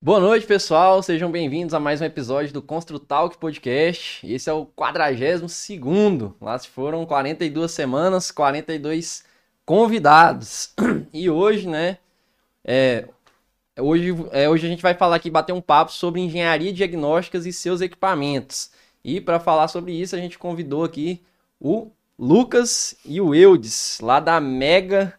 Boa noite, pessoal. Sejam bem-vindos a mais um episódio do Construtalk Podcast. Esse é o 42º. Lá se foram 42 semanas, 42 convidados. E hoje, né, é, hoje a gente vai falar aqui, bater um papo sobre engenharia diagnósticas e seus equipamentos. E para falar sobre isso, a gente convidou aqui o Lucas e o Eudes, lá da Mega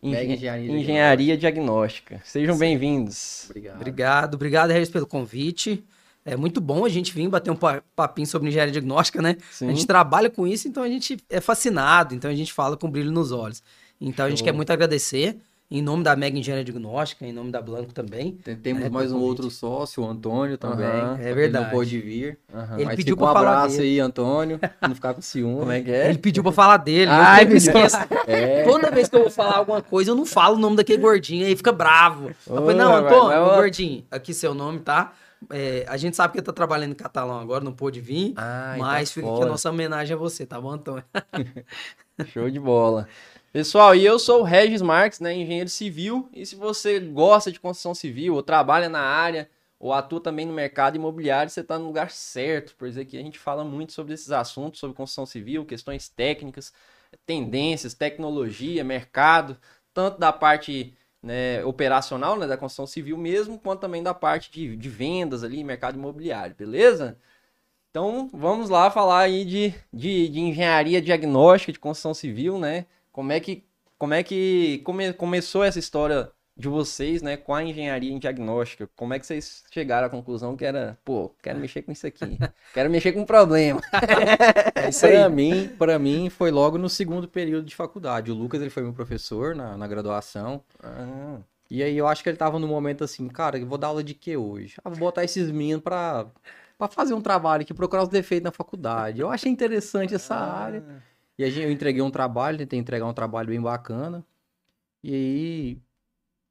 Engenharia Engenharia Diagnóstica. Diagnóstica. Sejam Sim, bem-vindos. obrigado. Obrigado, Regis, pelo convite. É muito bom a gente vir bater um papinho sobre engenharia diagnóstica, né? A gente Sim. trabalha com isso, então a gente é fascinado, então a gente fala com brilho nos olhos. Então a gente quer Show. muito agradecer, em nome da Mega Engenharia Diagnóstica, em nome da Blanco também. Temos né, mais pelo um convite. outro sócio, o Antônio também. Aham. só que É Ele verdade. não pôde vir. Aham. Ele Mas pediu fica um pra falar abraço dele. aí, Antônio. Pra não ficar com ciúme. Como é que é? Ele pediu pra falar dele, Ai, eu sempre esqueço. É. Toda vez que eu vou falar alguma coisa, eu não falo o nome daquele gordinho, aí fica bravo. Eu falei, não, Ô, Antônio, mas- ô, gordinho, aqui seu nome, tá? A gente sabe que ele tá trabalhando em catalão agora, não pôde vir, Ai, mas tá fica aqui a fora. nossa homenagem a você, tá bom, Antônio? Show de bola. Pessoal, e eu sou o Regis Marques, né, engenheiro civil, e se você gosta de construção civil, ou trabalha na área, ou atua também no mercado imobiliário, você está no lugar certo, pois aqui a gente fala muito sobre esses assuntos, sobre construção civil, questões técnicas, tendências, tecnologia, mercado, tanto da parte, né, operacional, né, da construção civil mesmo, quanto também da parte de vendas ali, mercado imobiliário, beleza? Então, vamos lá falar aí de engenharia diagnóstica de construção civil, né? Como é que começou essa história de vocês, né, com a engenharia em diagnóstica? Como é que vocês chegaram à conclusão que era, pô, quero mexer com isso aqui, quero mexer com um problema. É isso aí. Pra mim, foi logo no segundo período de faculdade. O Lucas, ele foi meu professor na graduação. Ah, E aí eu acho que ele tava no momento assim, cara, eu vou dar aula de quê hoje? Ah, vou botar esses meninos pra fazer um trabalho aqui, procurar os defeitos na faculdade. Eu achei interessante essa área. E eu entreguei um trabalho, tentei entregar um trabalho bem bacana. E aí,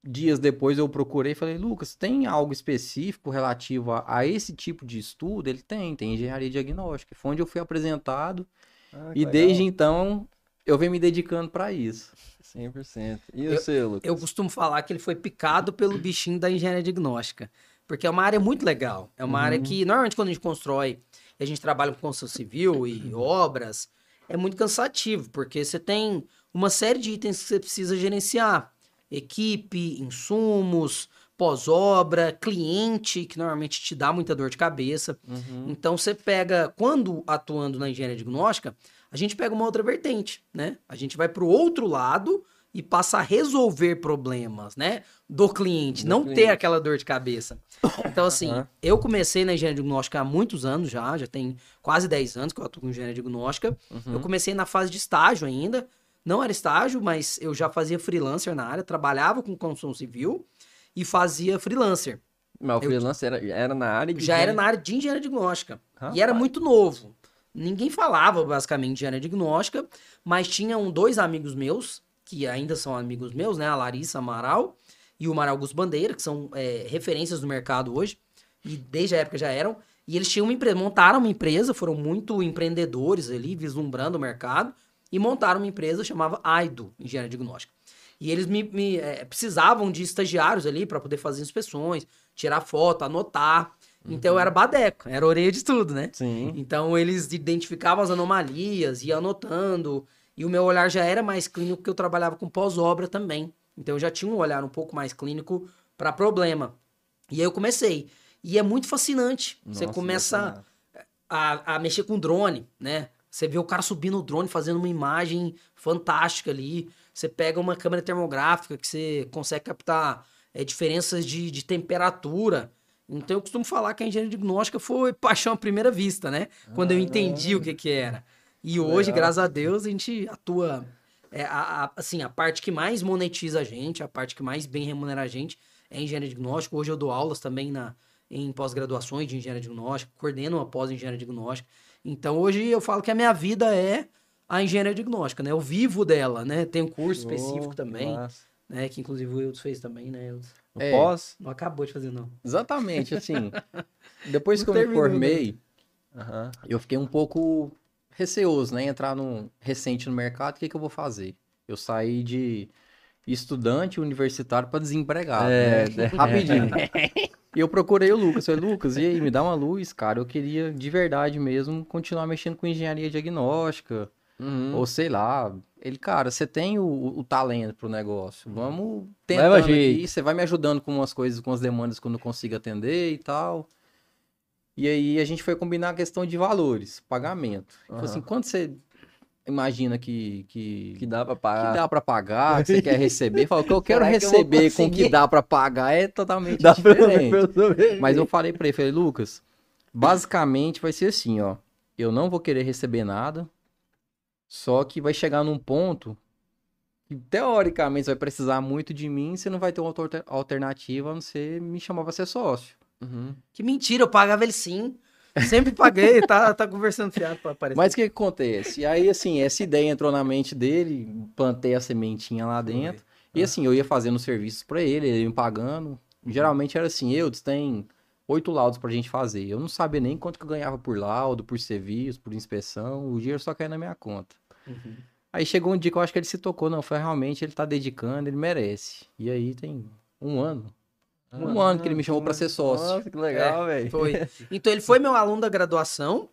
dias depois eu procurei e falei, Lucas, tem algo específico relativo a esse tipo de estudo? Ele tem engenharia diagnóstica. Foi onde eu fui apresentado. que E legal. desde então, eu venho me dedicando pra isso. 100%. E o seu, Lucas? Eu costumo falar que ele foi picado pelo bichinho da engenharia diagnóstica, porque é uma área muito legal. É uma área que, normalmente, quando a gente constrói, a gente trabalha com construção civil e obras, é muito cansativo, porque você tem uma série de itens que você precisa gerenciar. Equipe, insumos, pós-obra, cliente, que normalmente te dá muita dor de cabeça. Uhum. Então, você pega, quando atuando na engenharia diagnóstica, a gente pega uma outra vertente, né? A gente vai para o outro lado e passa a resolver problemas, né? Do cliente, Do não cliente. ter aquela dor de cabeça. Então, assim, Aham. eu comecei na engenharia diagnóstica há muitos anos já tem quase 10 anos que eu atuo com engenharia diagnóstica. Uhum. Eu comecei na fase de estágio ainda. Não era estágio, mas eu já fazia freelancer na área, trabalhava com construção civil e fazia freelancer. Mas o freelancer era na área de Já era na área de engenharia diagnóstica. E era Rapaz. muito novo. Ninguém falava basicamente de engenharia diagnóstica, mas tinham dois amigos meus, que ainda são amigos meus, né? A Larissa Amaral e o Mário Augusto Bandeira, que são referências do mercado hoje, e desde a época já eram. E eles tinham uma empresa, montaram uma empresa, foram muito empreendedores ali, vislumbrando o mercado, e montaram uma empresa chamava AIDO, Engenharia Diagnóstica. E eles precisavam de estagiários ali para poder fazer inspeções, tirar foto, anotar. Então eu era badeco, era orelha de tudo, né? Sim. Então eles identificavam as anomalias, iam anotando. E o meu olhar já era mais clínico, porque eu trabalhava com pós-obra também. Então eu já tinha um olhar um pouco mais clínico para problema. E aí eu comecei. E é muito fascinante. Você Nossa, começa deve ser a mexer com drone, né? Você vê o cara subindo o drone, fazendo uma imagem fantástica ali. Você pega uma câmera termográfica que você consegue captar diferenças de temperatura. Então eu costumo falar que a engenharia diagnóstica foi paixão à primeira vista, né? Quando eu entendi o que era. E hoje, legal. graças a Deus, a gente atua... assim, a parte que mais monetiza a gente, a parte que mais bem remunera a gente é engenharia diagnóstica. Hoje eu dou aulas também em pós-graduações de engenharia diagnóstica, coordeno uma pós-engenharia diagnóstica. Então hoje eu falo que a minha vida é a engenharia diagnóstica, né? Eu vivo dela, né? Tem um curso específico que também, massa. né? Que inclusive o Eudes fez também, né? Eudes? No É. pós? Não acabou de fazer, não. Exatamente, assim. Depois Não que eu me terminou, formei, Aham. eu fiquei um pouco receoso, né? Entrar recente no mercado, o que que eu vou fazer? Eu saí de estudante universitário para desempregado, É, né? Rapidinho. E eu procurei o Lucas. Falei, Lucas, e aí, me dá uma luz, cara. Eu queria, de verdade mesmo, continuar mexendo com engenharia diagnóstica. Ou sei lá. Ele, cara, você tem o talento pro negócio. Vamos tentando aqui. Você vai me ajudando com umas coisas, com as demandas que eu não consigo atender e tal. E aí a gente foi combinar a questão de valores, pagamento. Falei assim, quanto você imagina que dá pra pagar? Que dá pra pagar, que você quer receber? Falou, o que eu quero receber com o que dá pra pagar é totalmente diferente. Mas eu falei pra ele, falei, Lucas, basicamente vai ser assim, ó. Eu não vou querer receber nada, só que vai chegar num ponto que, teoricamente, você vai precisar muito de mim, você não vai ter outra alternativa a não ser me chamar pra ser sócio. Que mentira, eu pagava ele sim. Sempre paguei, tá conversando fiado pra aparecer. Mas o que acontece? E aí, assim, essa ideia entrou na mente dele, plantei a sementinha lá dentro. E assim, eu ia fazendo serviços pra ele ia me pagando. Geralmente era assim, tem 8 laudos pra gente fazer. Eu não sabia nem quanto que eu ganhava por laudo, por serviço, por inspeção. O dinheiro só caía na minha conta. Aí chegou um dia que eu acho que ele se tocou. Não, foi realmente, ele tá dedicando, ele merece. E aí tem um ano. Um ano que ele me chamou pra ser sócio. Nossa, que legal, velho. Foi. Então ele foi meu aluno da graduação.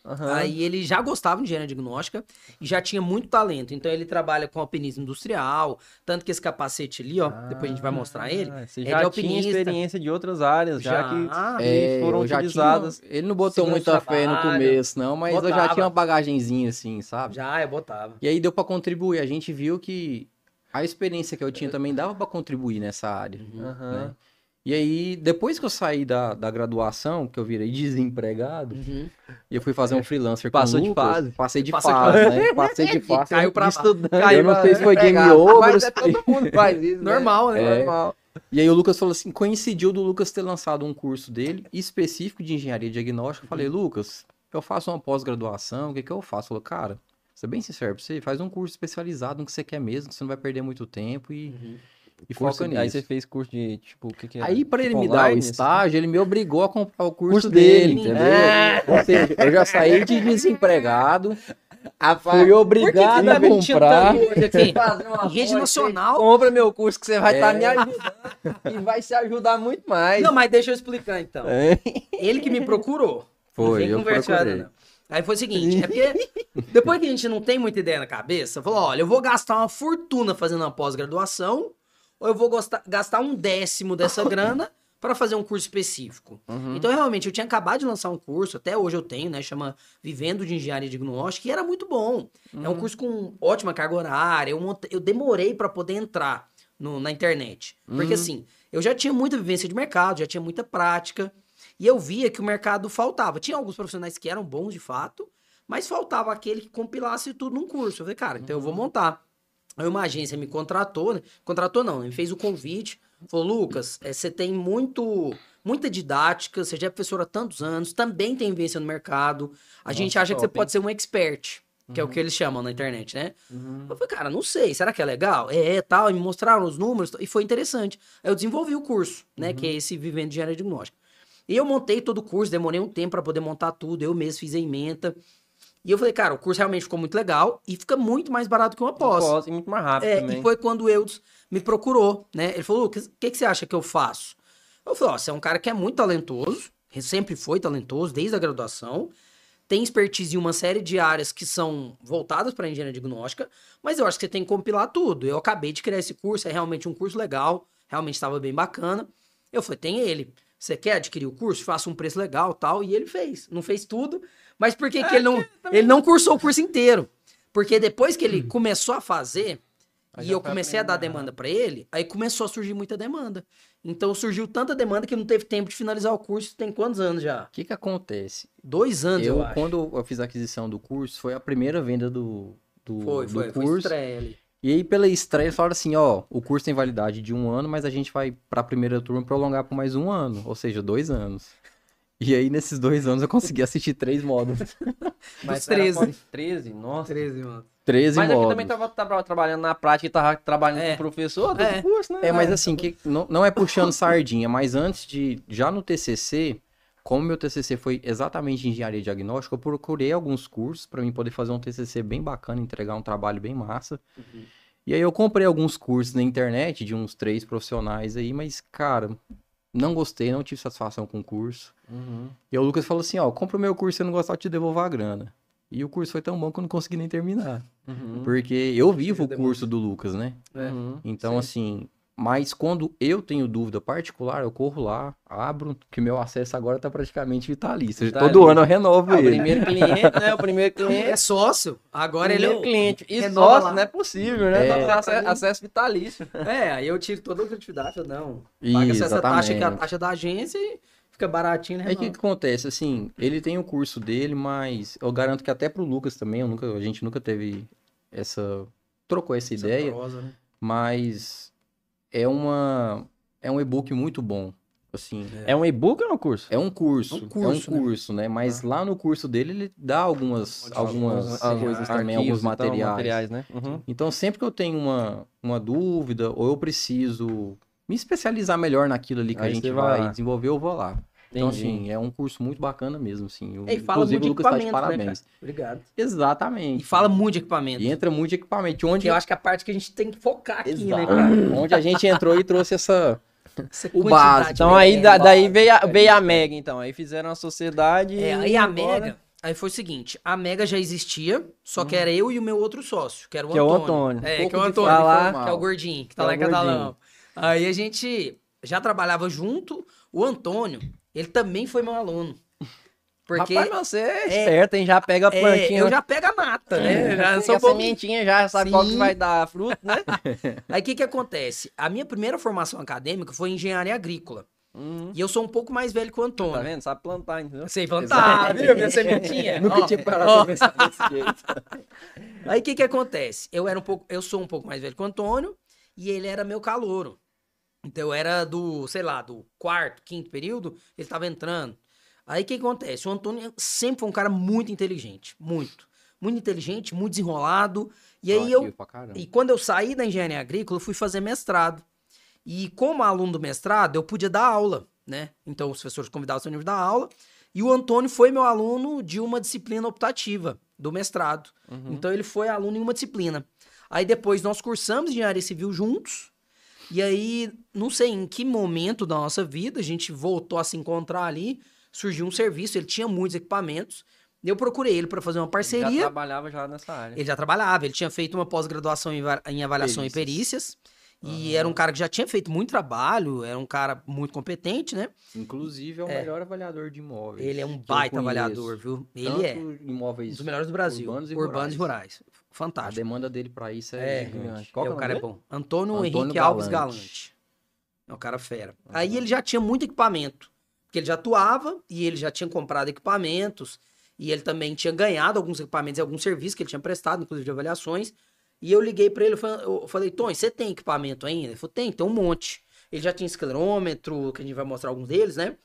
Aí ele já gostava de engenharia diagnóstica e já tinha muito talento. Então ele trabalha com alpinismo industrial. Tanto que esse capacete ali, ó, depois a gente vai mostrar ele. Você já tinha experiência de outras áreas, já que foram utilizadas. Ele não botou muita fé no começo, não, mas eu já tinha uma bagagenzinha assim, sabe? Já, eu botava. E aí deu pra contribuir. A gente viu que a experiência que eu tinha também dava pra contribuir nessa área. Né? E aí, depois que eu saí da graduação, que eu virei desempregado, e eu fui fazer um freelancer com o Lucas, passei de fase, né? Passei de fase. Caiu pra estudando. Eu não sei se foi game over. Mas todo mundo faz isso, normal, né? Normal. E aí o Lucas falou assim, coincidiu do Lucas ter lançado um curso dele, específico de engenharia diagnóstica. Eu falei, Lucas, eu faço uma pós-graduação, o que eu faço? Ele falou, cara, vou ser bem sincero pra você, faz um curso especializado no que você quer mesmo, que você não vai perder muito tempo e foca nisso. Aí você fez curso de, tipo, o que era? Aí pra ele tipo me dar o online, estágio, ele me obrigou a comprar o curso dele, entendeu? Ou seja, eu já saí de desempregado, fui obrigado a comprar. Rede nacional. Compra meu curso que você vai estar me ajudando e vai se ajudar muito mais. Não, mas deixa eu explicar então. Ele que me procurou. Foi, eu procurei. Aí foi o seguinte, é porque depois que a gente não tem muita ideia na cabeça, falou, olha, eu vou gastar uma fortuna fazendo uma pós-graduação, ou eu vou gastar 1/10 dessa grana para fazer um curso específico. Então, realmente, eu tinha acabado de lançar um curso, até hoje eu tenho, né, chama Vivendo de Engenharia Diagnóstica, e era muito bom. É um curso com ótima carga horária, eu demorei para poder entrar na internet. Porque, assim, eu já tinha muita vivência de mercado, já tinha muita prática, e eu via que o mercado faltava. Tinha alguns profissionais que eram bons de fato, mas faltava aquele que compilasse tudo num curso. Eu falei, cara, então eu vou montar. Aí uma agência me contratou, né? Contratou não, me fez o convite. Falou, Lucas, você tem muita didática, você já é professor há tantos anos, também tem vivência no mercado. A gente acha que você pode ser um expert, que é o que eles chamam na internet, né? Eu falei, cara, não sei, será que é legal? Tal, e me mostraram os números, e foi interessante. Aí eu desenvolvi o curso, né, que é esse Vivendo de Engenharia Diagnóstica. E eu montei todo o curso, demorei um tempo para poder montar tudo, eu mesmo fiz a ementa. E eu falei, cara, o curso realmente ficou muito legal e fica muito mais barato que uma pós. E muito mais rápido também. E foi quando o Eudes me procurou, né? Ele falou, Lucas, o que você acha que eu faço? Eu falei, você é um cara que é muito talentoso, sempre foi talentoso, desde a graduação, tem expertise em uma série de áreas que são voltadas para a engenharia diagnóstica, mas eu acho que você tem que compilar tudo. Eu acabei de criar esse curso, é realmente um curso legal, realmente estava bem bacana. Eu falei, tem ele. Você quer adquirir o curso? Faça um preço legal, tal. E ele fez. Não fez tudo. Mas por que ele não cursou o curso inteiro? Porque depois que ele começou a fazer, e eu comecei a dar demanda para ele, aí começou a surgir muita demanda. Então surgiu tanta demanda que não teve tempo de finalizar o curso. Tem quantos anos já? O que acontece? 2 anos, eu acho. Quando eu fiz a aquisição do curso, foi a primeira venda do curso. Foi estreia ali. E aí, pela estreia, eles falaram assim, ó, o curso tem validade de 1 ano, mas a gente vai pra primeira turma prolongar por mais 1 ano, ou seja, 2 anos. E aí, nesses 2 anos, eu consegui assistir 3 módulos. Mas 13. 13? Nossa. 13, mano. 13 mas módulos. Mas aqui também tava trabalhando na prática e tava trabalhando com o professor do curso, né? Mas assim, não é puxando sardinha, mas antes já no TCC, como meu TCC foi exatamente em engenharia diagnóstica, eu procurei alguns cursos para mim poder fazer um TCC bem bacana, entregar um trabalho bem massa. E aí eu comprei alguns cursos na internet de uns 3 profissionais aí, mas, cara, Não gostei, não tive satisfação com o curso. Uhum. E aí o Lucas falou assim, ó, compra o meu curso, se eu não gostar, eu te devolvo a grana. E o curso foi tão bom que eu não consegui nem terminar. Uhum. Porque eu vivo o curso do Lucas, né? Uhum. Então, assim, mas quando eu tenho dúvida particular, eu corro lá, abro, que meu acesso agora tá praticamente vitalício. Vitalício. Todo ano eu renovo O ele. primeiro cliente, né? O primeiro cliente. É sócio. Agora ele é Primeiro cliente. E renova sócio, lá. não é possível, né? É. Acesso vitalício. Aí eu tiro toda a lucratividade. Não. Isso, Paga essa taxa que é a exatamente. taxa da agência e fica baratinho, né? Aí o que acontece? Assim, ele tem o curso dele, mas eu garanto que até pro Lucas também, a gente nunca teve trocou essa ideia, Prosa, né? mas é um e-book muito bom. Assim, É um e-book ou é um curso? é um curso, É um curso, né? Mas lá no curso dele ele dá algumas coisas também, arquivos, alguns então, materiais. né? Uhum. Então, sempre que eu tenho uma dúvida ou eu preciso me especializar melhor naquilo ali que a Aí gente você vai vai lá. desenvolver, eu vou lá. Então, Entendi. assim, é um curso muito bacana mesmo, assim. E fala muito Inclusive, de o Lucas tá de equipamento, né, parabéns. cara? Obrigado. Exatamente. E fala muito de equipamento. E entra muito de equipamento. Onde, Que eu acho que é a parte que a gente tem que focar aqui, né, Exato. cara? Onde a gente entrou e trouxe Essa o quantidade básico. Então de aí merda. daí veio a Mega, então. Aí fizeram a sociedade Aí a agora- Mega, aí foi o seguinte, a Mega já existia, só que era eu e o meu outro sócio, que era o Que é o Antônio. Antônio. É, Pouco que é o de Antônio, falar. que é o gordinho, que tá Que é lá o em Catalão. Aí a gente já trabalhava junto, o Antônio, ele também foi meu aluno. Porque Rapaz, mas você é esperto, hein? Já pega a plantinha. eu já pego a mata, né? Já Pega sou a um pouco... sementinha, já sabe qual que Sim. vai dar fruto, né? Aí o que acontece? A minha primeira formação acadêmica foi em engenharia agrícola. Uhum. E eu sou um pouco mais velho que o Tá Antônio. vendo? Sabe plantar, entendeu? Sei plantar, viu? Minha sementinha. Nunca Ó, tinha parado ó. pra pensar desse jeito. Aí o que acontece? Eu sou um pouco mais velho que o Antônio e ele era meu calouro. Então eu era do, sei lá, do quarto, quinto período, ele tava entrando. Aí o que acontece? O Antônio sempre foi um cara muito inteligente, muito. Muito inteligente, muito desenrolado. E aí Proativo pra caramba. e quando eu saí da engenharia agrícola, eu fui fazer mestrado. E como aluno do mestrado, eu podia dar aula, né? Então os professores convidavam o nível da aula. E o Antônio foi meu aluno de uma disciplina optativa do mestrado. Então ele foi aluno em uma disciplina. Aí depois nós cursamos engenharia civil juntos. E aí, não sei em que momento da nossa vida, a gente voltou a se encontrar ali, surgiu um serviço, ele tinha muitos equipamentos. Eu procurei ele para fazer uma Já parceria. trabalhava já nessa área. Ele já trabalhava, ele tinha feito uma pós-graduação em avaliação e perícias. E era um cara que já tinha feito muito trabalho, era um cara muito competente, né? Inclusive, é o melhor avaliador de imóveis. Ele é um que eu baita conheço. avaliador, viu? Ele Tanto é imóveis um dos melhores do Brasil. urbanos e rurais. rurais. A Fantástico. demanda dele pra isso é gigante. gigante. Qual que é O o cara nome é bom. Antônio Antônio Henrique Alves Galante. Galante. É um cara fera. Aí ele já tinha muito equipamento. Porque ele já atuava e ele já tinha comprado equipamentos. E ele também tinha ganhado alguns equipamentos e alguns serviços que ele tinha prestado, inclusive de avaliações. E eu liguei pra ele, eu falei, Tony, você tem equipamento ainda? Ele falou, tem um monte. Ele já tinha esclerômetro, que a gente vai mostrar alguns deles, né?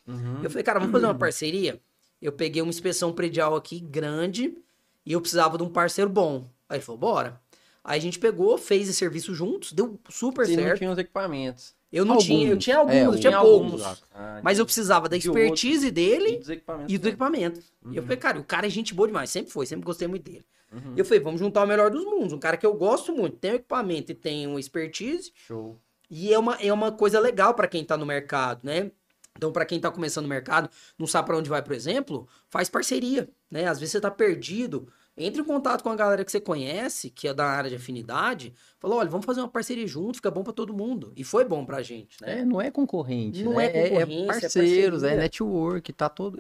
Eu falei, cara, vamos fazer uma parceria? Eu peguei uma inspeção predial aqui grande e eu precisava de um parceiro bom. Aí ele falou, bora. Aí a gente pegou, fez esse serviço juntos, deu super Você não certo. tinha os equipamentos. Eu não tinha, eu tinha alguns, É, eu tinha tinha poucos. alguns. Ah, Mas eu precisava da De outros. expertise dele dos equipamentos. e do né? equipamento. E eu falei, cara, o cara é gente boa demais, sempre foi, sempre gostei muito dele. Uhum. E eu falei, vamos juntar o melhor dos mundos. Um cara que eu gosto muito, tem o equipamento e tem uma expertise. Show. E é uma coisa legal pra quem tá no mercado, né? Então, pra quem tá começando no mercado, não sabe pra onde vai, por exemplo, faz parceria, né? Às vezes você tá perdido, entre em contato com a galera que você conhece, que é da área de afinidade, fala, olha, vamos fazer uma parceria junto, fica bom pra todo mundo. E foi bom pra gente, né? É, não é concorrente, Não né? é concorrência, é parceiros, é parceria. network, tá todo...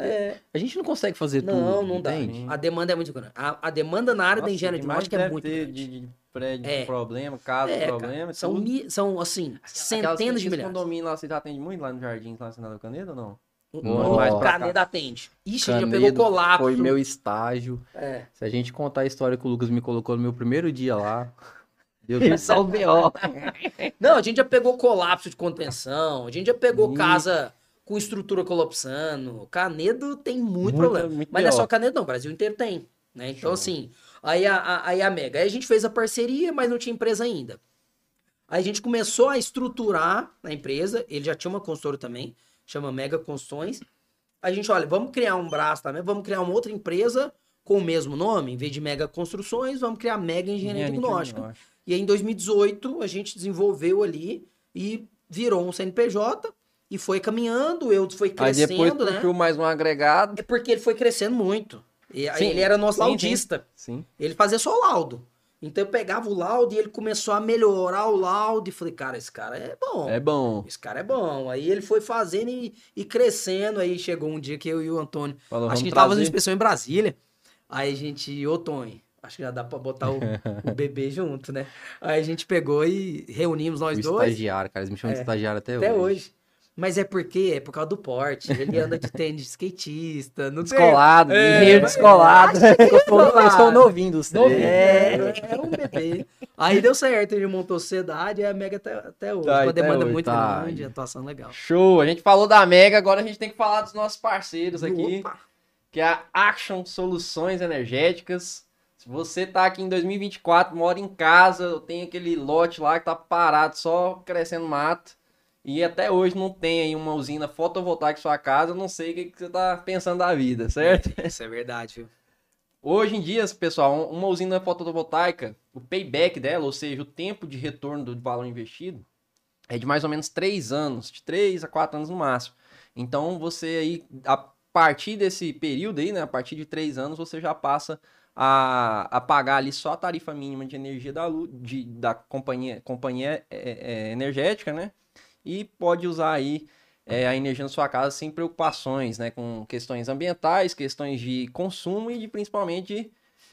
A gente não consegue fazer Não, tudo, não dá. entende? A demanda é muito grande. A demanda na área da Nossa, engenharia o de que mais mágica é deve muito ter grande. de prédio É. com problema, casa com É, problema, cara, são, tudo. são, assim, centenas de milhares. condomínio lá, você já atende muito lá no Jardim, lá na Senador Caneda ou não? Nossa, mais pra cá. Caneda atende. Ixi, a gente já Canedo pegou colapso. Foi meu estágio. É. Se a gente contar a história que o Lucas me colocou no meu primeiro dia lá, Deus me salve, ó. Não, a gente já pegou colapso de contenção, a gente já pegou casa com estrutura colapsando. Canedo tem muito problema. muito Mas não é pior. só Canedo, não, o Brasil inteiro tem. Né? Então, assim, aí a Mega. Aí a gente fez a parceria, mas não tinha empresa ainda. Aí a gente começou a estruturar a empresa, ele já tinha uma consultora também, chama Mega Construções. A gente, olha, vamos criar um braço também, vamos criar uma outra empresa com o mesmo nome, em vez de Mega Construções, vamos criar Mega Engenharia Diagnóstica. E aí, em 2018, a gente desenvolveu ali e virou um CNPJ. e foi caminhando, eu fui Aí depois crescendo, né? puxou mais um agregado. É porque ele foi crescendo muito. E aí Sim, ele era nosso sim, laudista. Sim. Ele fazia só o laudo. Então eu pegava o laudo e ele começou a melhorar o laudo. E falei, cara, esse cara é bom. É bom. Esse cara é bom. Aí ele foi fazendo e crescendo. Aí chegou um dia que eu e o Antônio, Falou, acho vamos que tava fazendo trazer. inspeção em Brasília. Aí a gente, ô Tony, acho que já dá pra botar o bebê junto, né? Aí a gente pegou e reunimos nós O dois. estagiário, cara. Eles me chamam de estagiário até Até hoje. hoje. Mas é porque é por causa do porte. Ele anda de tênis de skatista. Não tem- Descolado, É, guerreiro descolado. Eu sou novinho dos três. Novinho, é um bebê. Aí deu certo, ele montou sociedade e a Mega até hoje. Tá, Com a até demanda hoje, muito tá. grande, atuação legal. Show. A gente falou da Mega, agora a gente tem que falar dos nossos parceiros aqui. Opa. Que é a Action Soluções Energéticas. Se você tá aqui em 2024, mora em casa, tem aquele lote lá que tá parado, só crescendo mato, e até hoje não tem aí uma usina fotovoltaica em sua casa, eu não sei o que você tá pensando da vida, certo? Isso é verdade, viu? Hoje em dia, pessoal, uma usina fotovoltaica, o payback dela, ou seja, o tempo de retorno do valor investido, é de mais ou menos 3 anos, de 3 a 4 anos no máximo. Então, você aí, a partir desse período aí, né, a partir de 3 anos, você já passa a pagar ali só a tarifa mínima de energia da luz, da companhia energética, né? E pode usar aí a energia na sua casa sem preocupações, né? Com questões ambientais, questões de consumo e principalmente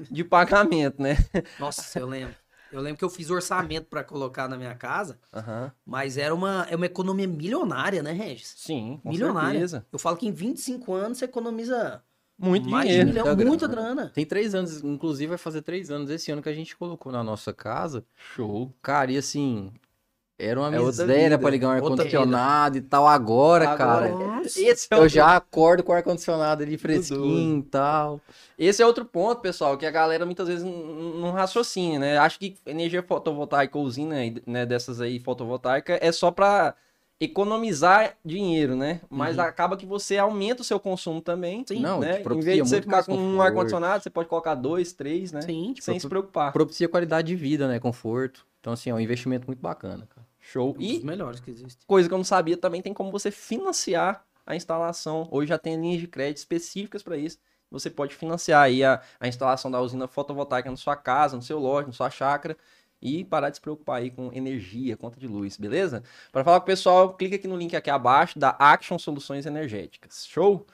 de pagamento, né? Nossa, eu lembro. Eu lembro que eu fiz orçamento pra colocar na minha casa, Aham. mas era uma economia milionária, né, Regis? Sim, com Milionária. certeza. Eu falo que em 25 anos você economiza Muito mais dinheiro. de 1 milhão, muita grana. Tem 3 anos, inclusive vai fazer 3 anos esse ano que a gente colocou na nossa casa. Show. Cara, e assim, era uma É outra miséria vida, pra ligar um outra ar-condicionado e tal. Agora, cara, Nossa. Esse é eu outro- já acordo com o ar-condicionado ali fresquinho e tal. Esse é outro ponto, pessoal, que a galera muitas vezes não raciocina, né? Acho que energia fotovoltaica ou usina, né, dessas aí fotovoltaica é só para economizar dinheiro, né? Mas acaba que você aumenta o seu consumo também. Sim. Não, né? te Em propicia vez de você muito ficar mais com um conforto. ar-condicionado, você pode colocar 2, 3, né? Sim, Sem se preocupar. Propicia qualidade de vida, né? Conforto. Então, assim, é um investimento muito bacana, cara. Show. um dos E melhores que existe. coisa que eu não sabia, também tem como você financiar a instalação. Hoje já tem linhas de crédito específicas para isso. Você pode financiar aí a instalação da usina fotovoltaica na sua casa, no seu lote, na sua chácara e parar de se preocupar aí com energia, conta de luz, beleza? Para falar com o pessoal, clica aqui no link aqui abaixo da Action Soluções Energéticas. Show?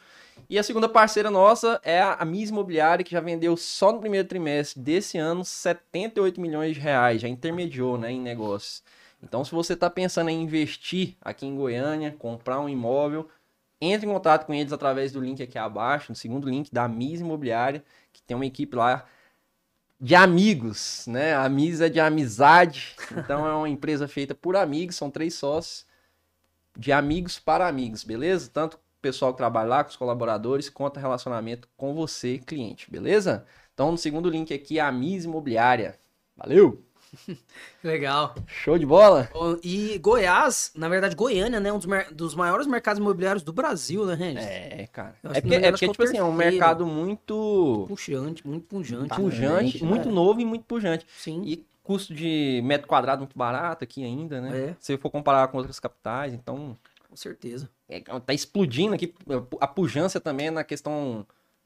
E a segunda parceira nossa é a Miss Imobiliária, que já vendeu só no primeiro trimestre desse ano 78 milhões de reais, já intermediou, né, em negócios. Então, se você está pensando em investir aqui em Goiânia, comprar um imóvel, entre em contato com eles através do link aqui abaixo, no segundo link da Miss Imobiliária, que tem uma equipe lá de amigos, né? A Miss é de amizade, então é uma empresa feita por amigos, são 3 sócios, de amigos para amigos, beleza? Tanto o pessoal que trabalha lá, com os colaboradores, quanto relacionamento com você, cliente, beleza? Então, no segundo link aqui, a Miss Imobiliária. Valeu! Legal. Show de bola? E Goiás, na verdade, Goiânia, né? Um dos maiores mercados imobiliários do Brasil, né, Regis? É, cara. Eu acho É que porque, não me engano, acho que é o tipo assim, é um terceiro. mercado muito Puxante, muito pujante. pujante, né? muito novo e muito pujante. Sim. E custo de metro quadrado muito barato aqui ainda, né? É. Se for comparar com outras capitais, então Com certeza. tá explodindo aqui a pujança também na questão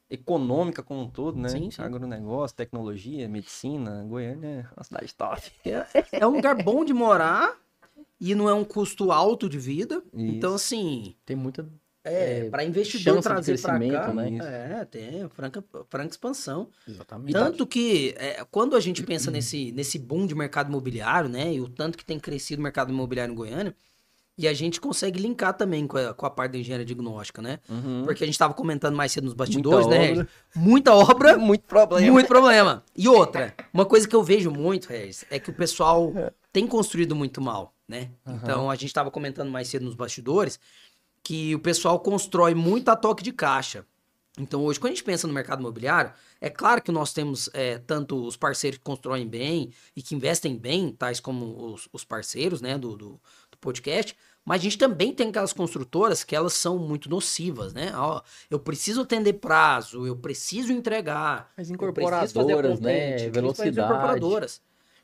econômica como um todo, né? Sim, sim. Agronegócio, tecnologia, medicina, Goiânia é uma cidade top. É um lugar bom de morar e não é um custo alto de vida. Isso. Então, assim, Tem muita. para investidor chance de trazer para cá, crescimento, né? tem franca expansão. Exatamente. Tanto que quando a gente pensa nesse boom de mercado imobiliário, né, e o tanto que tem crescido o mercado imobiliário em Goiânia, e a gente consegue linkar também com a parte da engenharia diagnóstica, né? Porque a gente estava comentando mais cedo nos bastidores, Muita né, obra. Regis? Muita obra, Muito problema. muito problema. E outra, uma coisa que eu vejo muito, Regis, é que o pessoal tem construído muito mal, né? Então, a gente estava comentando mais cedo nos bastidores que o pessoal constrói muito a toque de caixa. Então, hoje, quando a gente pensa no mercado imobiliário, é claro que nós temos tanto os parceiros que constroem bem e que investem bem, tais como os parceiros, né, do podcast, mas a gente também tem aquelas construtoras que elas são muito nocivas, né? Ó, eu preciso atender prazo, eu preciso entregar. As eu preciso fazer incorporadoras, né? contente, principalmente as Velocidade. incorporadoras.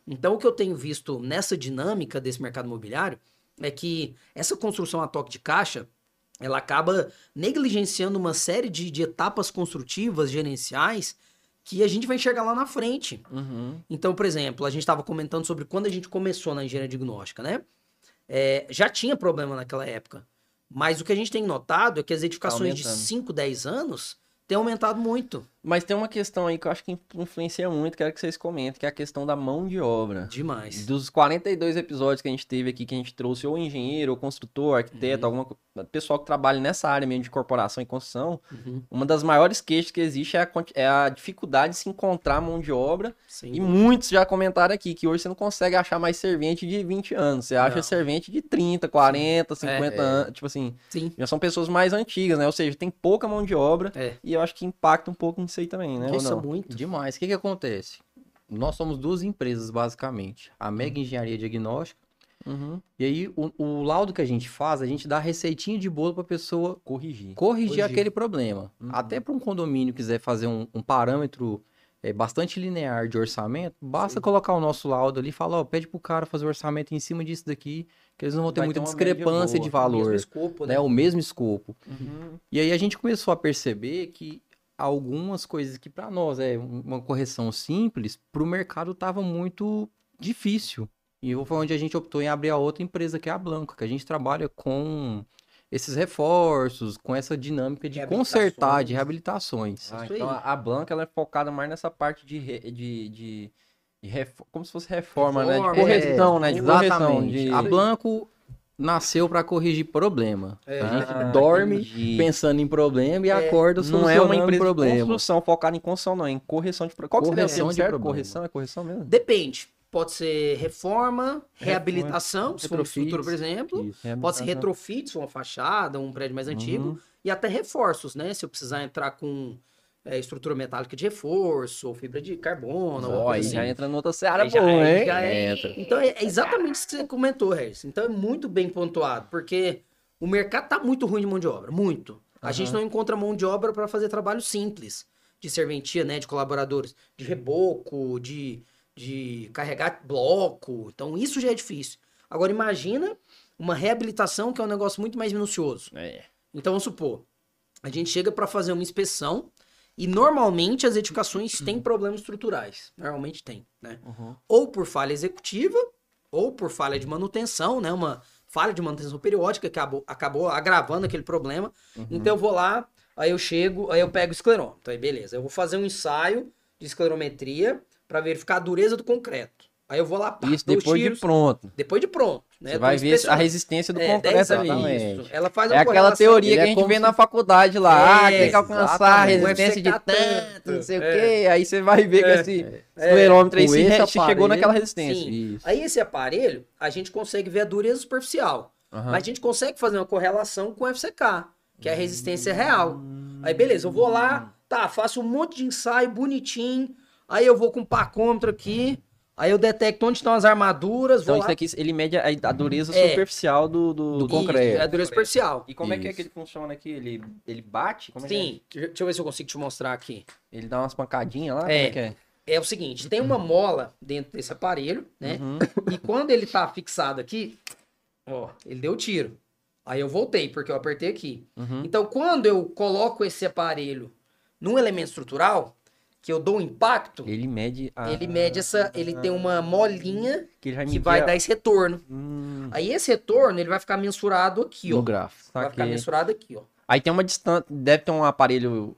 Então, o que eu tenho visto nessa dinâmica desse mercado imobiliário é que essa construção a toque de caixa, ela acaba negligenciando uma série de etapas construtivas, gerenciais, que a gente vai enxergar lá na frente. Uhum. Então, por exemplo, a gente estava comentando sobre quando a gente começou na engenharia diagnóstica, né? Já tinha problema naquela época. Mas o que a gente tem notado é que as edificações de aumentando. 5, 10 anos têm aumentado muito. Mas tem uma questão aí que eu acho que influencia muito, quero que vocês comentem, que é a questão da mão de obra. Demais. Dos 42 episódios que a gente teve aqui, que a gente trouxe ou engenheiro, ou construtor, arquiteto, pessoal que trabalha nessa área mesmo de corporação e construção, uma das maiores queixas que existe é a dificuldade de se encontrar mão de obra. Sim. E muitos já comentaram aqui que hoje você não consegue achar mais servente de 20 anos, você acha Não. servente de 30, 40, 50 anos, tipo assim, Sim. já são pessoas mais antigas, né? Ou seja, tem pouca mão de obra É. e eu acho que impacta um pouco nisso aí também, né? Ou Nossa, não? muito. Demais. O que acontece? Nós somos duas empresas, basicamente. A Mega Engenharia Diagnóstica. Uhum. E aí, o laudo que a gente faz, a gente dá receitinha de bolo para a pessoa Corrigir. corrigir aquele problema. Uhum. Até para um condomínio quiser fazer um parâmetro bastante linear de orçamento, basta colocar o nosso laudo ali e falar, ó, pede pro cara fazer o orçamento em cima disso daqui, que eles não vão ter Vai muita ter uma média discrepância boa. de valor, Mesmo escopo, né? né? O mesmo escopo. Uhum. E aí a gente começou a perceber que algumas coisas que para nós é uma correção simples, para o mercado estava muito difícil. E foi onde a gente optou em abrir a outra empresa, que é a Blanco, que a gente trabalha com esses reforços, com essa dinâmica de consertar, de reabilitações. Ah, Isso então aí. a Blanca ela é focada mais nessa parte como se fosse reforma, né? De Reforma, correção, né? De correção. Exatamente. A Blanco nasceu para corrigir problema. É. A gente Ah, dorme entendi. pensando em problema e acorda Não solucionando é uma empresa de problema. construção focada em construção, não. É em correção de problema. Qual que seria o Correção termo de certo? problema. Correção? É correção mesmo? Depende. Pode ser reforma, reabilitação, se for uma retrofits. estrutura, por exemplo. Isso. Pode ser retrofit, se for uma fachada, um prédio mais antigo. E até reforços, né? Se eu precisar entrar com estrutura metálica de reforço, ou fibra de carbono, ou Ó, aí coisa já assim. entra noutra seara Aí já- boa, aí hein? já Entra. Então é exatamente isso que você comentou, Regis. Então é muito bem pontuado, porque o mercado tá muito ruim de mão de obra, muito. A gente não encontra mão de obra para fazer trabalho simples, de serventia, né, de colaboradores, de reboco, de carregar bloco. Então isso já é difícil. Agora imagina uma reabilitação que é um negócio muito mais minucioso. É. Então vamos supor, a gente chega para fazer uma inspeção e normalmente as edificações têm problemas estruturais. Normalmente tem, né? Ou por falha executiva, ou por falha de manutenção, né? Uma falha de manutenção periódica que acabou agravando aquele problema. Então eu vou lá, aí eu chego, aí eu pego o esclerômetro. Aí beleza, eu vou fazer um ensaio de esclerometria para verificar a dureza do concreto. Aí eu vou lá, pá, Isso dou os depois de tiros. pronto. Depois de pronto, né? Você Tô vai ver a inspecionando. resistência do 10 concreto anos, ali. isso. Ela faz É uma aquela correlação. teoria Ele que a é gente como vê se- na faculdade lá, tem que alcançar a exatamente. resistência de O FCK tanto, não sei o tanto. quê. Aí você vai ver que esse esclerômetro aí Com se esse se chegou aparelho, naquela resistência. Sim. Isso. Aí esse aparelho, a gente consegue ver a dureza superficial. Aham. Mas a gente consegue fazer uma correlação com o FCK, que é a resistência real. Aí beleza, eu vou lá, tá, faço um monte de ensaio bonitinho, aí eu vou com um pacômetro aqui, aí eu detecto onde estão as armaduras, Então vou isso lá. aqui, ele mede a dureza É. superficial do Isso, concreto. é a dureza superficial. E como é que Isso. ele funciona aqui? Ele bate? Como é Sim, deixa eu ver se eu consigo te mostrar aqui. que é? Ele dá umas pancadinhas lá? É. Como é que é? É o seguinte, tem uma mola dentro desse aparelho, né? E quando ele tá fixado aqui, ó, ele deu tiro. Aí eu voltei, porque eu apertei aqui. Então, quando eu coloco esse aparelho num elemento estrutural, que eu dou um impacto, Ele mede a... ele mede essa... Ele tem uma molinha que ele vai que medir vai a- dar esse retorno. Aí esse retorno, ele vai ficar mensurado aqui, ó. No gráfico. Vai ficar Saquei. mensurado aqui, ó. Aí tem uma distância... Deve ter um aparelho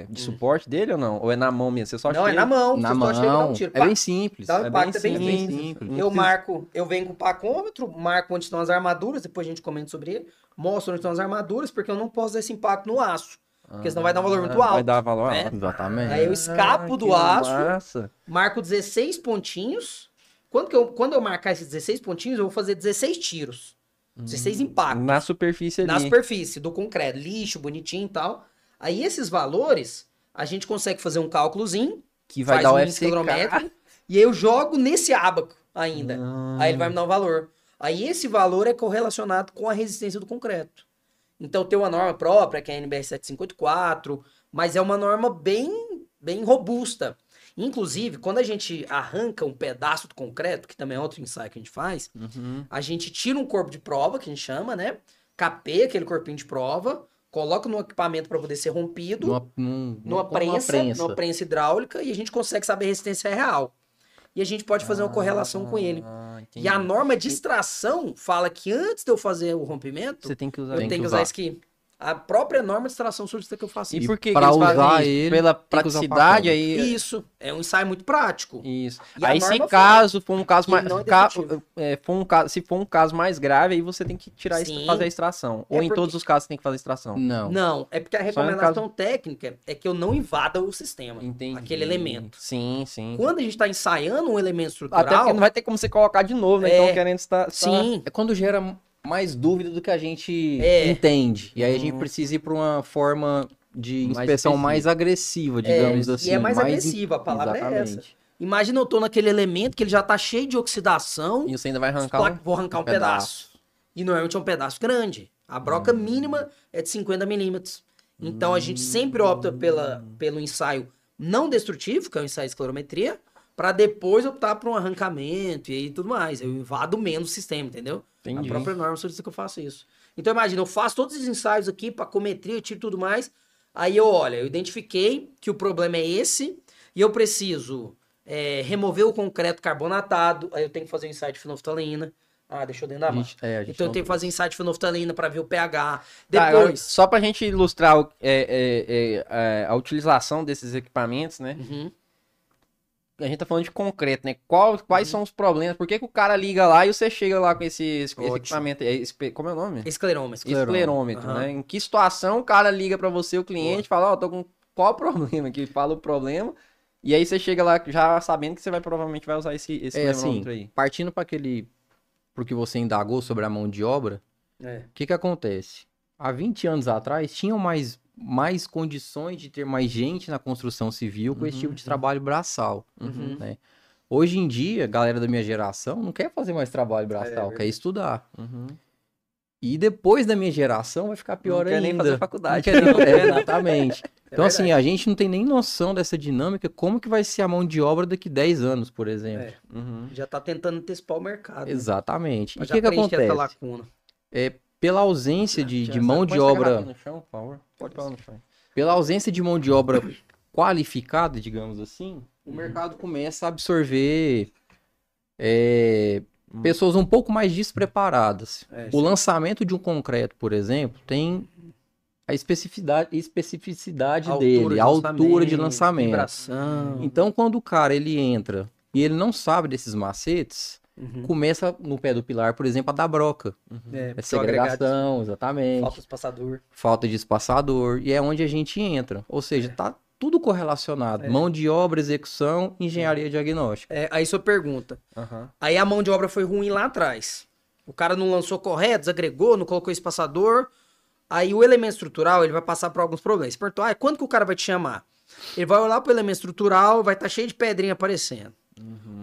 de suporte dele ou não? Ou é na mão mesmo? Você só Não, é chega- na mão. Na você só chega e dá um mão. tiro. É Pá. bem simples. Dá um É impacto, é bem bem simples. simples. Não Eu precisa- marco, eu venho com o pacômetro, marco onde estão as armaduras, depois a gente comenta sobre ele, mostro onde estão as armaduras, porque eu não posso dar esse impacto no aço, porque senão vai dar um valor muito alto. Vai dar valor né? alto. Exatamente. Aí eu escapo do que aço, massa. marco 16 pontinhos. Quando eu marcar esses 16 pontinhos, eu vou fazer 16 tiros. 16 impactos Na superfície ali. na superfície do concreto, lixo, bonitinho e tal. Aí esses valores, a gente consegue fazer um cálculozinho, Que vai faz dar o um FCK. escalerométrico, e aí eu jogo nesse ábaco ainda. Aí ele vai me dar um valor. Aí esse valor é correlacionado com a resistência do concreto. Então tem uma norma própria, que é a NBR 7584, mas é uma norma bem robusta. Inclusive, quando a gente arranca um pedaço do concreto, que também é outro ensaio que a gente faz, a gente tira um corpo de prova, que a gente chama, né? Capeia aquele corpinho de prova, coloca no equipamento para poder ser rompido, numa prensa hidráulica, e a gente consegue saber a resistência real. E a gente pode fazer uma correlação com ele. Entendi. E a norma de extração fala que antes de eu fazer o rompimento, Você tem que usar. eu tenho que usar isso aqui. A própria norma de extração solicita que eu faça E isso. por que pra eles fazem usar isso? ele, Pela tem que usar praticidade papel. aí. Isso, é um ensaio muito prático. Isso. E a Aí se norma caso for um caso que mais, não é definitivo. se for um caso mais grave, aí você tem que tirar Sim. fazer a extração. É Ou em porque- todos os casos você tem que fazer a extração. Não. Não, é porque a Só em recomendação técnica é que eu não invada o sistema, Entendi. aquele elemento. Sim, sim. Quando a gente está ensaiando um elemento estrutural, Até porque não vai ter como você colocar de novo, né? É. Então querendo estar. sim, É quando gera mais dúvida do que a gente É. entende. E aí a gente precisa ir para uma forma de Mais inspeção específica. mais agressiva, digamos assim. e é mais agressiva, a palavra é essa. Exatamente. Imagina eu tô naquele elemento que ele já tá cheio de oxidação, E você ainda vai arrancar vou arrancar um pedaço. E normalmente é um pedaço grande. A broca mínima é de 50 milímetros. Então a gente sempre opta pelo ensaio não destrutivo, que é o ensaio de esclerometria, para depois optar por um arrancamento e aí tudo mais. Eu invado menos o sistema, entendeu? Entendi. A própria norma solicita que eu faça isso. Então imagina, eu faço todos os ensaios aqui, pacometria, eu tiro tudo mais. Aí eu identifiquei que o problema é esse e eu preciso remover o concreto carbonatado. Aí eu tenho que fazer um ensaio de fenolftalina. Ah, deixou dentro da mão. Então eu tenho que fazer ensaio de fenolftalina para ver o pH. Tá, agora, Depois... só pra gente ilustrar a utilização desses equipamentos, né? Uhum. A gente tá falando de concreto, né? Quais são os problemas? Por que que o cara liga lá e você chega lá com esse equipamento? Como é o nome? Esclerômetro. Esclerômetro, Aham. né? Em que situação o cara liga pra você, o cliente, fala, ó, tô com qual o problema aqui? Fala o problema. E aí você chega lá já sabendo que você provavelmente vai usar esse esclerômetro aí. Partindo para pro que você indagou sobre a mão de obra, o que acontece? Há 20 anos atrás, tinham mais condições de ter mais gente na construção civil com esse tipo de trabalho braçal. Uhum. Né? Hoje em dia, a galera da minha geração não quer fazer mais trabalho braçal, quer estudar. Uhum. E depois da minha geração vai ficar pior Não quer ainda. nem fazer faculdade. Não quer nem- exatamente. Então, verdade. assim, a gente não tem nem noção dessa dinâmica, como que vai ser a mão de obra daqui 10 anos, por exemplo. Uhum. Já tá tentando antecipar o mercado. Né? Exatamente. Pra E o já que preencher essa acontece? lacuna. Pela ausência de Tira mão essa- de põe essa obra... garrafinha no chão, por favor. Pode pôr no chão. Pela ausência de mão de obra qualificada, digamos assim, o mercado começa a absorver pessoas um pouco mais despreparadas. O lançamento de um concreto, por exemplo, tem a especificidade dele, a altura de lançamento. Vibração. Então, quando o cara ele entra e ele não sabe desses macetes, começa no pé do pilar, por exemplo, a dar broca. É porque o agregado- segregação, exatamente. Falta espaçador. Falta de espaçador, e é onde a gente entra. Ou seja, tá tudo correlacionado. Mão de obra, execução, engenharia diagnóstica. Aí sua pergunta. Uhum. Aí a mão de obra foi ruim lá atrás. O cara não lançou correto, desagregou, não colocou espaçador. Aí o elemento estrutural ele vai passar por alguns problemas. Você perguntou, quando que o cara vai te chamar? Ele vai olhar pro elemento estrutural, vai estar cheio de pedrinha aparecendo.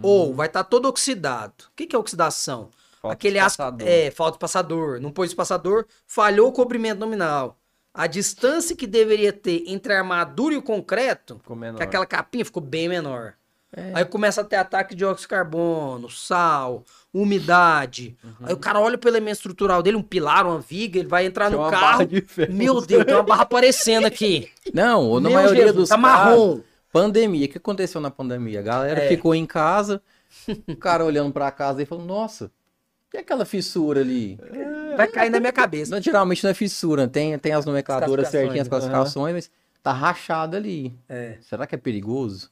Ou vai estar todo oxidado. O que é oxidação? Falta Aquele espaçador. falta espaçador. Não pôs espaçador, falhou o cobrimento nominal. A distância que deveria ter entre a armadura e o concreto, Ficou menor. que aquela capinha ficou bem menor. Aí começa a ter ataque de dióxido de carbono, sal, umidade. Aí o cara olha pro elemento estrutural dele, um pilar, uma viga, ele vai entrar Tem no uma carro. barra de ferro. Meu Deus, tem uma barra aparecendo aqui. Não, ou na Meu maioria Jesus, dos tá casos, marrom. pandemia. O que aconteceu na pandemia? A galera ficou em casa, o cara olhando pra casa e falando, nossa, e aquela fissura ali? Vai cair na minha cabeça. Não, geralmente não é fissura, tem as nomenclaturas As classificações, certinhas, as classificações, mas tá rachado ali. Será que é perigoso?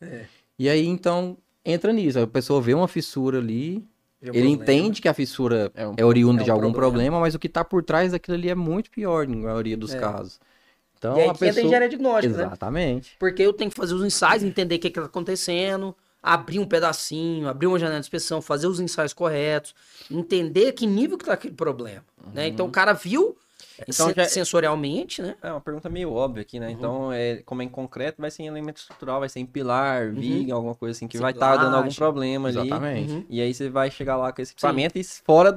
E aí, então, entra nisso. A pessoa vê uma fissura ali, ele entende que a fissura é oriunda de algum problema, mas o que tá por trás daquilo ali é muito pior, na maioria dos casos. Então, E aí a que entra a pessoa... engenharia diagnóstica, né? Exatamente. Porque eu tenho que fazer os ensaios, entender o que tá acontecendo, abrir um pedacinho, abrir uma janela de inspeção, fazer os ensaios corretos, entender que nível que tá aquele problema, né? Então o cara viu Então, sensorialmente, né? É uma pergunta meio óbvia aqui, né? Então, como é em concreto, vai ser em elemento estrutural, vai ser em pilar, viga, alguma coisa assim, que vai estar dando algum Ciclagem. problema ali. Exatamente. E aí você vai chegar lá com esse equipamento e fora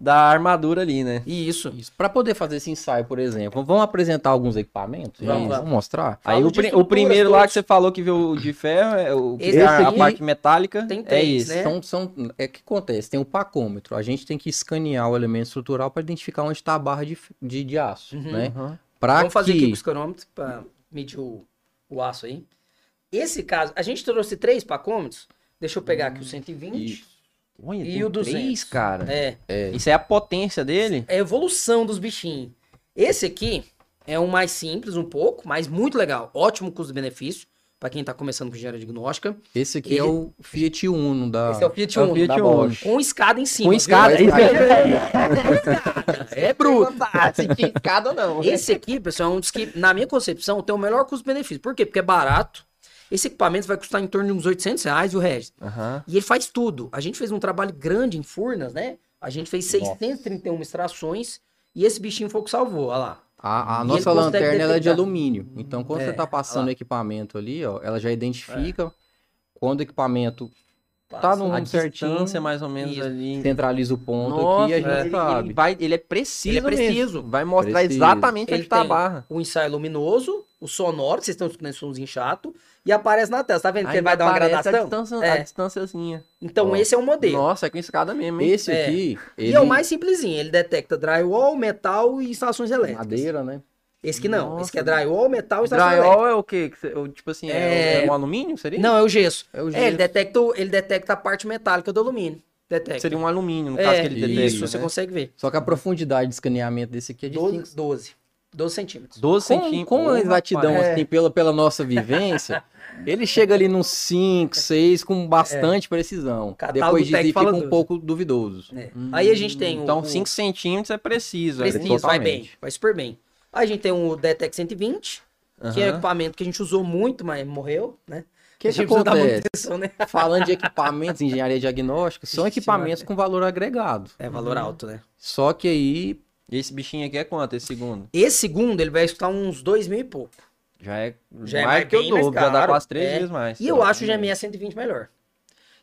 da armadura ali, né? Isso. Isso. Para poder fazer esse ensaio, por exemplo, vamos apresentar alguns equipamentos? Vamos. Mostrar? Aí Fala o, de o estruturas primeiro lá todas. que você falou que viu o de ferro, é o que Esse é a aqui parte metálica, tem é três, esse. né? É que acontece, tem o pacômetro. A gente tem que escanear o elemento estrutural para identificar onde está a barra de aço, né? Uhum. Pra Vamos fazer aqui que... com os cronômetros para medir o aço aí. Esse caso, a gente trouxe 3 pacômetros. Deixa eu pegar aqui o 120. Isso. Olha, E tem o 200. 3, cara. É Isso é a potência dele? a evolução dos bichinhos. Esse aqui é um mais simples um pouco, mas muito legal. Ótimo custo-benefício para quem tá começando com engenharia diagnóstica. Esse aqui Ele- é o Fiat Uno da... Esse é o Fiat É o Uno. Fiat da Uno. Bosch. Com escada em cima. Com viu? escada. É bruto. Se tinha escada ou não. Esse aqui, pessoal, é um dos que, na minha concepção, tem o melhor custo-benefício. Por quê? Porque é barato. Esse equipamento vai custar em torno de uns R$800, o Regis. Aham. E ele faz tudo. A gente fez um trabalho grande em Furnas, né? A gente fez 631 extrações e esse bichinho foi o que salvou, olha lá. A E nossa ele consegue lanterna ela é de detectar. alumínio. Então, quando você está passando o equipamento ali, ó, ela já identifica quando o equipamento tá no A mundo certinho, distância mais ou menos Isso. ali. centraliza o ponto Nossa, aqui e a gente sabe. ele é preciso Ele é preciso. mesmo. Vai mostrar Preciso. exatamente Ele onde tá a tem barra. o ensaio luminoso, o sonoro, que vocês estão escutando esse somzinho chato, e aparece na tela. Tá vendo que ele Ainda vai dar uma aparece gradação? A distânciazinha. Então Ó. esse é o modelo. Nossa, é com escada mesmo, hein? Esse É. aqui, E ele... é o mais simplesinho. Ele detecta drywall, metal e instalações elétricas. madeira, né? Esse que não. Nossa. Esse que é drywall, metal e instalações elétricas. Drywall é o quê? Tipo assim, é um alumínio, seria? Não, é o gesso. É o Ele detecta a parte metálica do alumínio. Detecta. Seria um alumínio, no caso que ele detecta, Isso, você né? consegue ver. Só que a profundidade de escaneamento desse aqui é de 12 centímetros. 12 Com centímetros. a exatidão, rapaz. assim, pela nossa vivência, ele chega ali nos 5, 6, com bastante precisão. Catálogo Depois disso, Tech ele fala fica um 12. pouco duvidoso. É. Aí a gente tem Então, o 5 centímetros é preciso. preciso, vai totalmente. bem, vai super bem. Aí a gente tem o Detect 120, que é um equipamento que a gente usou muito, mas morreu, né? Que a gente precisa dar acontece? manutenção, né? Falando de equipamentos em engenharia diagnóstica, são equipamentos com valor agregado. É valor alto, né? Só que aí, E esse bichinho aqui é quanto, esse segundo? Esse segundo, ele vai custar uns 2.000 e pouco. Já é Já mais é que o bem mais dobro, já dá caro, quase 3 é. vezes mais. E eu acho o GME 120 melhor.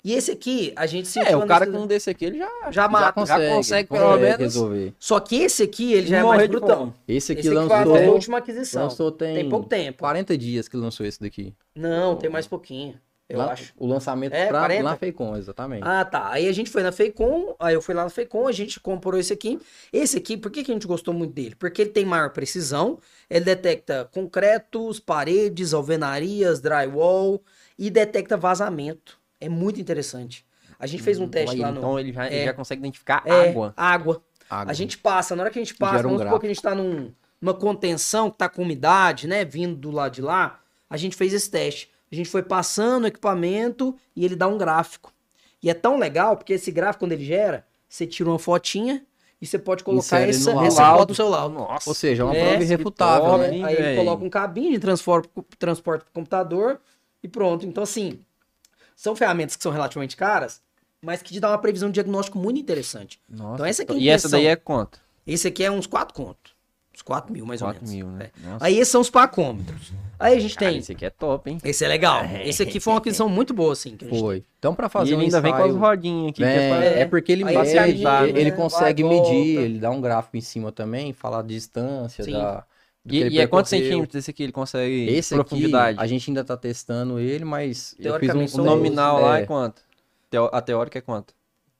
E esse aqui, a gente sentiu... O cara nesse- com um desse aqui, ele já mata. consegue pelo menos resolver. Só que esse aqui, ele já é morrer mais de brutão. fome. Esse aqui Esse aqui foi a nossa lançou, última aquisição. tem pouco tempo. 40 dias que ele lançou esse daqui. Não, tem mais pouquinho, eu Lá- acho. O lançamento É, 40? lá Feicom, exatamente. Ah, tá. Aí a gente foi na Feicom, aí eu fui lá na Feicom, a gente comprou esse aqui. Esse aqui, por que que a gente gostou muito dele? Porque ele tem maior precisão, ele detecta concretos, paredes, alvenarias, drywall e detecta vazamento. É muito interessante. A gente fez um teste Olha, lá no... então ele já consegue identificar É, água. água. Água. A gente passa, na hora que a gente passa, gera um vamos supor que a gente tá numa contenção que tá com umidade, né, vindo do lado de lá, a gente fez esse teste. A gente foi passando o equipamento e ele dá um gráfico. E é tão legal, porque esse gráfico, quando ele gera, você tira uma fotinha e você pode colocar Insere essa no foto laudo. no seu laudo. Nossa. Ou seja, é uma É, prova que irrefutável, top, né? hein? Aí ele velho. coloca um cabinho de transporte pro computador e pronto. Então, assim, são ferramentas que são relativamente caras, mas que te dá uma previsão de diagnóstico muito interessante. Nossa. Então, essa aqui é a E essa daí intenção. é quanto? Esse aqui é uns 4 conto. Uns 4 mil, mais ou 4 menos. mil, né? É. Nossa. Aí esses são os pacômetros. Aí a gente Cara, tem... esse aqui é top, hein? Esse é legal. Esse aqui foi uma aquisição muito boa, assim. Que a gente Foi. Então, para E fazer ele um ainda vem com as ensaio... rodinhas aqui. que É, pra- é porque ele Aí mede, facilitar, ele né? consegue Vai, medir, volta. ele dá um gráfico em cima também, falar a distância Sim. do que ele E é quantos percorreu. centímetros esse aqui ele consegue Esse profundidade? aqui, a gente ainda tá testando ele, mas eu fiz Teoricamente, O são nominal lá é é quanto? A teórica é quanto?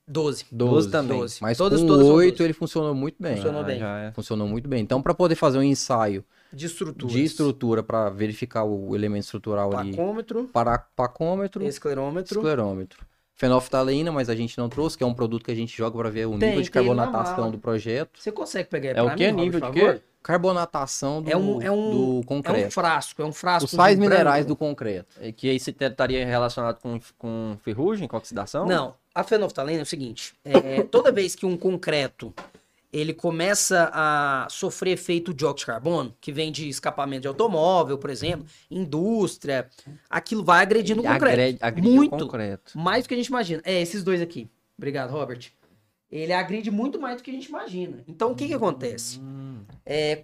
12. 12 também. 12. Mas Todas com são 8 12. ele funcionou muito bem. Funcionou bem. Já é. Funcionou muito bem. Então, para poder fazer um ensaio De estrutura. de estrutura para verificar o elemento estrutural ali, Pacômetro, pacômetro, esclerômetro. esclerômetro. Fenolftaleína, mas a gente não trouxe, que é um produto que a gente joga para ver o Tem, nível de tem ele na carbonatação mala. do projeto. Você consegue pegar É o pra quê? mim, Robert, Nível por de favor? quê? Carbonatação do, É um do concreto. frasco, Os sais minerais do concreto. É que aí você estaria relacionado com ferrugem, com oxidação? Não, a fenolftaleína é o seguinte, toda vez que um concreto ele começa a sofrer efeito dióxido de carbono, que vem de escapamento de automóvel, por exemplo, indústria, aquilo vai agredindo o concreto. Agride muito, o concreto. mais do que a gente imagina. É, esses dois aqui. Obrigado, Robert. Ele agride muito mais do que a gente imagina. Então, o que que acontece?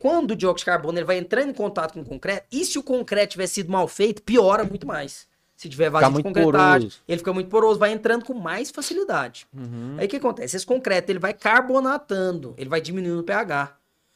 Quando o dióxido de carbono ele vai entrando em contato com o concreto, e se o concreto tiver sido mal feito, piora muito mais. Se tiver vazio de muito concretagem, poroso. ele fica muito poroso, vai entrando com mais facilidade. Aí o que acontece? Esse concreto, ele vai carbonatando, ele vai diminuindo o pH.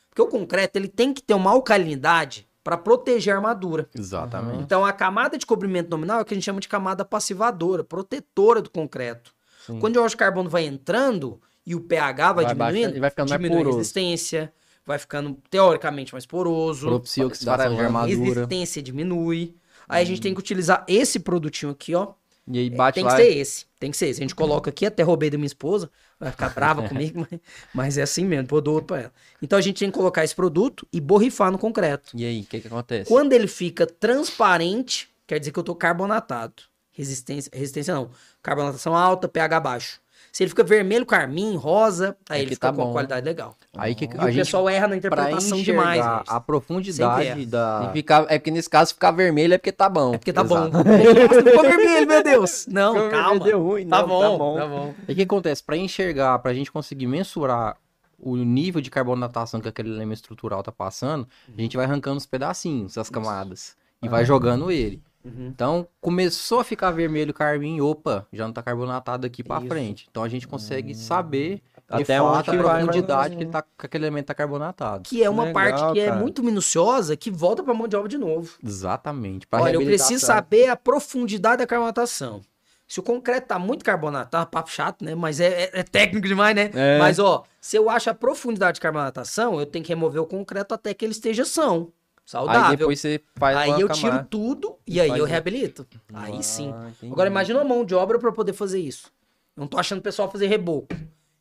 Porque o concreto, ele tem que ter uma alcalinidade para proteger a armadura. Exatamente. Então, a camada de cobrimento nominal é o que a gente chama de camada passivadora, protetora do concreto. Quando o dióxido de carbono vai entrando e o pH vai diminuindo, baixando e vai ficando mais diminui a poroso. resistência, vai ficando teoricamente mais poroso. Propicia oxidação de A armadura. resistência diminui. Aí a gente tem que utilizar esse produtinho aqui, ó. E aí bate Tem lá. que ser esse. Tem que ser esse. A gente coloca aqui, até roubei da minha esposa. Vai ficar brava comigo, mas é assim mesmo. Vou dar outro pra ela. Então a gente tem que colocar esse produto e borrifar no concreto. E aí, o que acontece? Quando ele fica transparente, quer dizer que eu tô carbonatado. Resistência não. Carbonatação alta, pH baixo. Se ele fica vermelho, carmim, rosa, aí É ele que fica tá com bom. a qualidade legal. Aí que E o pessoal erra na pra interpretação enxergar demais. a gente. Sempre profundidade erra. da... E ficar, é porque nesse caso ficar vermelho é porque tá bom. É porque tá bom. Exato. Nossa, ficou vermelho, meu Deus. Não, Ficou calma. vermelho, deu ruim. Tá Não, bom, tá bom. tá bom. E o que acontece? Para enxergar, para a gente conseguir mensurar o nível de carbonatação que aquele elemento estrutural tá passando, a gente vai arrancando os pedacinhos, as camadas, e vai jogando ele. Então, começou a ficar vermelho carmim, opa, já não tá carbonatado aqui para Isso. frente. Então, a gente consegue saber de Até fato onde a vai, profundidade que, que aquele elemento tá carbonatado. Que é uma Legal, parte que é cara. muito minuciosa que volta pra mão de obra de novo. Exatamente. Pra Olha, eu reabilitação. preciso saber a profundidade da carbonatação. Se o concreto tá muito carbonatado, papo chato, né? Mas é técnico demais, né? É. Mas, ó, se eu acho a profundidade de carbonatação, eu tenho que remover o concreto até que ele esteja são, saudável. Aí depois você faz Aí uma eu camada. tiro tudo e aí faz eu um- reabilito. Aí sim. Entendi. Agora imagina uma mão de obra para poder fazer isso. Eu não tô achando o pessoal fazer reboco.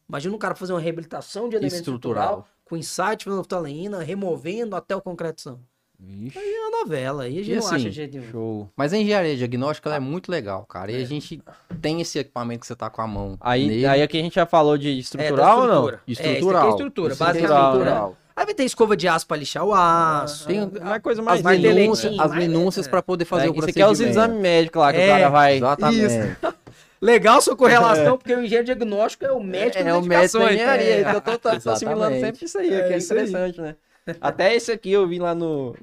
Imagina um cara fazer uma reabilitação de elemento estrutural com insight, fenolftaleína, removendo até o concreto. Vixe, É uma novela, aí a gente E não assim, acha de jeito nenhum. show. Mas a engenharia diagnóstica ela é muito legal, cara. E a gente tem esse equipamento que você tá com a mão. Aí nele. aqui a gente já falou de É, da estrutural ou não? estrutura. Estrutural. É, esse aqui é estrutura, basicamente. Estrutural, Né? Aí vai ter escova de aço pra lixar o aço. Tem Uma coisa mais as mais minúcia. minúcias, deletinho, as mais- minúcias para poder fazer o Isso aqui procedimento. é os exames médicos lá que É, o cara vai... Exatamente. Legal sua correlação, porque o engenheiro diagnóstico é o médico É das o médico da edificações. engenharia. É. Então eu tô assimilando Exatamente. sempre isso aí, É, que é isso aí. interessante, né? Até esse aqui eu vi lá no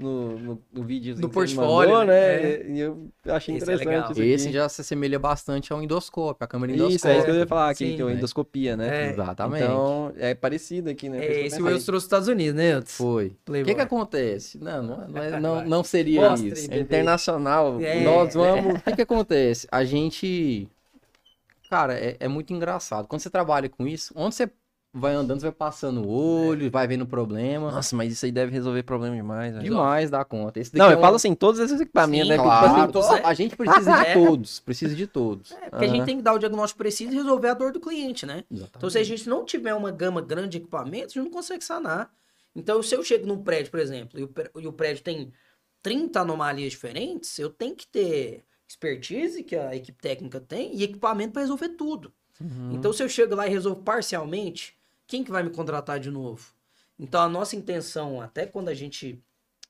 vídeo No portfólio, mandou, né? é. E eu achei Esse é interessante legal. isso aqui. Esse já se assemelha bastante ao endoscópio, a câmera Isso, é isso que eu endoscópio. ia falar aqui, Sim, que é uma né? endoscopia, né? É. Exatamente. Então, é parecido aqui, né? Por isso que eu Esse o pensei. Wilson trouxe dos Estados Unidos, né, Wilson? Foi. O Playboy. que acontece? Não seria Mostre, isso. É internacional. É. Nós vamos... O que acontece? A gente... Cara, é muito engraçado. Quando você trabalha com isso, onde você vai andando, você vai passando o olho, vai vendo problema. Nossa, mas isso aí deve resolver problema demais, velho. Demais dá conta. Esse daqui Não, é eu um- falo assim, todos esses equipamentos, Sim, né? Claro, Tipo assim, a gente precisa de É. todos. Precisa de todos. É, porque a gente tem que dar o diagnóstico preciso e resolver a dor do cliente, né? Exatamente. Então, se a gente não tiver uma gama grande de equipamentos, a gente não consegue sanar. Então, se eu chego num prédio, por exemplo, e o prédio tem 30 anomalias diferentes, eu tenho que ter expertise, que a equipe técnica tem, e equipamento para resolver tudo. Então, se eu chego lá e resolvo parcialmente, quem que vai me contratar de novo? Então, a nossa intenção, até quando a gente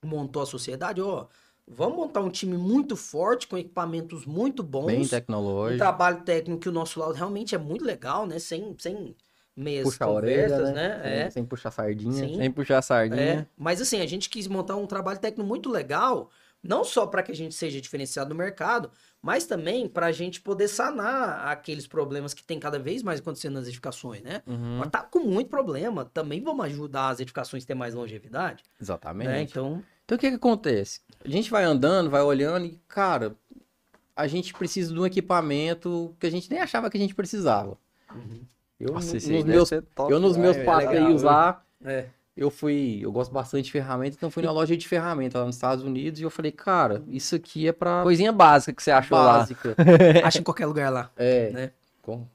montou a sociedade, ó, vamos montar um time muito forte, com equipamentos muito bons, Bem um tecnológico. trabalho técnico que o nosso lado realmente é muito legal, né? Sem meias Puxa a conversas, orelha, né? né? Sem puxar sardinha. Sim. Sem puxar a sardinha. É. Mas assim, a gente quis montar um trabalho técnico muito legal, não só para que a gente seja diferenciado no mercado, mas também para a gente poder sanar aqueles problemas que tem cada vez mais acontecendo nas edificações, né? Uhum. Mas tá com muito problema. Também vamos ajudar as edificações a ter mais longevidade, Exatamente. né? Então, Então o que acontece? A gente vai andando, vai olhando e, cara, a gente precisa de um equipamento que a gente nem achava que a gente precisava. Eu, Nossa, esse nos aí deve meus, ser top eu nos demais, meus velho. passeios lá, é. eu gosto bastante de ferramenta, então fui na loja de ferramenta lá nos Estados Unidos e eu falei, cara, isso aqui é pra Coisinha básica que você achou lá. básica. Acha em qualquer lugar lá, É, né?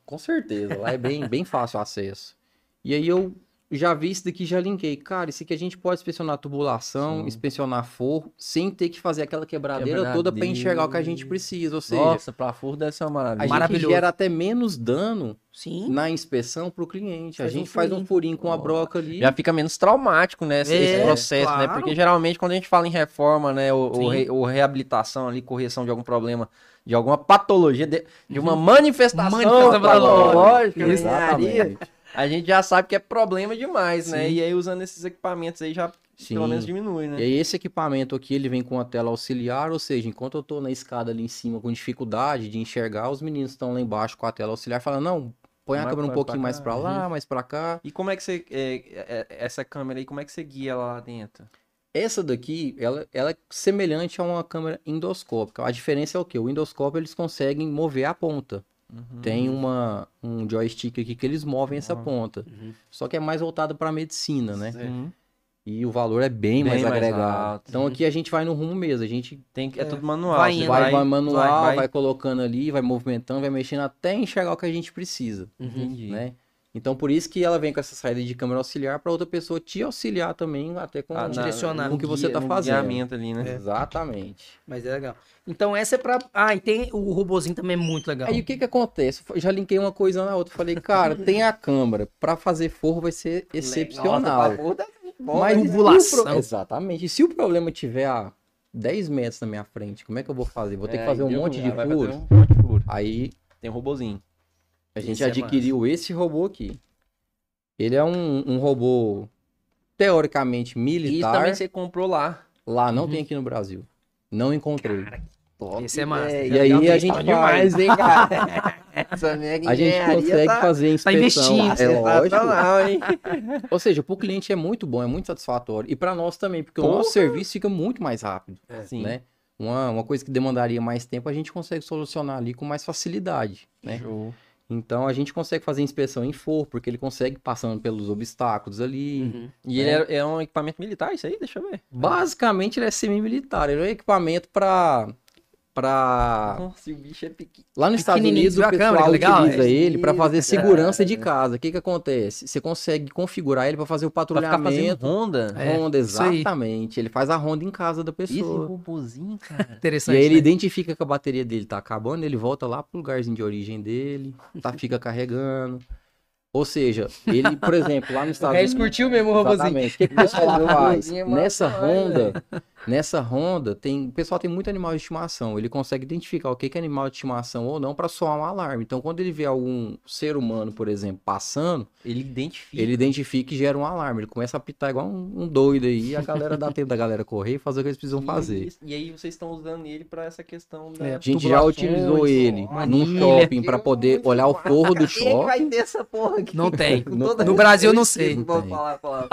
com certeza. Lá é bem fácil o acesso. E aí eu já vi isso daqui e já linkei. Cara, isso aqui a gente pode inspecionar tubulação, Sim. inspecionar forro, sem ter que fazer aquela quebradeira toda para enxergar o que a gente precisa. Ou seja, Nossa, pra furro deve ser uma a maravilha. gente Maravilhoso. gera até menos dano Sim. na inspeção para o cliente. A Faz um gente faz um furinho. furinho com a broca ali. Já fica menos traumático, né, esse É, processo, né? claro. Porque geralmente quando a gente fala em reforma, né, Sim. ou reabilitação ali, correção de algum problema, de alguma patologia, de uma manifestação Manifestação patológica, Exatamente. a gente já sabe que é problema demais, né? E aí usando esses equipamentos aí já Sim. pelo menos diminui, né? E aí esse equipamento aqui, ele vem com a tela auxiliar, ou seja, enquanto eu tô na escada ali em cima com dificuldade de enxergar, os meninos estão lá embaixo com a tela auxiliar falando, não, põe a Mais câmera um pra pouquinho cá. mais pra lá, mais pra cá. E como é que você. Essa câmera aí, como é que você guia ela lá dentro? Essa daqui, ela é semelhante a uma câmera endoscópica. A diferença é o quê? O endoscópio, eles conseguem mover a ponta. Tem um joystick aqui que eles movem essa ponta. Só que é mais voltado para medicina, né? Uhum. E o valor é bem mais mais agregado. alto. Então aqui a gente vai no rumo mesmo. A gente É tudo manual. Vai você indo. vai manual, vai- vai colocando ali, vai movimentando, vai mexendo até enxergar o que a gente precisa, Entendi. né? Então por isso que ela vem com essa saída de câmera auxiliar para outra pessoa te auxiliar também, até com direcionar. com o que você tá no fazendo. guiamento ali, né? Exatamente. Mas é legal. Então essa é pra... Ah, e tem o robozinho também é muito legal. Aí o que que acontece? Eu já linkei uma coisa na outra. Falei, cara, tem a câmera. Pra fazer forro vai ser excepcional. Mas Tubulação. Exatamente. E se o problema tiver a 10 metros na minha frente, como é que eu vou fazer? Vou ter que fazer um monte de furo. Aí Tem um robozinho. a gente Isso é adquiriu esse robô aqui. Ele é um robô teoricamente E isso militar. também você comprou lá. Lá não tem aqui no Brasil. Não encontrei. Esse é massa. E aí a gente faz, hein, cara? Essa mega a gente consegue fazer a inspeção. investindo, É lógico. hein? Ou seja, para o cliente é muito bom, é muito satisfatório. E para nós também, porque o nosso serviço fica muito mais rápido, Sim. né? Uma coisa que demandaria mais tempo, a gente consegue solucionar ali com mais facilidade, né? Show. Então a gente consegue fazer inspeção em forro, porque ele consegue passando pelos obstáculos ali. E ele é um equipamento militar, isso aí? Deixa eu ver. Basicamente ele é semi-militar, ele é um equipamento para Nossa, o bicho é pequeno. Lá nos Estados Pequenininho, Unidos viu o a pessoal câmera, que legal? utiliza ele para fazer Isso, segurança cara. de casa. O que que acontece? Você consegue configurar ele para fazer o Pra ficar fazendo patrulhamento. ronda? Ronda, isso aí. exatamente. Ele faz a ronda em casa da Esse pessoa. robozinho, cara. E Interessante, aí ele né? identifica que a bateria dele tá acabando, ele volta lá pro lugarzinho de origem dele, fica carregando. Ou seja, ele, por exemplo, lá nos Estados Regis curtiu mesmo o robozinho. Exatamente. O que que o pessoal lá faz? robozinho é Nessa ronda, o pessoal tem muito animal de estimação. Ele consegue identificar o que que é animal de estimação ou não para soar um alarme. Então, quando ele vê algum ser humano, por exemplo, passando, Ele identifica. ele identifica e gera um alarme. Ele começa a apitar igual um doido aí. E a galera dá tempo da galera correr e fazer o que eles precisam fazer. E aí vocês estão usando ele pra essa questão da... É, A gente já utilizou ele num shopping para poder olhar o forro do shopping. ter essa porra aqui? Não tem. Com toda No Brasil, eu não respeito, sei. Vou Não tem. falar.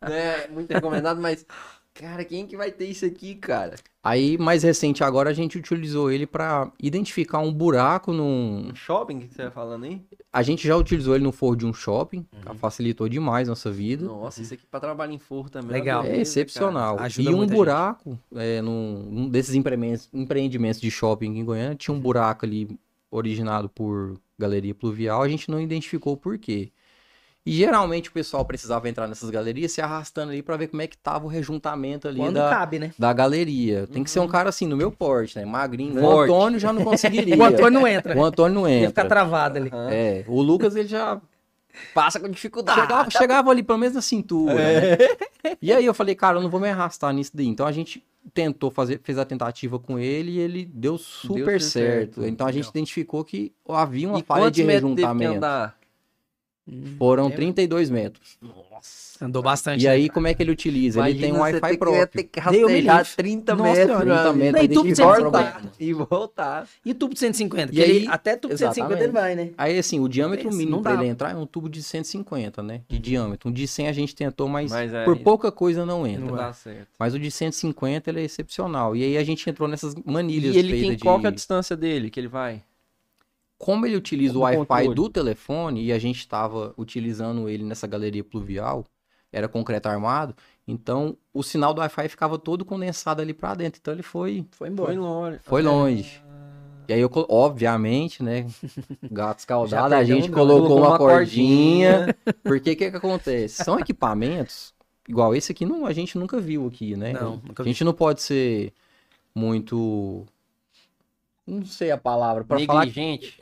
É muito recomendado, mas... Cara, quem que vai ter isso aqui, cara? Aí, mais recente agora, a gente utilizou ele para identificar um buraco num... Um shopping que você tá falando aí? A gente já utilizou ele no forro de um shopping. Facilitou demais nossa vida. Nossa, isso aqui pra trabalhar em forro também. Legal. uma É beleza, excepcional. Ajuda E um muita buraco, num desses empreendimentos de shopping aqui em Goiânia, tinha um buraco ali originado por galeria pluvial, a gente não identificou o porquê. E geralmente o pessoal precisava entrar nessas galerias se arrastando ali pra ver como é que tava o rejuntamento ali Quando cabe, né? da galeria. Tem que ser um cara assim, no meu porte, né? Magrinho. O Forte. Antônio já não conseguiria. O Antônio não entra. O Antônio não Ia ficar entra. travado ali. Aham. É, o Lucas ele já Passa com dificuldade. chegava ali pelo menos na cintura. Né? E aí eu falei, cara, eu não vou me arrastar nisso daí. Então a gente fez a tentativa com ele e ele deu super certo. Então a gente identificou que havia uma E falha quantos de metros teve que rejuntamento. andar? Foram 32 metros. Nossa. Andou bastante. E né, aí, cara? como é que ele utiliza? Ele tem um Wi-Fi próprio. que Deus me livre. 30 Nossa metros. senhora, meu 30 amigo. metros, Não, e tubo de identificar o 150. problema. E voltar. E tubo de 150? E Que aí- ele, até tubo de 150 ele vai, né? Aí, assim, o diâmetro Pensa, mínimo não pra dá. ele entrar é um tubo de 150, né? De diâmetro. Um de 100 a gente tentou, mas Mas é por isso. pouca coisa não entra. Não dá certo. Mas o de 150 ele é excepcional. E aí a gente entrou nessas manilhas E ele feitas tem de... qual que é a distância dele que ele vai? Como ele utiliza o Como Wi-Fi controle. do telefone e a gente estava utilizando ele nessa galeria pluvial, era concreto armado, então o sinal do Wi-Fi ficava todo condensado ali pra dentro. Então ele foi embora. longe. longe. E aí eu, obviamente, né, gato escaldado, Já a perdeu gente um colocou uma cordinha. cordinha. Porque o que que acontece? São equipamentos, igual esse aqui, a gente nunca viu aqui, né? Não, nunca A vi. gente não pode ser muito... Não sei a palavra, para falar Negligente.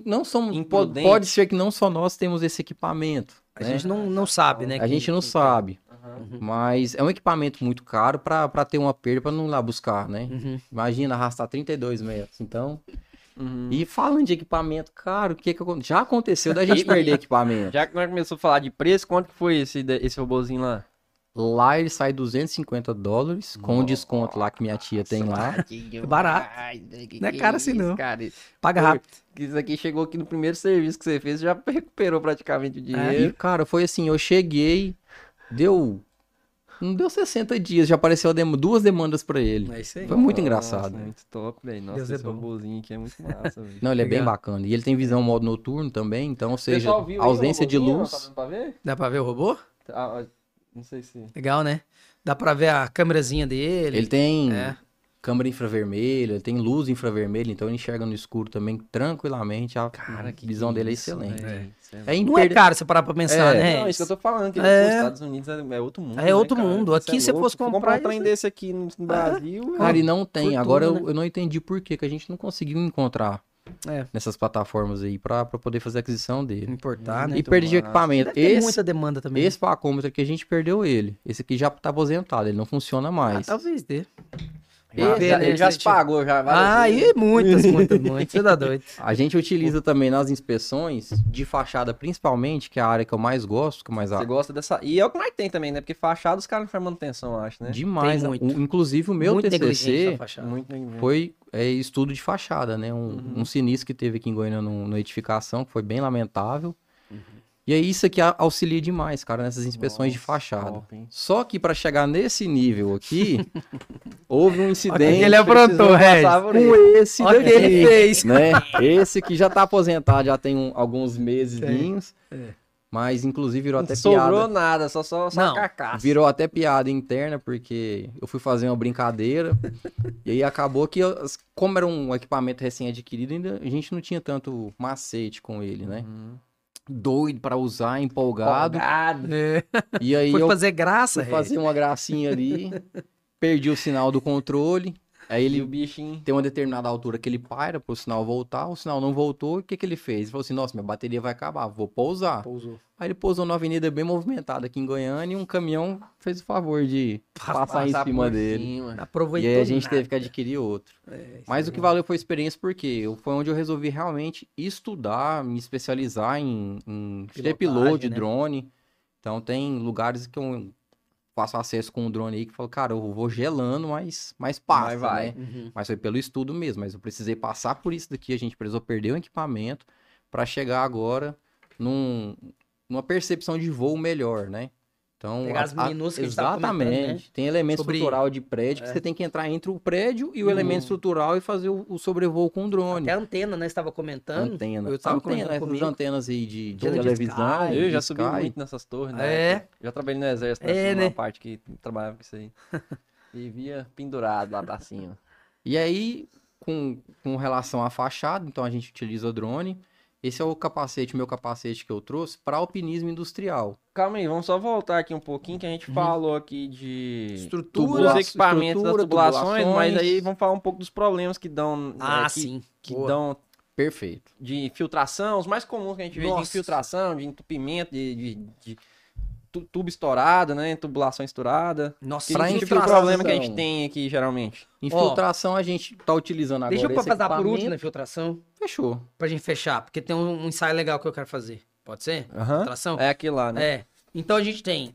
não somos. Imprudente. Pode ser que não só nós temos esse equipamento. A né? gente não sabe, né? A gente não sabe. Aham. Mas é um equipamento muito caro para ter uma perda para não ir lá buscar, né? Uhum. Imagina arrastar 32 metros. Então. Uhum. E falando de equipamento caro, o que já aconteceu da gente perder equipamento? Já que nós começamos a falar de preço, quanto que foi esse robozinho lá? Lá ele sai $250, com o desconto lá que minha tia tem lá. Barato. Não é caro assim, não. Cara, Paga rápido. isso aqui chegou aqui no primeiro serviço que você fez, já recuperou praticamente o E, dinheiro. cara, foi assim, eu cheguei, não deu 60 dias, já apareceu 2 demandas pra ele. É isso aí. Foi muito Nossa, engraçado. muito top, velho. Nossa, Deus é esse bom. robozinho aqui é muito massa, velho. Não, ele é bem Legal. bacana. E ele tem visão modo noturno também, então, ou seja, Pessoal, viu aí o ausência de robozinho? luz. Tá dando pra ver? Dá pra ver o robô? Não sei se... Legal, né? Dá pra ver a câmerazinha dele. Ele tem É. câmera infravermelha, ele tem luz infravermelha, então ele enxerga no escuro também tranquilamente. A visão dele é excelente. velho. É Não é imper- caro você parar pra pensar, É, né? Não, isso que eu tô falando, que É. os Estados Unidos é outro mundo. É outro né, cara? mundo. Isso Aqui, é se louco. fosse comprar comprar um trem isso- desse aqui no Brasil... Cara, e não tem. Fortuna, Agora né? eu não entendi por que que a gente não conseguiu encontrar É. nessas plataformas aí pra poder fazer a aquisição dele. Importar, né? E perdi de massa. equipamento. Deve ter Esse, muita demanda também. esse pacômetro aqui a gente perdeu ele. Esse aqui já tá aposentado, ele não funciona mais. Talvez dê. Ele já se pagou, já. várias vezes. Aí, muitas. Você dá doido. A gente utiliza também nas inspeções de fachada, principalmente, que é a área que eu mais gosto, que eu mais Você gosta dessa... E é o que mais tem também, né? Porque fachada os caras não fazem manutenção, eu acho, né? demais. Tem muito. Inclusive o meu Muito negligente TCC na fachada. Muito bem. foi estudo de fachada, né? Um sinistro que teve aqui em Goiânia numa edificação, que foi bem lamentável. E aí isso aqui auxilia demais, cara, nessas inspeções de Nossa, fachada. top, hein? Só que para chegar nesse nível aqui, houve um incidente que ele aprontou, Precisou Regis. passar por com ele. esse Olha o que ele daqui, fez. né? Esse que já tá aposentado, já tem alguns meses, mas inclusive virou Não até sobrou piada. nada, só Não. a carcaça. Virou até piada interna, porque eu fui fazer uma brincadeira, e aí acabou que, como era um equipamento recém-adquirido, ainda a gente não tinha tanto macete com ele, né? Doido pra usar, empolgado. É. E aí Foi eu fazer graça, fui fazer uma gracinha ali, perdi o sinal do controle, aí E ele o bichinho... tem uma determinada altura que ele para pro sinal voltar, o sinal não voltou, e o que que ele fez? Ele falou assim, nossa, minha bateria vai acabar, vou pousar. Pousou. Aí ele pousou numa avenida bem movimentada aqui em Goiânia e um caminhão fez o favor de passar em Passar cima por dele. cima. Aproveitou. E aí a gente nada. teve que adquirir outro. Mas o que valeu foi a experiência, porque foi onde eu resolvi realmente estudar, me especializar em ser piloto de né? drone. Então tem lugares que eu faço acesso com o drone aí que falo, cara, eu vou gelando, mas passa, Mas vai. né? Uhum. Mas foi pelo estudo mesmo, mas eu precisei passar por isso daqui, a gente precisou perder o equipamento para chegar agora numa percepção de voo melhor, né? Então, Pegar as minúcias que a gente tava exatamente. comentando, né? Tem elemento Sobre- estrutural de prédio que você tem que entrar entre o prédio e o elemento estrutural e fazer o sobrevoo com o drone. Até a antena, né? Você estava comentando. Antena. Eu tava Antena, comentando essas comigo. antenas aí de Antena de televisão. Sky. Eu já de subi Sky. muito nessas torres, né? É. Já trabalhei no exército, É, numa né? parte que trabalhava com isso aí. Vivia pendurado lá pra cima. E aí, com relação à fachada, então a gente utiliza o drone. Esse é o capacete, meu capacete que eu trouxe para alpinismo industrial. Calma aí, vamos só voltar aqui um pouquinho, que a gente falou aqui de Estrutura, dos equipamentos, das estrutura, tubulações, mas tubulações. aí vamos falar um pouco dos problemas que dão, Ah, que, sim. que Boa. dão Perfeito. de infiltração, os mais comuns que a gente vê de Nossa. infiltração, de entupimento, de tubo estourado, né, tubulação estourada. Nossa, Que Pra tipo de infiltração. problema que a gente tem aqui, geralmente? Infiltração a gente tá utilizando agora. Deixa eu esse passar por último na equipamento. infiltração, Fechou. pra gente fechar, porque tem um ensaio legal que eu quero fazer. Pode ser? Infiltração? É aquilo lá, né? É. Então a gente tem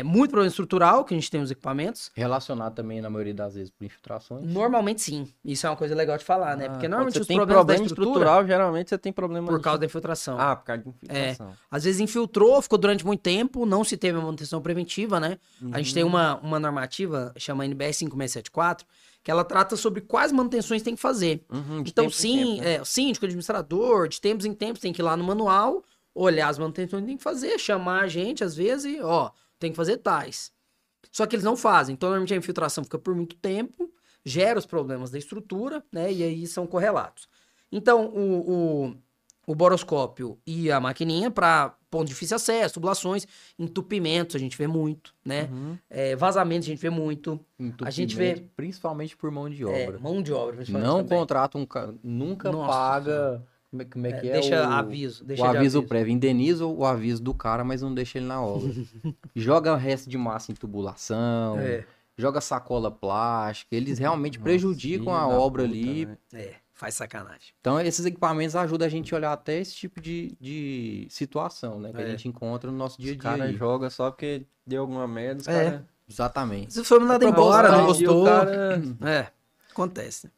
muito problema estrutural, que a gente tem os equipamentos. Relacionado também, na maioria das vezes, por infiltrações. Normalmente sim. Isso é uma coisa legal de falar, né? Porque normalmente Quando os você tem problemas da problema estrutura estrutural, geralmente você tem problema por causa da infiltração. Ah, por causa de infiltração. Às vezes infiltrou, ficou durante muito tempo, não se teve a manutenção preventiva, né? A gente tem uma normativa, chama NBR 5674, que ela trata sobre quais manutenções tem que fazer. Uhum, de Então, tempo em sim, tempo, né? o síndico, o administrador, de tempos em tempos, tem que ir lá no manual, olhar as manutenções que tem que fazer, chamar a gente, às vezes, e, ó, tem que fazer tais. Só que eles não fazem. Então, normalmente a infiltração fica por muito tempo, gera os problemas da estrutura, né? E aí são correlatos. Então, o boroscópio e a maquininha para ponto de difícil acesso, tubulações, entupimentos, a gente vê muito, né? Vazamentos, a gente vê muito. A gente vê- Entupimento, principalmente por mão de obra. Mão de obra, principalmente Não também. contrata nunca Nossa paga. Como é que é? Deixa o aviso. Deixa o de aviso prévio. Indeniza o aviso do cara, mas não deixa ele na obra. Joga resto de massa em tubulação. É. joga sacola plástica, eles realmente prejudicam a obra ali. É, faz sacanagem. Então, esses equipamentos ajudam a gente a olhar até esse tipo de situação, né? Que a gente encontra no nosso dia a Os dia. caras aí. jogam só porque deu alguma merda, os É. caras... Exatamente. Se for mandado embora, não gostou. O cara... É, acontece.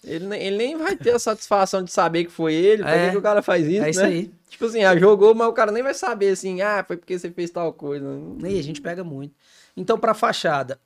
Ele nem vai ter a satisfação de saber que foi ele, pra É. que o cara faz isso, É isso né? aí. Tipo assim, jogou, mas o cara nem vai saber assim, foi porque você fez tal coisa. E a gente pega muito. Então, para fachada,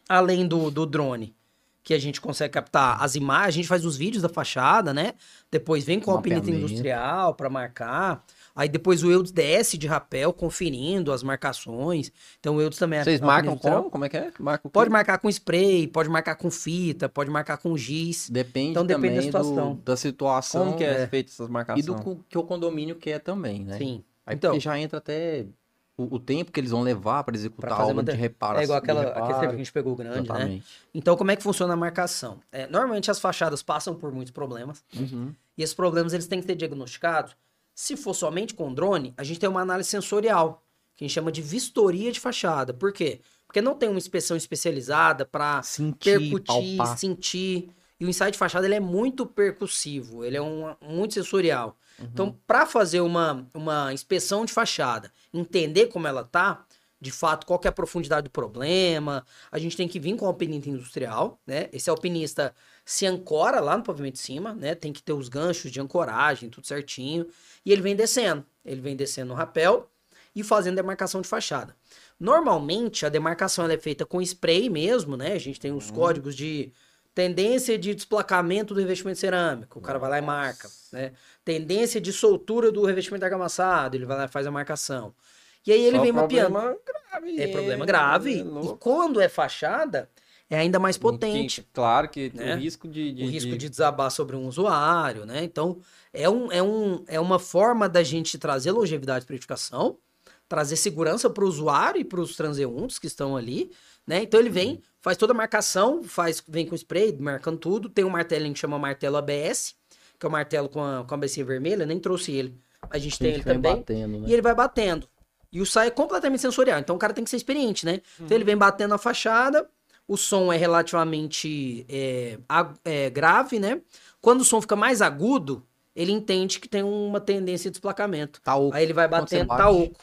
além do drone, que a gente consegue captar as imagens, a gente faz os vídeos da fachada, né? Depois vem com a alpineta Mapeamento. industrial para marcar. Aí depois o Eudes desce de rapel, conferindo as marcações. Então o Eudes também é Vocês alpinista marcam industrial. como? Como é que é? Marca o quê? Pode marcar com spray, pode marcar com fita, pode marcar com giz. Depende Então, depende também da situação. da situação Como que é feita essas e marcações? do que o condomínio quer também, né? Sim. Aí Então, porque já entra até o tempo que eles vão levar para executar Pra a fazer obra de mante- reparação. é igual de aquele reparo. tempo que a gente pegou grande, né? Exatamente. Então, como é que funciona a marcação? Normalmente as fachadas passam por muitos problemas. Uhum. E esses problemas eles têm que ser diagnosticados. Se for somente com drone, a gente tem uma análise sensorial, que a gente chama de vistoria de fachada. Por quê? Porque não tem uma inspeção especializada para Sentir, percutir, palpar. sentir. E o ensaio de fachada ele é muito percussivo, ele é muito sensorial. Então, para fazer uma inspeção de fachada, entender como ela tá, de fato, qual que é a profundidade do problema, a gente tem que vir com o alpinista industrial, né? Esse alpinista se ancora lá no pavimento de cima, né? Tem que ter os ganchos de ancoragem, tudo certinho. E ele vem descendo. Ele vem descendo no rapel e fazendo demarcação de fachada. Normalmente, a demarcação ela é feita com spray mesmo, né? A gente tem os códigos de tendência de desplacamento do revestimento cerâmico. O cara vai lá e marca, né? Tendência de soltura do revestimento argamassado. Ele vai lá e faz a marcação. E aí ele Só vem mapeando. problema grave. É problema grave. É louco. E quando é fachada, é ainda mais potente. Claro que Né? o risco O risco de desabar sobre um usuário, né? Então, é uma forma da gente trazer longevidade para a edificação, trazer segurança para o usuário e para os transeuntes que estão ali, né? Então, ele vem, faz toda a marcação, vem com spray, marcando tudo. Tem um martelo que chama martelo ABS, que é o martelo com a cabecinha vermelha, nem trouxe ele. A gente tem ele vem também. batendo, né? E ele vai batendo. E o sai é completamente sensorial. Então o cara tem que ser experiente, né? Então ele vem batendo na fachada, o som é relativamente grave, né? Quando o som fica mais agudo, ele entende que tem uma tendência de desplacamento. Tá oco. Aí ele vai Quando você batendo, bate. tá oco.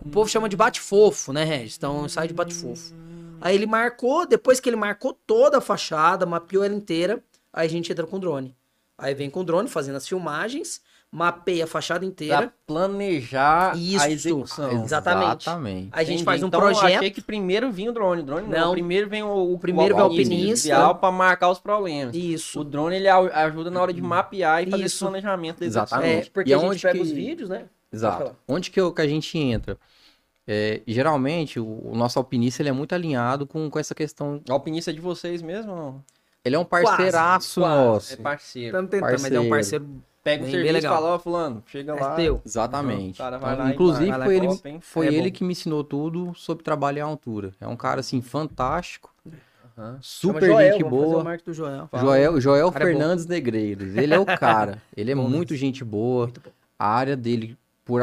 O povo chama de bate-fofo, né, Regis? Então sai de bate-fofo. Aí ele marcou, depois que ele marcou toda a fachada, mapeou ela inteira, aí a gente entra com o drone. Aí vem com o drone fazendo as filmagens, mapeia a fachada inteira. pra planejar a Isso, execução. Exatamente. Aí a gente Entendi. faz um Então, eu projeto. achei que primeiro vinha o drone. O drone não. Não. Primeiro vem o Primeiro vem o alpinista. inicial para marcar os problemas. Isso. O drone ele ajuda na hora de mapear e fazer esse Isso. planejamento da execução. Exatamente. Porque E a gente aonde pega que- os vídeos, né? Pode Exato. falar. Onde que a gente entra? Geralmente, o nosso alpinista ele é muito alinhado com essa questão. O alpinista é de vocês mesmo ou não? Ele é um parceiraço quase. nosso. É parceiro. Estamos tentando, mas é um parceiro Pega o bem serviço e legal. fala, ó, fulano, chega É lá. teu. Exatamente. O cara vai Então, lá e inclusive, vai lá foi e ele, copa, hein? foi É ele bom. que me ensinou tudo sobre trabalhar à altura. É um cara, assim, fantástico. Aham. Super Chama Joel, gente vamos fazer boa. o marketing do Joel. Joel cara é bom. Fernandes Negreiros. Ele é o cara. Ele é Bom muito mesmo. gente boa. Muito bom. A área dele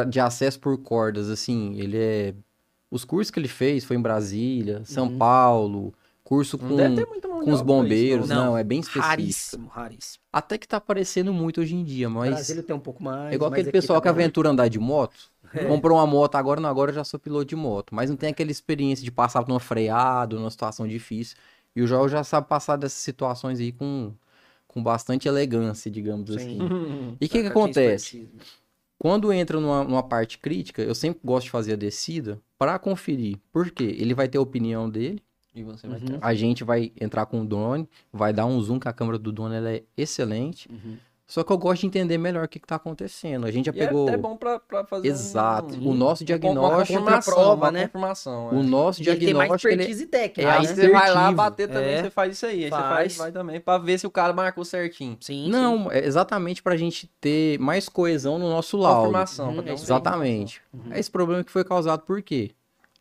de acesso por cordas, assim, ele é... Os cursos que ele fez foi em Brasília, São Uhum. Paulo, curso Não deve ter muita mão de com os obra pra isso, bombeiros. não. Não, é bem específico. Raríssimo, raríssimo. Até que tá aparecendo muito hoje em dia, mas... Brasília tem um pouco mais. É igual mas aquele aqui pessoal que também. aventura andar de moto. Comprou uma moto agora, não, agora eu já sou piloto de moto. Mas não tem aquela experiência de passar por uma freada, numa situação difícil. E o Joel já sabe passar dessas situações aí com bastante elegância, digamos assim. E o que Cara, acontece? tinha expertise. Quando entra numa parte crítica, eu sempre gosto de fazer a descida para conferir. Por quê? Ele vai ter a opinião dele, E você vai Uhum. ter. a gente vai entrar com o drone, vai dar um zoom, que a câmera do drone ela é excelente. Uhum. Só que eu gosto de entender melhor o que tá acontecendo. A gente já E pegou... é até bom pra fazer Exato. um- O nosso uma diagnóstico... confirmação, prova, uma né? confirmação. O nosso E ele tem mais diagnóstico... ele- expertise técnica, Aí é né? você vai lá assertivo. bater também, É. você faz isso aí. Aí Faz. você vai também pra ver se o cara marcou certinho. Sim, Não, é exatamente pra gente ter mais coesão no nosso laudo. Confirmação. pra ter uma Exatamente. Esse problema que foi causado por quê?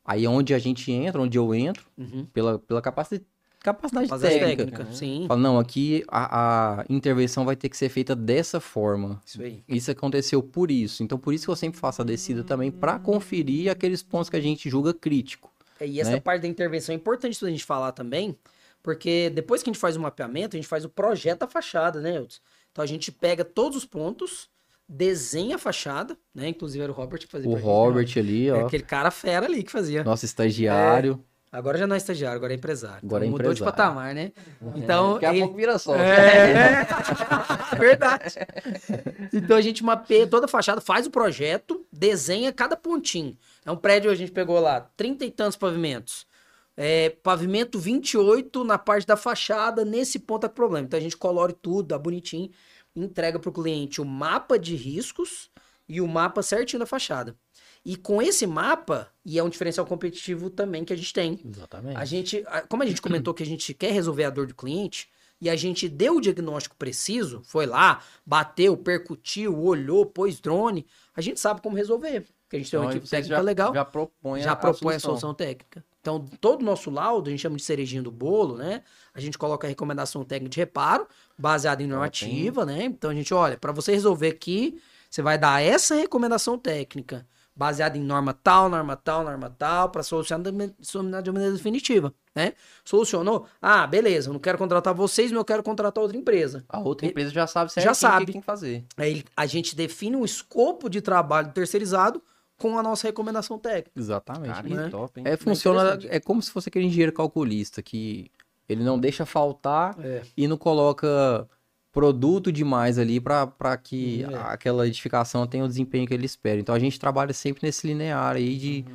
Aí é onde a gente entra, onde eu entro, Uhum. pela capacidade Fazer as técnica. técnicas, sim. Fala, não, aqui a intervenção vai ter que ser feita dessa forma. Isso aí. Isso aconteceu por isso. Então, por isso que eu sempre faço a descida também, pra conferir aqueles pontos que a gente julga crítico. E essa né? parte da intervenção é importante a gente falar também, Porque depois que a gente faz o mapeamento, a gente faz o projeto da fachada, né, Eudes? Então a gente pega todos os pontos, desenha a fachada, né? Inclusive era o Robert que fazia O pra gente, né, Robert ali, É ó. aquele cara fera ali que fazia. Nosso estagiário. Agora já não é estagiário, agora é empresário. Agora Então é mudou de empresário. patamar, né? Então, Daqui a pouco vira só. É, verdade. Então a gente mapeia toda a fachada, faz o projeto, desenha cada pontinho. É um prédio, a gente pegou lá 30 e tantos pavimentos. Pavimento 28 na parte da fachada, nesse ponto é o problema. Então a gente colore tudo, dá bonitinho, entrega para o cliente o mapa de riscos e o mapa certinho da fachada. E com esse mapa, e é um diferencial competitivo também que a gente tem. Exatamente. Como a gente comentou que a gente quer resolver a dor do cliente, e a gente deu o diagnóstico preciso, foi lá, bateu, percutiu, olhou, pôs drone, a gente sabe como resolver. Porque a gente tem uma equipe técnica legal, Já propõe a solução técnica. Então, todo o nosso laudo, a gente chama de cerejinha do bolo, né? A gente coloca a recomendação técnica de reparo, baseada em normativa, né? Então, a gente, olha, para você resolver aqui, você vai dar essa recomendação técnica, baseada em norma tal, para solucionar de maneira definitiva, né? Solucionou? Ah, beleza, eu não quero contratar vocês, mas eu quero contratar outra empresa. A outra empresa já sabe certinho o que tem que fazer. Aí a gente define um escopo de trabalho terceirizado com a nossa recomendação técnica. Exatamente. Cara, né? que top, hein? Funciona, é como se fosse aquele engenheiro calculista, que ele não deixa faltar e não coloca produto demais ali para que aquela edificação tenha o desempenho que ele espera. Então a gente trabalha sempre nesse linear aí de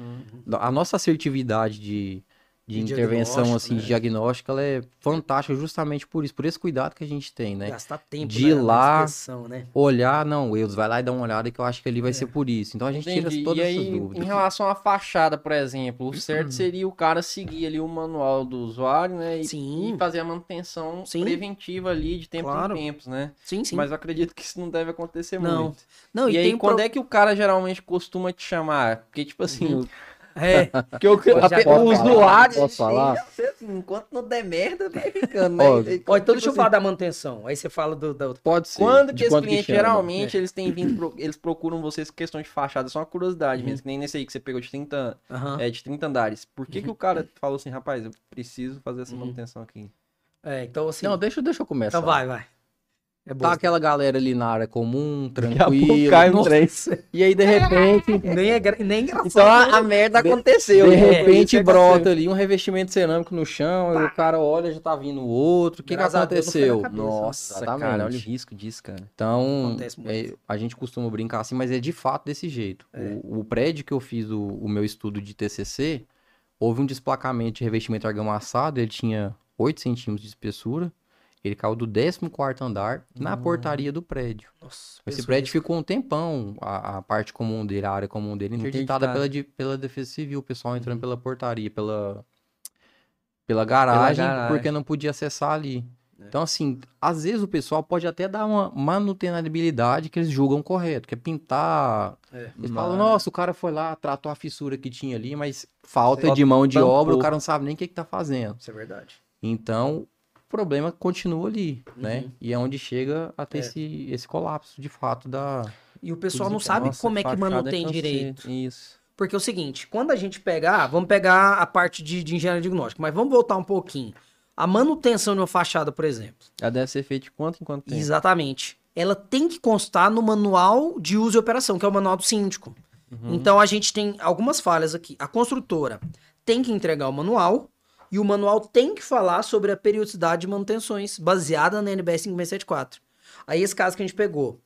a nossa assertividade de intervenção assim, né? de diagnóstico, ela é fantástica justamente por isso, por esse cuidado que a gente tem, né? Gastar tempo De ir na lá, inspeção, né? olhar, não, Eudes, vai lá e dá uma olhada que eu acho que ali vai ser por isso. Então a gente tira Entendi. todas E essas aí, dúvidas. em relação à fachada, por exemplo, o certo seria o cara seguir ali o manual do usuário, né? Sim. E fazer a manutenção Sim. preventiva ali de tempos Claro. em tempos, né? Sim, sim. Mas eu acredito que isso não deve acontecer Não. muito. Não, E aí, tem quando é que o cara geralmente costuma te chamar? Porque, tipo assim, porque Posso o falar? usuário, Posso falar? enquanto não der merda, vai ficando, né? Ó, E- Ó, então tipo deixa eu assim, falar da manutenção. Aí você fala da outra. Pode ser. Quando De que esse quanto cliente, chama? geralmente, eles têm vindo, eles procuram vocês com questão de fachada, só uma curiosidade mesmo, que nem nesse aí que você pegou de 30, Aham. de 30 andares. Por que que o cara falou assim, rapaz, eu preciso fazer essa manutenção aqui? Então assim. Não, deixa eu começar. Então vai. É Tá bom. aquela galera ali na área comum, Daqui a pouco tranquilo. cai um Nossa, trem. e aí, de repente, Nem engraçado. Então a merda aconteceu. de né? repente Isso brota ali um revestimento cerâmico no chão, e o cara olha, já tá vindo o outro. O que Graças a Deus, não foi aconteceu? na cabeça. Nossa, Exatamente. cara, olha o risco disso, cara. Então, Acontece muito. a gente costuma brincar assim, mas é de fato desse jeito. O prédio que eu fiz o meu estudo de TCC, houve um desplacamento de revestimento argamassado, ele tinha 8 centímetros de espessura, ele caiu do 14º andar na portaria do prédio. Nossa, Esse pensa prédio nisso. ficou um tempão, a parte comum dele, a área comum dele, interditada pela Defesa Civil, o pessoal entrando pela portaria, pela garagem, garagem. porque não podia acessar ali. Então, assim, às vezes o pessoal pode até dar uma manutenabilidade que eles julgam correto, que é pintar. Eles falam, nossa, o cara foi lá, tratou a fissura que tinha ali, mas falta Só de mão de tampou. obra, o cara não sabe nem o que tá fazendo. Isso é verdade. Então, o problema continua ali, né? E é onde chega a ter esse colapso, de fato, da... E o pessoal não sabe como é que mantém direito. Isso. Porque é o seguinte, quando a gente pegar, vamos pegar a parte de engenharia diagnóstica, mas vamos voltar um pouquinho. A manutenção de uma fachada, por exemplo. Ela deve ser feita de quanto em quanto tempo? Exatamente. Ela tem que constar no manual de uso e operação, que é o manual do síndico. Então a gente tem algumas falhas aqui. A construtora tem que entregar o manual e o manual tem que falar sobre a periodicidade de manutenções baseada na NBS 5674. Aí esse caso que a gente pegou,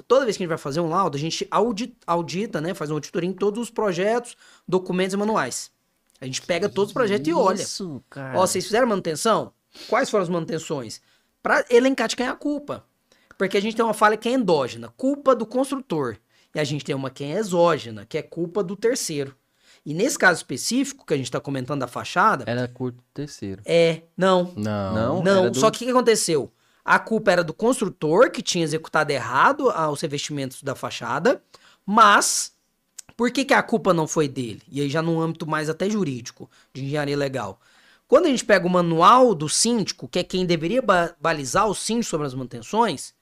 toda vez que a gente vai fazer um laudo, a gente audita, né, faz uma auditoria em todos os projetos, documentos e manuais. A gente pega todos os projetos e olha. Isso, cara. Ó, vocês fizeram manutenção? Quais foram as manutenções? Pra elencar de quem é a culpa. Porque a gente tem uma falha que é endógena, culpa do construtor. E a gente tem uma que é exógena, que é culpa do terceiro. E nesse caso específico, que a gente tá comentando da fachada, Era curto terceiro. Não. não, era do- só que o que aconteceu? A culpa era do construtor, que tinha executado errado os revestimentos da fachada, mas por que a culpa não foi dele? E aí já num âmbito mais até jurídico, de engenharia legal. Quando a gente pega o manual do síndico, que é quem deveria balizar o síndico sobre as manutenções,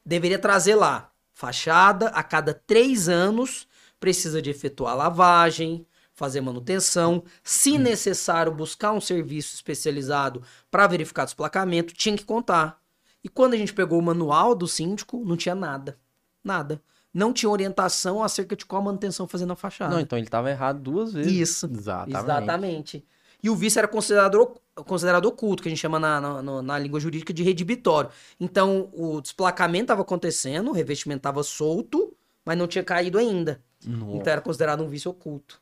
deveria trazer lá, fachada, a cada 3 anos, precisa de efetuar lavagem, fazer manutenção, se necessário buscar um serviço especializado para verificar desplacamento, tinha que contar. E quando a gente pegou o manual do síndico, não tinha nada. Nada. Não tinha orientação acerca de qual a manutenção fazer na fachada. Não, então ele tava errado 2 vezes. Isso. Exatamente. Exatamente. E o vício era considerado oculto, que a gente chama na língua jurídica de redibitório. Então, o desplacamento estava acontecendo, o revestimento estava solto, mas não tinha caído ainda. Nossa. Então, era considerado um vício oculto.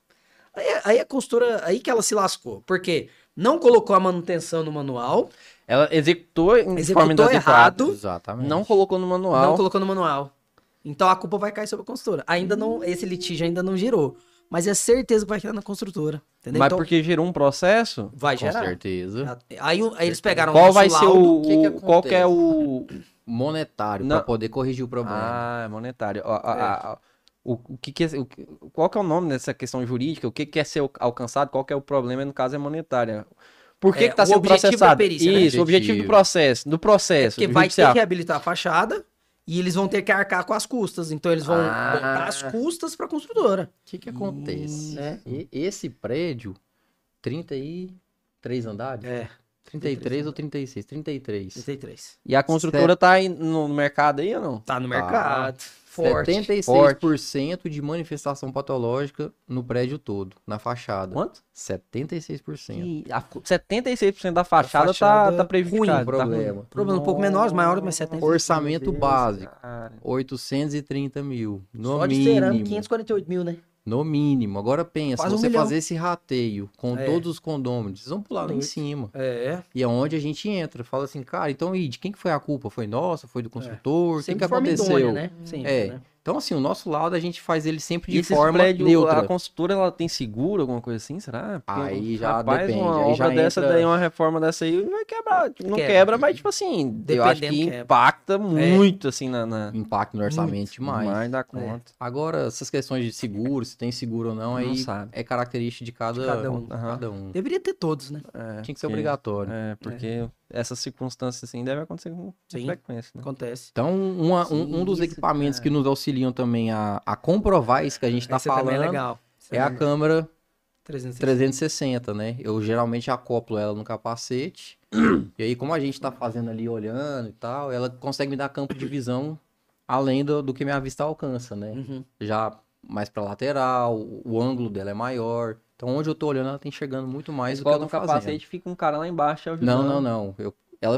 Aí a consultora, aí que ela se lascou. Porque não colocou a manutenção no manual, Ela executou de forma executou inadequada. errado, Exatamente. Não colocou no manual. não colocou no manual. Então, a culpa vai cair sobre a consultora. Ainda não, esse litígio ainda não girou. Mas é certeza que vai cair na construtora. Entendeu? Mas Então, porque gerou um processo? vai Com gerar. certeza. Aí eles pegaram Qual nosso vai ser laudo. o que qual que é acontece? o... Monetário, Não. para poder corrigir o problema. Ah, monetário. O que é, qual que é o nome dessa questão jurídica? O que é ser alcançado? Qual que é o problema? No caso é monetário. Por que está o sendo objetivo processado? da perícia, né? Isso, o objetivo do processo. Do processo. Porque do vai ter judicial. que reabilitar a fachada e eles vão ter que arcar com as custas. Então eles vão Ah. botar as custas para a construtora. O que acontece? Né? Esse prédio, 33 andares? É, 33 ou 36? 33. 33. E a construtora tá aí no mercado aí ou não? Tá no mercado. Forte. 76% de manifestação patológica no prédio todo, na fachada. Quanto? 76%. E 76% da fachada, fachada tá prejudicada. ruim, tá problema. ruim. Problema um pouco menor, maior, mas 70. Orçamento básico, Cara. 830 mil. No Só de cerâmica, mínimo. 548 mil, né? No mínimo. Agora pensa, Quase 1 você milhão. fazer esse rateio com É. todos os condôminos, vocês vão pular lá em Doido. cima. É. E é onde a gente entra. Fala assim, cara, então e de quem que foi a culpa? Foi nossa? Foi do construtor? O que Sempre que de forma aconteceu? idônea, né? Sempre, É. né? Então, assim, o nosso lado a gente faz ele sempre E de esse forma prédio, neutra. a construtora, ela tem seguro, alguma coisa assim, será? Porque, Aí já rapaz, depende, uma aí obra já dessa entra- daí, uma reforma dessa aí, não vai quebrar. Tipo, não Quebra. quebra, mas, tipo assim, eu acho que Dependendo, quebra. impacta muito, assim, na Impacto no orçamento demais. mais da conta. Agora, essas questões de seguro, se tem seguro ou não, aí sabe. é característica de cada, cada um. cada um. Deveria ter todos, né? É, Tinha que ser porque- obrigatório. É, porque essas circunstâncias, assim, devem acontecer com Sim. frequência, né? Acontece. Então, um dos Isso, equipamentos que nos auxiliam também a comprovar isso que a gente está Esse também falando é legal. Esse é a legal. câmera 360. 360, né? Eu geralmente acoplo ela no capacete. E aí, como a gente tá fazendo ali, olhando e tal, ela consegue me dar campo de visão além do que minha vista alcança, né? Uhum. Já mais pra lateral, o ângulo dela é maior. Então, onde eu tô olhando, ela tá enxergando muito mais do que eu Escola tô no fazendo. capacete, fica um cara lá embaixo ajudando. Não.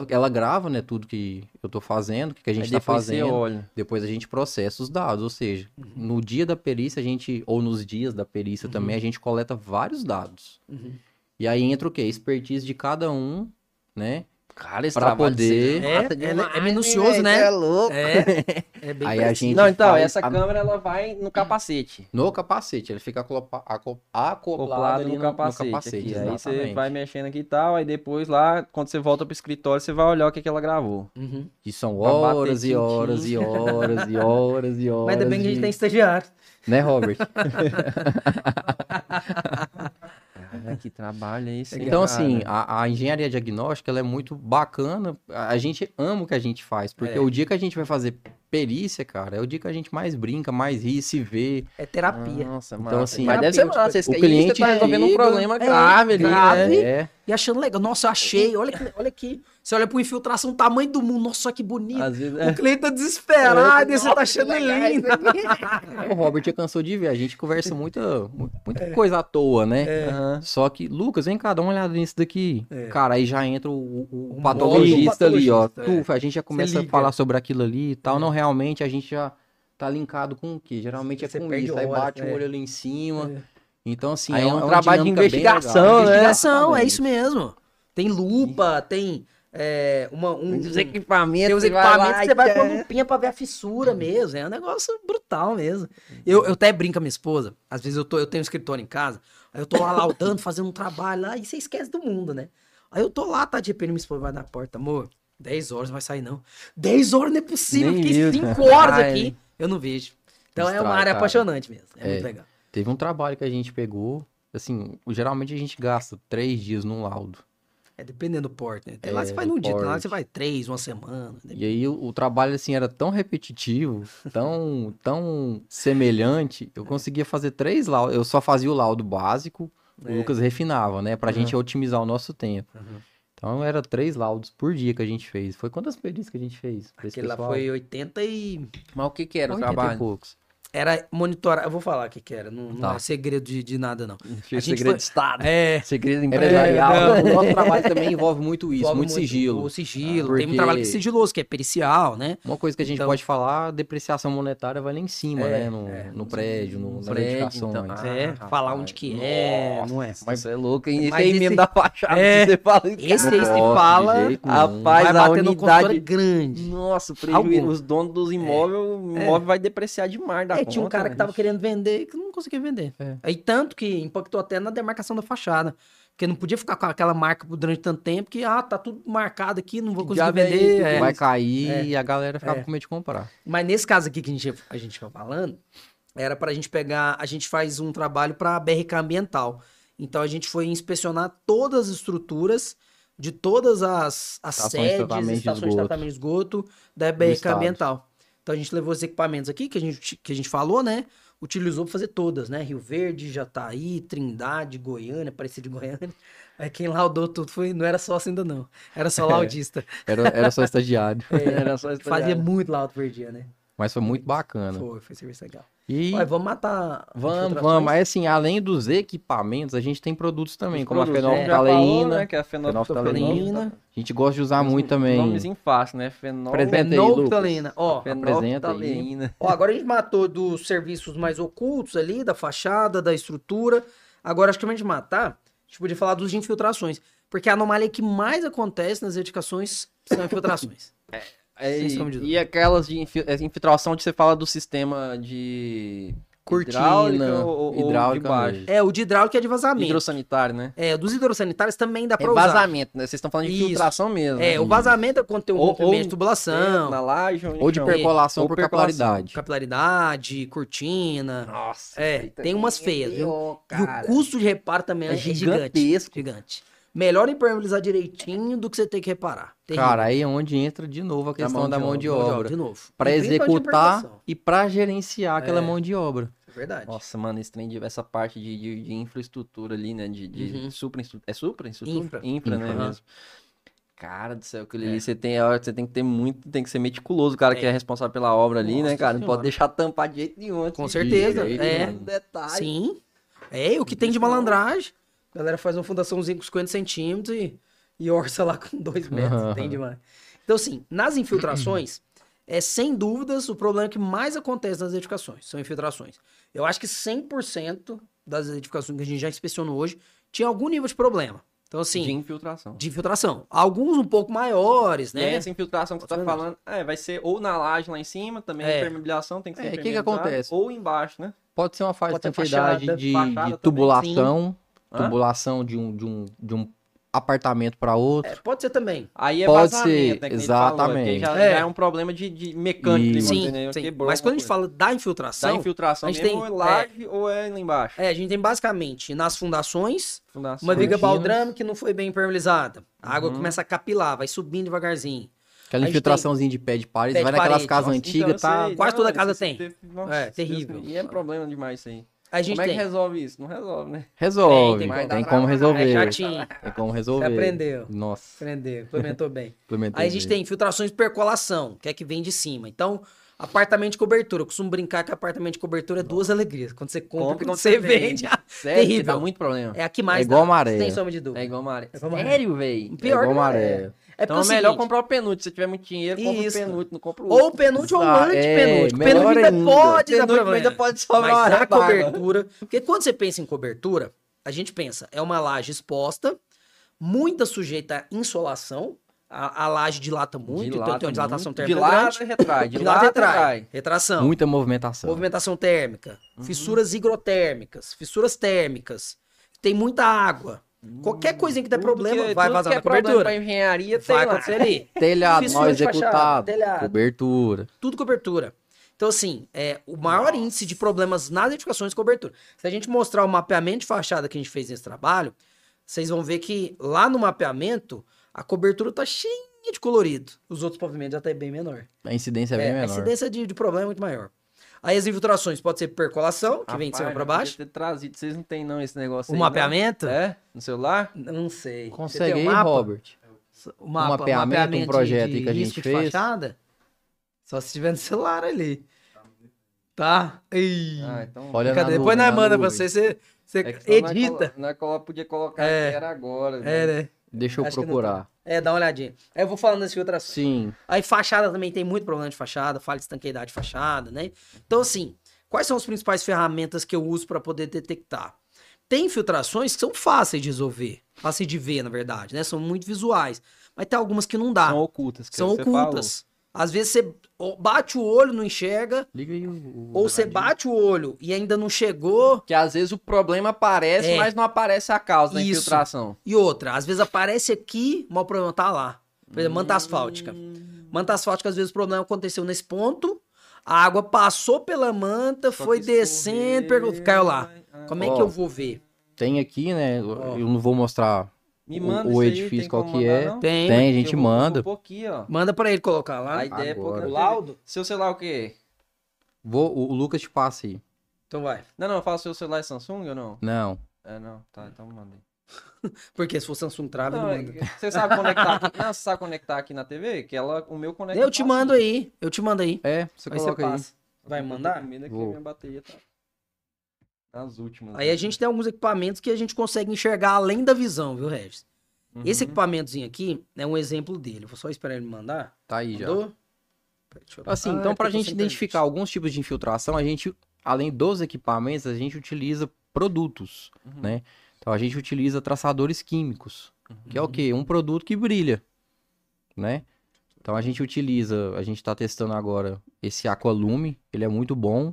Ela grava, né, tudo que eu tô fazendo, o que a gente Aí tá depois você fazendo. olha. Depois a gente processa os dados, ou seja, no dia da perícia a gente, ou nos dias da perícia também, a gente coleta vários dados. Uhum. E aí entra o quê? Expertise de cada um, né? Cara, esse Pra trabalho poder- você É, mata é minucioso, né? É louco. É bem Aí a preciso. gente Não, então, faz essa câmera, ela vai no capacete. no capacete, ele fica acoplado Acoplado ali no capacete. aqui. Aí você exatamente. vai mexendo aqui e tal, aí depois lá, quando você volta pro escritório, você vai olhar o que ela gravou. Uhum. E são Pra bater horas e tintim. horas e horas e horas e horas. Mas ainda bem que a gente de- tem estagiário. Né, Robert? Cara, que trabalho é esse, Então, cara? assim, a engenharia diagnóstica, ela é muito bacana. A gente ama o que a gente faz, porque o dia que a gente vai fazer perícia, cara, é o dia que a gente mais brinca, mais ri, se vê. É terapia. Nossa, Então, mano. assim, Mas deve ser terapêutica. massa. Esse O aí cliente você tá resolvendo um chega- problema grave ali, grave. né? É. E achando legal. Nossa, eu achei. Olha aqui. Você olha pro infiltração, o tamanho do mundo. Nossa, que bonito. Às vezes, O cliente tá desesperado e você tá achando lindo. O Robert já cansou de ver. A gente conversa muita coisa à toa, né? Aham. Só que, Lucas, vem cá, dá uma olhada nisso daqui. Cara, aí já entra o Um patologista ali, ó. patologista, A gente já começa a liga. falar sobre aquilo ali e tal. Não, realmente a gente já tá linkado com o quê? Geralmente é Você com perde isso. Aí horas, bate o é. olho ali em cima. Então, assim, Aí é um uma trabalho de dinâmica bem investigação, legal. né? Investigação, é Exatamente. isso mesmo. Tem lupa, tem Os equipamentos. tem os você vai equipamentos lá que você vai e- com lupinha pra ver a fissura mesmo. É um negócio brutal mesmo. Eu até brinco com a minha esposa. Às vezes eu tenho um escritório em casa, aí eu tô lá laudando, fazendo um trabalho lá, e você esquece do mundo, né? Aí eu tô lá, tá de repente minha esposa vai na porta, amor, 10 horas não vai sair não. 10 horas não é possível, Nem fiquei viu, 5 cara. horas Ai. aqui. Eu não vejo. Então é uma Distrai, área cara. apaixonante mesmo. É, É. muito legal. Teve um trabalho que a gente pegou, assim, geralmente a gente gasta 3 dias num laudo. dependendo do porte, né? Tem lá você vai num dia, tem lá você vai 3, uma semana. E aí o trabalho, assim, era tão repetitivo, tão semelhante, eu conseguia fazer 3 laudos. Eu só fazia o laudo básico, o Lucas refinava, né? Pra gente otimizar o nosso tempo. Então era 3 laudos por dia que a gente fez. Foi quantas perícias que a gente fez? Pra esse Aquele lá pessoal? foi 80 e... Mas o que que era o 80 e trabalho? poucos. Era monitorar, eu vou falar o que que era, não Tá. é segredo de nada, não. Achei A gente segredo foi- de Estado. Segredo empresarial. O nosso trabalho também envolve muito isso, Envolve muito sigilo. O sigilo, Porque- tem um trabalho que é sigiloso, que é pericial, né? Uma coisa que a gente Então- pode falar, a depreciação monetária vai lá em cima, né? No prédio, nas prédio, edificações. então. falar rapaz. onde que é, não é? Mas você é louco, hein? Esse Mas aí esse- mesmo da fachada É, que você fala. Esse Não aí se pode, de fala, jeito nenhum. Rapaz, vai a bater no consultório unidade... grande. Nossa, o Algum. prejuízo, os donos dos imóveis, o imóvel vai depreciar demais da conta. Tinha um cara que né? tava querendo vender que não conseguia vender. É. Aí tanto que impactou até na demarcação da fachada. Porque não podia ficar com aquela marca durante tanto tempo que, tá tudo marcado aqui, não vou conseguir Já veio vender. tudo é. Vai cair e a galera ficava com medo de comprar. Mas nesse caso aqui que a gente tá falando, era pra gente pegar, a gente faz um trabalho pra BRK ambiental. Então a gente foi inspecionar todas as estruturas de todas as Estações de sedes, tratamento de estações de esgoto. tratamento de esgoto da BRK estado. ambiental. Então a gente levou os equipamentos aqui que a gente falou, né? Utilizou pra fazer todas, né? Rio Verde, Jataí, Trindade, Goiânia, Aparecida de Goiânia. Aí quem laudou tudo não era sócio ainda não, era só laudista. Era só estagiário. Era só Fazia muito laudo por dia, né? Mas foi muito bacana. Foi serviço legal. E Ué, vamos matar vamos. infiltrações? Mas assim, além dos equipamentos, a gente tem produtos também, Os como produtos, a né? Já falou, fenolftalina. né, que é a Fenolftalina. A gente gosta de usar muito também. Nomezinho fácil, né? Apresenta aí, Fenolftalina. Ó, Apresenta aí. Fenolftalina. ó, agora a gente matou dos serviços mais ocultos ali, da fachada, da estrutura. Agora acho que a gente matar, a gente podia falar dos de infiltrações. Porque a anomalia que mais acontece nas edificações são infiltrações. Sem sombra de dúvida. E aquelas de infiltração que você fala do sistema de Cortina, hidráulica ou hidráulica de baixo? mesmo. É, o de hidráulica é de vazamento. Hidrossanitário, né? É, dos hidrossanitários também dá É pra usar. vazamento, né? Vocês estão falando de Isso. infiltração mesmo. É, né? o vazamento é quando tem um Ou- rompimento ou de tubulação, Na laje ou, no Ou de chão. percolação Ou por percolação. capilaridade. capilaridade, cortina. Nossa. É, isso aí tem umas também feias, é viu? pior, E o cara. custo de reparo também é gigante. gigantesco. Gigante. Melhor impermeabilizar direitinho do que você ter que reparar. Terrível. Cara, aí é onde entra de novo a questão da mão de obra. De novo. Pra E principalmente executar impermeabilização. e pra gerenciar aquela mão de obra. É verdade. Nossa, mano, esse trem essa parte de infraestrutura ali, né? De supra-estrutura. É supra-estrutura? Infra. né? Aham. Mesmo. Cara do céu, aquilo ali você tem que ter muito, tem que ser meticuloso, o cara que é responsável pela obra ali, né, Nossa cara? Não Senhora. pode deixar tampar de jeito nenhum. antes Com de- certeza, de- é. um detalhe. Sim. É, o que tem de malandragem. A galera faz uma fundaçãozinha com 50 centímetros e orça lá com 2 metros. Tem demais. Então, assim, nas infiltrações, sem dúvidas, o problema que mais acontece nas edificações são infiltrações. Eu acho que 100% das edificações que a gente já inspecionou hoje tinha algum nível de problema. Então, assim, De infiltração. de infiltração. Alguns um pouco maiores, E aí, né? essa infiltração que você tá Outras falando, vai ser ou na laje lá em cima, também a impermeabilização tem que ser O que impermeabilizada, acontece? ou embaixo, né? Pode ser uma Pode ser quantidade fachada, de também, tubulação, Hã? tubulação de um apartamento para outro. Pode ser também. Aí é Pode vazamento, ser, né? que nem ele exatamente. falou, porque já É. já é um problema de mecânico, ali, vamos Sim, dizer, né? Sim. Quebrou Mas quando a gente alguma fala da coisa. infiltração, Da infiltração a gente mesmo, tem- ou é laje ou é lá embaixo. a gente tem basicamente nas fundações Fundação. uma viga Cortinas. baldrame que não foi bem impermeabilizada. A água começa a capilar, vai subindo devagarzinho. Aquela a gente infiltraçãozinha de pé de parede, Pé de vai naquelas parede. casas Nossa, antigas, Então, eu tá? sei, Quase toda casa isso tem. Nossa, É, Deus terrível. me livre. E é problema demais isso aí. A gente Como é que tem. resolve isso? Não resolve, né? Resolve, Tem tem, como. como resolver. É chatinho. Tem como resolver. Você aprendeu. Nossa, Aprendeu, implementou bem. implementei Aí a gente bem. tem infiltrações de percolação, que é que vem de cima. Então, apartamento de cobertura. Eu costumo brincar que apartamento de cobertura é duas alegrias. Quando você compra e quando você vende. Sério, terrível. dá muito problema. É a que mais É igual dá, a maré. sem sombra de dúvida. É igual maré. igual maré. Sério, velho? Pior igual que maré. É Então porque é o melhor seguinte, comprar o penúltio. Se você tiver muito dinheiro, compra o Isso. penúltio, não compra o ou o outro. penúltio ou o Ah, antepenúltio. melhor Penúltio ainda ainda. pode dar Penúltimo problema. ainda pode sobrar Mas uma a rebarba. cobertura... Porque quando você pensa em cobertura, a gente pensa, é uma laje exposta, muita sujeita à insolação, a laje dilata muito, então tem uma dilatação térmica De lado grande. retrai, de lado retrai. retrai. Retração. Muita movimentação. Movimentação térmica, fissuras higrotérmicas, fissuras térmicas, tem muita água. Qualquer coisinha que der problema, vai vazar na cobertura. Pra engenharia, Vai tem lá. acontecer ali. Telhado Fissura mal de fachada, executado, telhado. cobertura. Tudo cobertura. Então, assim, o maior índice de problemas nas edificações é cobertura. Se a gente mostrar o mapeamento de fachada que a gente fez nesse trabalho, vocês vão ver que lá no mapeamento, a cobertura tá cheia de colorido. Os outros pavimentos já tá bem menor. A incidência é bem A menor. incidência de problema é muito maior. Aí as infiltrações pode ser percolação, que vem de cima Rapaz, pra eu baixo. podia ter trazido. Vocês não tem não esse negócio O aí, mapeamento? não? É? No celular? Não sei. Você Consegue tem um aí, mapa? Robert? O mapa, mapeamento, um projeto de aí que a gente risco de fez. fachada? Só se tiver no celular ali. Tá? Ei. Ah, então... Olha Cadê? na Depois nuvem, nós na manda pra nuvem. você É que senão edita. Nós podia colocar É. que era agora. Né? Deixa eu Acho que não procurar. dá uma olhadinha. Aí eu vou falando das filtrações. Sim. Aí fachada também tem muito problema de fachada, falha de estanqueidade de fachada, né? Então, assim, quais são as principais ferramentas que eu uso para poder detectar? Tem infiltrações que são fáceis de resolver, fáceis de ver, na verdade, né? São muito visuais. Mas tem algumas que não dá. São ocultas. Que São você ocultas. Às vezes você bate o olho, não enxerga, Liga aí o ou você bate o olho e ainda não chegou. Que às vezes o problema aparece, É. mas não aparece a causa da Isso. infiltração. E outra, às vezes aparece aqui, mas o problema tá lá. Por exemplo, manta asfáltica. Manta asfáltica, às vezes o problema aconteceu nesse ponto, a água passou pela manta, Só foi que descendo, escorreu, caiu lá. ah. Como é Ó, que eu vou ver? Tem aqui, né? Eu não vou mostrar Me manda o isso aí, edifício tem qual como que mandar, é. não? Tem. Tem, a gente Eu vou manda. pôr aqui, ó. Manda pra ele colocar lá. A ideia é pôr Agora. aqui O na TV. laudo? Seu celular é o quê? O Lucas te passa aí. Então vai. Não, fala seu celular é Samsung ou não? Não. É, não. Tá, então manda aí. Porque se for Samsung Trave, Não, ele manda. você sabe conectar aqui? Não, você sabe conectar aqui na TV? Que o meu conecta Eu te mando aí. Eu te mando aí. É, você Aí você coloca aí. passa. Vai mandar? Com medo que Vou. minha bateria tá nas últimas. Aí a gente tem alguns equipamentos que a gente consegue enxergar além da visão, viu, Regis? Uhum. Esse equipamentozinho aqui é um exemplo dele. Vou só esperar ele me mandar. Tá aí já. Mandou? Peraí, deixa eu- Assim, Ah, então é pra porque eu tô gente sem identificar internet. alguns tipos de infiltração, a gente, além dos equipamentos, a gente utiliza produtos, né? Então a gente utiliza traçadores químicos, que é o quê? Um produto que brilha, né? Então a gente tá testando agora esse Aqualume, ele é muito bom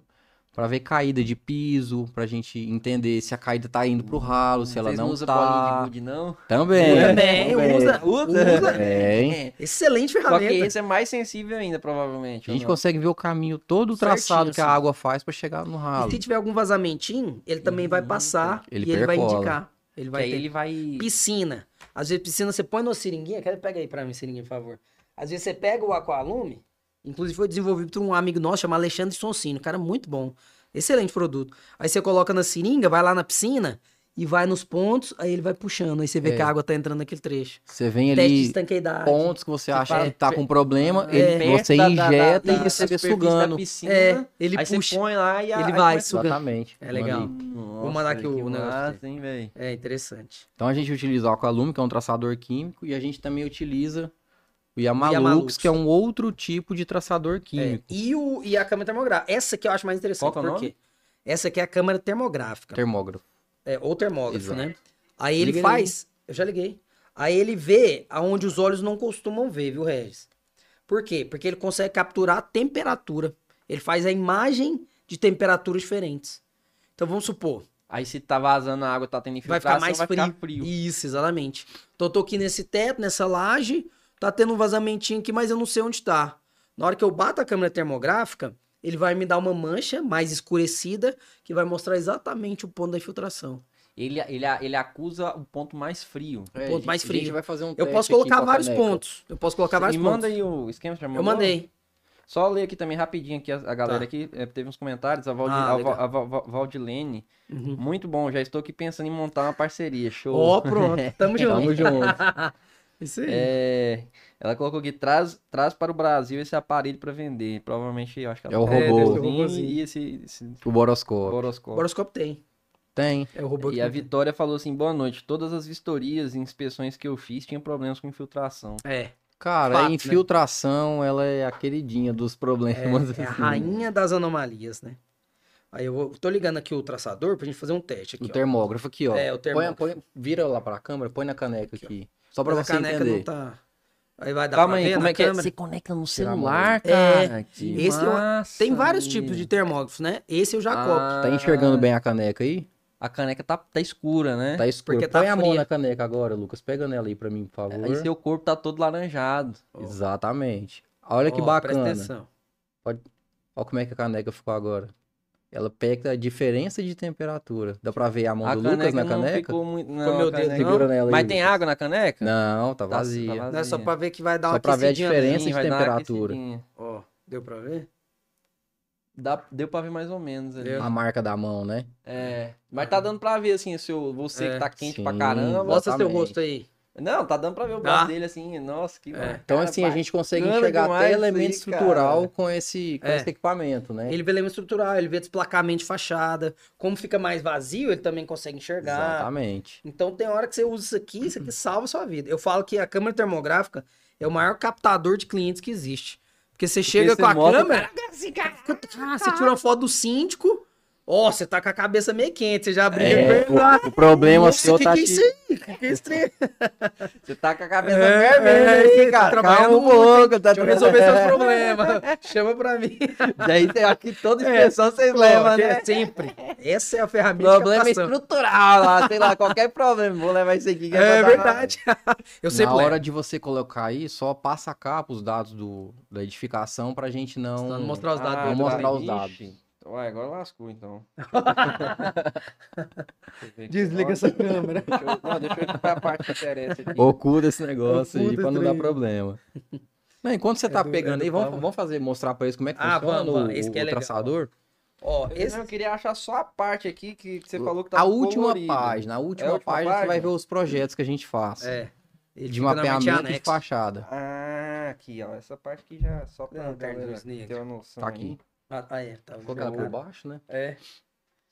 para ver caída de piso, pra gente entender se a caída tá indo pro ralo, se ela Vocês não usam bolinha de tá. gude, não? Também. Também, usa. Tem. Excelente Só que ferramenta. esse é mais sensível ainda, provavelmente. A ou gente não? consegue ver o caminho todo Certinho, traçado que a assim. água faz para chegar no E ralo. se tiver algum vazamentinho, ele também vai passar Ele e ele vai percola. indicar. Ele Que vai aí ter ele vai... piscina. Às vezes piscina você põe numa seringuinha. Pega aí pra mim, seringuinha, por favor. Às vezes você pega o Aqualume, inclusive foi desenvolvido por um amigo nosso chamado Alexandre Sonsino, cara muito bom. Excelente produto. Aí você coloca na seringa, vai lá na piscina e vai nos pontos, aí ele vai puxando. Aí você vê É. que a água tá entrando naquele trecho. Você vem Teste de ali estanqueidade. pontos que você acha faz- que tá com problema, Perto você da injeta e você superfície vê da sugando. piscina, Ele aí puxa. você põe lá e ele aí vai começa- sugando. Exatamente. É legal. Ali. Nossa, mandar aqui que o negócio pra massa, hein, velho? É interessante. Então a gente utiliza o Aqualume, que é um traçador químico, e a gente também utiliza o Yamalux, Yamalux. que é um outro tipo de traçador químico. E a câmera termográfica. Essa que eu acho mais interessante. Qual que é o por quê? Essa aqui é a câmera termográfica. Termógrafo. Ou termógrafo, Exato. né? Aí ele Liga faz... Eu já liguei. Aí ele vê aonde os olhos não costumam ver, viu, Regis? Por quê? Porque ele consegue capturar a temperatura. Ele faz a imagem de temperaturas diferentes. Então vamos supor, Aí se tá vazando a água, tá tendo vai infiltração, ficar mais frio. Isso, exatamente. Então eu tô aqui nesse teto, nessa laje, tá tendo um vazamentinho aqui, mas eu não sei onde tá. Na hora que eu bato a câmera termográfica, ele vai me dar uma mancha mais escurecida, que vai mostrar exatamente o ponto da infiltração. Ele acusa o ponto mais frio. ponto mais A frio. gente vai fazer um Eu teste posso aqui colocar com a vários caneca. pontos. Eu posso colocar vários Me pontos. manda aí o esquema, já Eu mandou? mandei. Só ler aqui também rapidinho aqui a galera Tá. aqui, teve uns comentários, a legal. Valdilene, Uhum. muito bom, já estou aqui pensando em montar uma parceria, show. Ó, pronto. Tamo junto. Tamo junto. Isso aí. Ela colocou aqui, traz para o Brasil esse aparelho para vender, provavelmente, eu acho que É o robô. deve ser o robôzinho. e esse O boroscópio. O horoscópio. horoscópio tem. Tem. É o robô E que a não tem. Vitória falou assim, boa noite, todas as vistorias e inspeções que eu fiz tinham problemas com infiltração. É. Cara, Fato, a né? infiltração, ela é a queridinha dos problemas. É a assim. rainha das anomalias, né? Aí tô ligando aqui o traçador pra gente fazer um teste aqui, O ó. termógrafo aqui, ó. É, o termógrafo. Vira lá pra câmera, põe na caneca aqui. Só pra Mas você a caneca entender. não tá... Aí vai dar Calma pra aí, ver como na é que é? câmera? Você conecta no Tirar a mão celular, aí. cara? Que Esse eu- massa, Tem vários menino. tipos de termógrafos, né? Esse eu já Ah, copo. Tá enxergando bem a caneca aí? A caneca tá escura, né? Tá escuro. Porque tá Põe a mão fria. na caneca agora, Lucas. Pega nela aí pra mim, por favor. Aí seu corpo tá todo laranjado. Exatamente. Olha que Ó, bacana. Presta atenção. Olha como é que a caneca ficou agora. ela pega a diferença de temperatura. Dá pra ver a mão A do Lucas na não caneca? ficou muito... Não, Ficou meu a dedo, caneca- Segura nela aí, Mas tem Lucas. água na caneca? Não, tá Tá vazia. vazia. Não é só pra ver que vai dar uma Só pra ver a aquecidinha, né? diferença Sim, de vai dar uma temperatura. aquecidinha. Ó, deu pra ver? Deu pra ver mais ou menos ali. Deu. A marca da mão, né? É, mas tá dando pra ver, assim, você É, que tá quente sim. pra caramba. Mostra seu Exatamente. rosto aí. Não, tá dando pra ver o Tá. braço dele, assim, nossa, que Então, assim, a gente consegue bacana enxergar demais até isso elemento aí, estrutural cara. com esse É. equipamento, né? Ele vê elemento estrutural, ele vê desplacamento de fachada. Como fica mais vazio, ele também consegue enxergar. Exatamente. Então tem hora que você usa isso aqui salva a sua vida. Eu falo que a câmera termográfica é o maior captador de clientes que existe. Porque você chega você com a mostra- câmera, você tira uma foto do síndico, ó, você tá com a cabeça meio quente, você já briga com ele. O problema Nossa, seu que tá que é te... isso aí? Que é esse trem? Você tá com a cabeça vermelha aí, você cara. trabalhando Calma um muito, pouco, hein? tá Deixa eu resolver seus problemas. Chama pra mim. Daí tem aqui toda inspeção vocês levam, Que né? é sempre. Essa é a ferramenta Problema de captação. estrutural lá, sei lá, qualquer problema. Vou levar isso aqui. que É pra dar- verdade. Eu Na sempre hora levo. de você colocar aí, só passa a capa os dados da edificação pra gente não... Não mostrar os dados Ah, dele. Vou mostrar os Ixi. dados. Ué, agora lascou, então. Desliga essa câmera. Deixa eu ir pra parte que interessa aqui. Oculta esse negócio aí Oculta pra não esse dar trem. problema. Não, enquanto você tá do- pegando é aí, do vamos, pau. vamos fazer, mostrar pra eles como é que Ah, funciona vamos. Esse que é o legal. traçador. Ó, Eu queria achar só a parte aqui que você falou que tá A última colorido. página, a última última página você vai página? ver os projetos que a gente faz. Ele De fica normalmente em mapeamento de anexo. fachada. Ah, aqui, ó. Essa parte aqui já só pra Não, perde galera os negros. ter uma noção Tá aqui. aí. Ah, é. Tá Colocar por jogado. baixo, né? É.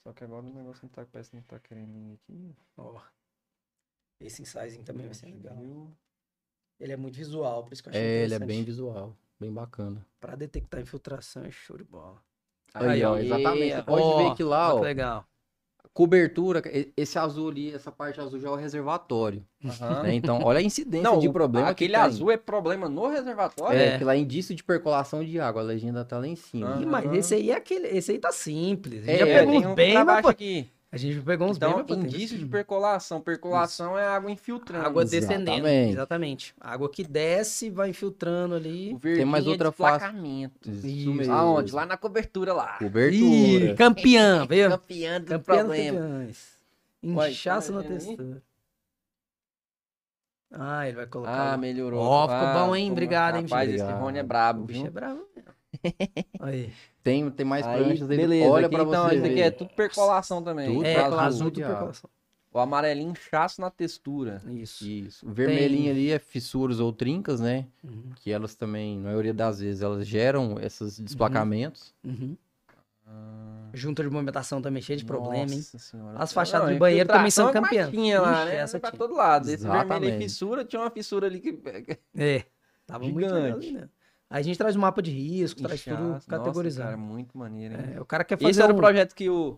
Só que agora o negócio não tá, parece que não tá querendo ir aqui. Ó. Esse ensaizinho também vai ser legal. Viu? Ele é muito visual, por isso que eu achei Ele é interessante. bem visual, bem bacana. Pra detectar infiltração é show de bola. Aí, ó, exatamente. Você pode Ó, ver que lá, olha ó, que legal. cobertura, esse azul ali, essa parte azul já é o reservatório. Aham. Né? Então, olha a incidência Não, de problema aquele que tem. azul é problema no reservatório? É, que lá é indício de percolação de água, a legenda tá lá em cima. Ah. Ih, mas esse aí é aquele. Esse aí tá simples. A gente É, já pegou tem uns um bem, pra mas, baixo pô, aqui. a gente pegou uns Então, bem, mas, pô, tem indício de esse- percolação. Percolação é água infiltrando. Água descendendo. Exatamente. Exatamente. A água que desce, vai infiltrando O ali. verdinho mais é outra face. desplacamento. Isso mesmo. Aonde? Lá na cobertura lá. Cobertura. Campeã, viu? Campeã do Campeã dos problema. campeões. Ué, Inchaço tá na vendo aí? textura. Ah, ele vai colocar. Ah, melhorou. Ó, ficou bom, hein? ficou- Obrigado, hein, Rapaz, bicho? esse Rony é O brabo, bicho é viu? bravo mesmo. Aí. Tem mais Aí, pranchas aí. beleza. Olha aqui, pra então, você isso aqui ver. é tudo percolação também. Tudo É, azul azul de do água. percolação. O amarelinho inchaço na textura. Isso. Isso. O vermelhinho ali é fissuras ou trincas, né? Uhum. Que elas também, na maioria das vezes, elas geram esses desplacamentos. Uhum. Junta de movimentação também cheia de problema, hein? Nossa senhora. As fachadas Não, de banheiro também são infiltração campeãs. Tinha lá, Ixi, né? essa Pra tinha. todo lado. Esse vermelho aí, Exatamente. fissura, tinha uma fissura ali que... É. Tava muito legal Gigante. ali, né? Aí a gente traz um mapa de risco, traz tudo Inchaço. Nossa, categorizado. cara, muito maneiro, hein? É, o cara quer fazer Esse era o um projeto que o...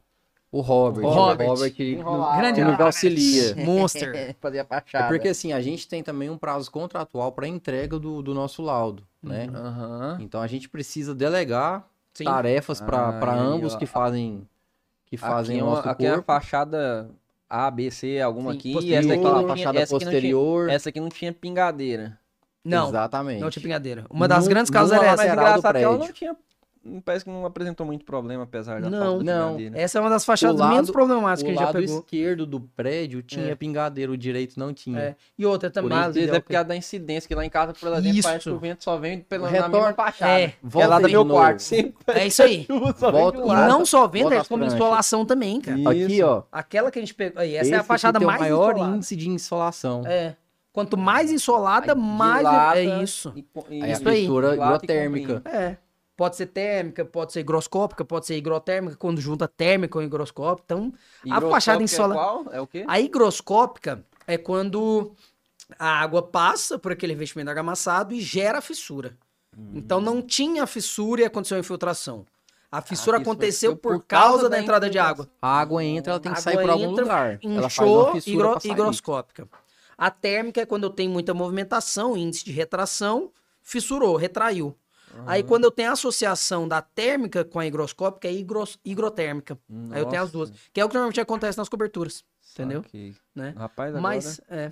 O Robert. O Robert. Enrolava. grande que nos Robert. auxilia. Monster. Fazia É fachada. porque assim, a gente tem também um prazo contratual para entrega do nosso laudo, né? Aham. Então a gente precisa delegar Sim. tarefas para Ah, e aí, ambos ó. que fazem Aqui, o nosso aqui é a corpo. fachada A, B, C, alguma Sim, aqui. E posterior, essa aqui Aquela não tinha, fachada essa aqui não tinha- posterior. essa aqui não tinha pingadeira. Não, Exatamente. não tinha pingadeira. Uma das Nu- grandes causas numa era essa. Mas lateral do engraçado que ela não prédio. tinha... Parece que não apresentou muito problema, apesar da Não, falta de não. pingadeira. Essa é uma das fachadas O lado- menos problemáticas que O a gente já lado pegou. esquerdo do prédio tinha É. pingadeira, o direito não tinha. É. E outra também. Às vezes é porque é da incidência, que lá em casa, por exemplo, Isso. parece que o vento só vem pela na Retorno- mesma fachada. É. Que é lá Volta do de meu novo. quarto. Sempre É isso aí. só vem Volta- de um E lado. não só venda, Volta é as como pranchas. insolação também, cara. Isso. Aqui, ó. Aquela que a gente pegou. Aí, essa esse é a aqui fachada tem mais o maior insolada. índice de insolação. É. Quanto mais insolada, mais. Dilata É isso. e Aí a Isso aí. fissura dilata e hidrotérmica. comprime. É. Pode ser térmica, pode ser higroscópica, pode ser higrotérmica, quando junta térmica com higroscópica. Então, a fachada Higroscópica insola. É qual? É o quê? A higroscópica é quando a água passa por aquele revestimento argamassado e gera fissura. Então não tinha fissura e aconteceu a infiltração. A fissura isso aconteceu foi por causa da entrada de infiltração. água. A água entra, ela tem que A sair água por algum entra, lugar. Ela faz Inchou, uma fissura pra sair. higroscópica. A térmica é quando eu tenho muita movimentação, índice de retração, fissurou, retraiu. Aí quando eu tenho a associação da térmica com a higroscópica, é higrotérmica. Aí eu tenho as duas. Que é o que normalmente acontece nas coberturas. Entendeu? Saquei. Né? Rapaz, agora... Mas, é.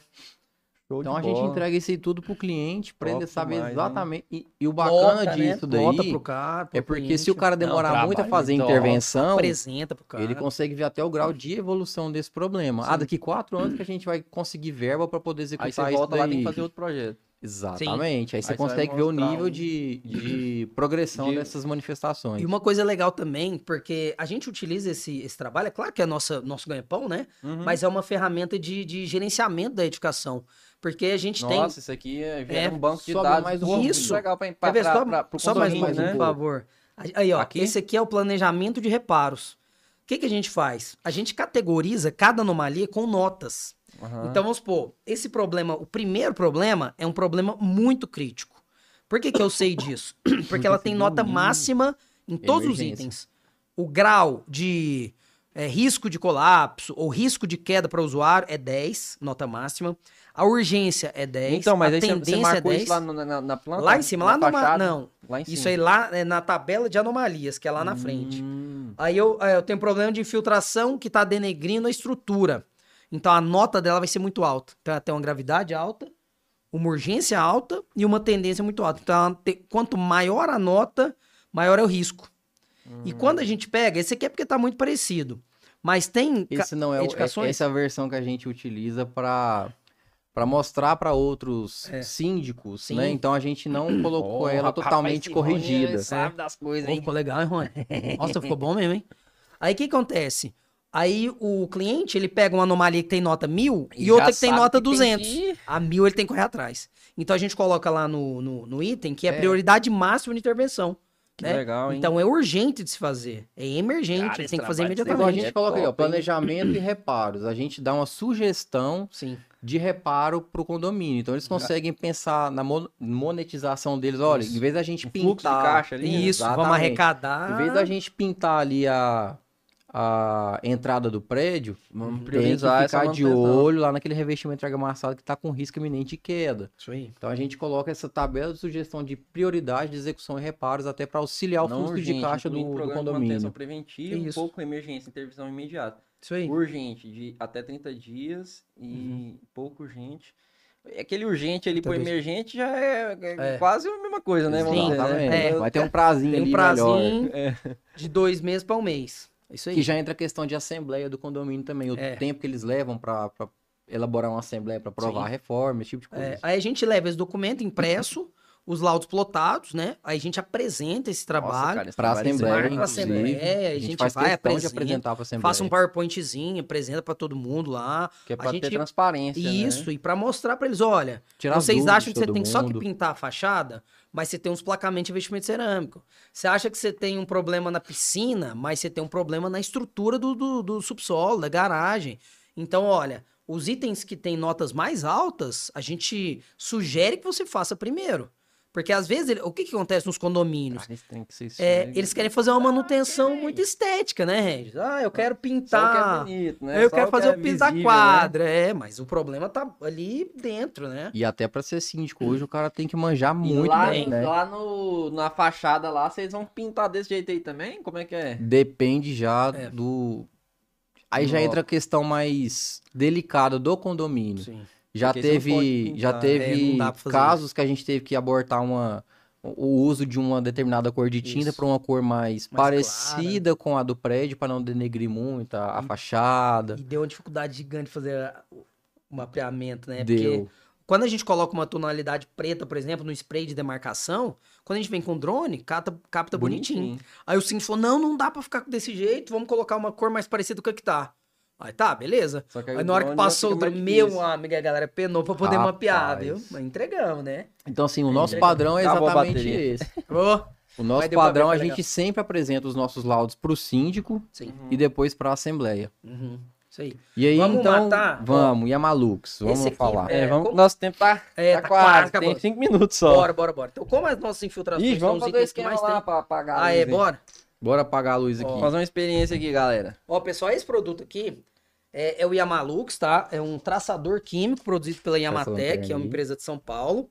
Show Então de a gente bola. entrega isso aí tudo pro cliente pra ele Top saber demais, hein? exatamente. E o bacana Nota, né? disso Nota daí pro cara, pro é porque cliente. se o cara demorar Não, muito a trabalho fazer top. intervenção, Apresenta pro cara. ele consegue ver até o grau de evolução desse problema. Ah, daqui 4 anos que a gente vai conseguir verba pra poder Aí executar você isso volta lá e tem daí. que fazer outro projeto. Exatamente. Aí você Aí você vai consegue ver o mostrar nível um- de progressão de- dessas manifestações. E uma coisa legal também, porque a gente utiliza esse trabalho, é claro que é nosso ganha-pão, né? Uhum. Mas é uma ferramenta de gerenciamento da edificação. Porque a gente Nossa, isso aqui gera um banco de sobe dados mais um muito pouquinho. legal pra Quer ver? pro Só mais um condomínio, pouquinho, né? por favor. Aí, ó, Aqui? esse aqui é o planejamento de reparos. O que a gente faz? A gente categoriza cada anomalia com notas. Aham. Então, vamos supor, esse problema, o primeiro problema é um problema muito crítico. Por que eu sei disso? Porque ela tem nota máxima em todos os Emergência. itens. O grau de risco de colapso ou risco de queda para o usuário é 10, nota máxima. A urgência é 10. Então, mas a aí você tendência marcou é 10. isso lá na planta? Lá em cima, na lá no fachada? não. Lá em cima. Isso aí lá é na tabela de anomalias, que é lá na frente. Hum. Aí eu tenho problema de infiltração que tá denegrindo a estrutura. Então a nota dela vai ser muito alta. Então ela tem uma gravidade alta, uma urgência alta e uma tendência muito alta. Então quanto maior a nota, maior é o risco. E quando a gente pega, esse aqui é porque tá muito parecido. Mas tem Esse não é edificações. essa é a versão que a gente utiliza para mostrar para outros síndicos, Sim. né? Então a gente não colocou Oh, ela rapaz, totalmente esse Rony, corrigida. ele sabe das coisas, Pô, hein? ficou legal, hein, Rony? Nossa, ficou bom mesmo, hein? Aí o que acontece? Aí o cliente, ele pega uma anomalia que tem nota 1000 e Já outra que tem sabe nota que tem 200. que ir. A 1000 ele tem que correr atrás. Então a gente coloca lá no item que é É. prioridade máxima de intervenção. Que né? legal, hein? Então é urgente de se fazer. É emergente, Cara, ele esse tem que fazer trabalho de Igual a imediatamente. gente coloca aí, ó, top, hein? planejamento e reparos. A gente dá uma sugestão Sim. de reparo para o condomínio. Então eles conseguem pensar na monetização deles. Olha, Isso. em vez da gente Um fluxo de pintar, caixa ali, né? Isso, vamos Exatamente. arrecadar. em vez da gente pintar ali a entrada do prédio, Vamos tem que priorizar essa ficar de manutenção. olho lá naquele revestimento argamassa que está com risco iminente de queda. Isso aí. Então a gente coloca essa tabela de sugestão de prioridade de execução e reparos até para auxiliar o Não fluxo urgente, de caixa incluindo do programa de condomínio. manutenção preventiva, um Isso. pouco emergência, intervenção imediata. Isso aí. Urgente, de até 30 dias e Uhum. pouco urgente. Aquele urgente ali Até pro dois. emergente já é É. quase a mesma coisa, né? Vamos Sim, dizer, né? Exatamente. É. Vai ter um prazinho Tem um ali prazinho melhor. de 2 meses para um mês. Isso aí. Que já entra a questão de assembleia do condomínio também. O É. tempo que eles levam para elaborar uma assembleia para aprovar Sim. a reforma, esse tipo de coisa. Aí a gente leva esse documento impresso, os laudos plotados, né? Aí a gente apresenta esse trabalho. Nossa, cara, esse Para trabalho é assembleia, marca a inclusive. assembleia, a gente faz vai, questão de apresenta, apresentar para a assembleia. faça um PowerPointzinho, apresenta para todo mundo lá. Que é A pra gente- ter transparência, Isso, né? e para mostrar para eles, olha, Tirar as vocês dúvidas acham de que você todo tem só que mundo. pintar a fachada, mas você tem uns placamentos de investimento cerâmico. Você acha que você tem um problema na piscina, mas você tem um problema na estrutura do subsolo, da garagem. Então, olha, os itens que têm notas mais altas, a gente sugere que você faça primeiro. Porque às vezes, o que acontece nos condomínios? Cara, isso tem que ser Eles querem fazer uma manutenção muito estética, né, Regis? Ah, eu quero Só o que pintar. é bonito, né? Eu Só quero que fazer é o piso da visível, né? quadra, mas o problema tá ali dentro, né? E até para ser síndico hoje, o cara tem que manjar E muito lá, bem, né? lá na fachada lá, vocês vão pintar desse jeito aí também? Como é que é? Depende já É. do... Aí já Do entra a questão mais delicada do condomínio. Sim. Já Porque você não pode teve, pintar, já né? teve não dá pra fazer casos que a gente teve que abortar o uso de uma determinada cor de tinta Isso. para uma cor mais Mais parecida com a do prédio, para não denegrir muito a fachada. E deu uma dificuldade gigante de fazer o mapeamento, né? Deu. Porque quando a gente coloca uma tonalidade preta, por exemplo, no spray de demarcação, quando a gente vem com drone, capta bonitinho. Aí o síndico falou, não dá pra ficar desse jeito, vamos colocar uma cor mais parecida com a que tá. Aí tá, beleza. Só que Aí o na hora que drone já passou o fica mais drone, meu difícil. amigo, a galera penou pra poder Rapaz. mapear, viu? Mas entregamos, né? Então, assim, o nosso Entregou. padrão é Acabou a exatamente bateria. esse. Ô, O nosso Mas deu pra ver, padrão, foi a legal. gente sempre apresenta os nossos laudos para o síndico sim. e depois para a assembleia. Uhum. Isso aí. E aí, Vamos então, matar? vamos, e a Malux, vamos Esse aqui falar. é- Vamos, como- nosso tempo tá, tá tá quase quase, acabando. tem 5 minutos só. Bora. Então, como as nossas infiltrações Ih, são vamos os fazer o itens que esquema mais lá tem... pra apagar a Ah, luz é? aí. Bora? Bora apagar a luz aqui. Ó. Fazer uma experiência aqui, galera. Ó, pessoal, esse produto aqui é o Yamalux, tá? É um traçador químico produzido pela Yamatec, que é uma aí. empresa de São Paulo.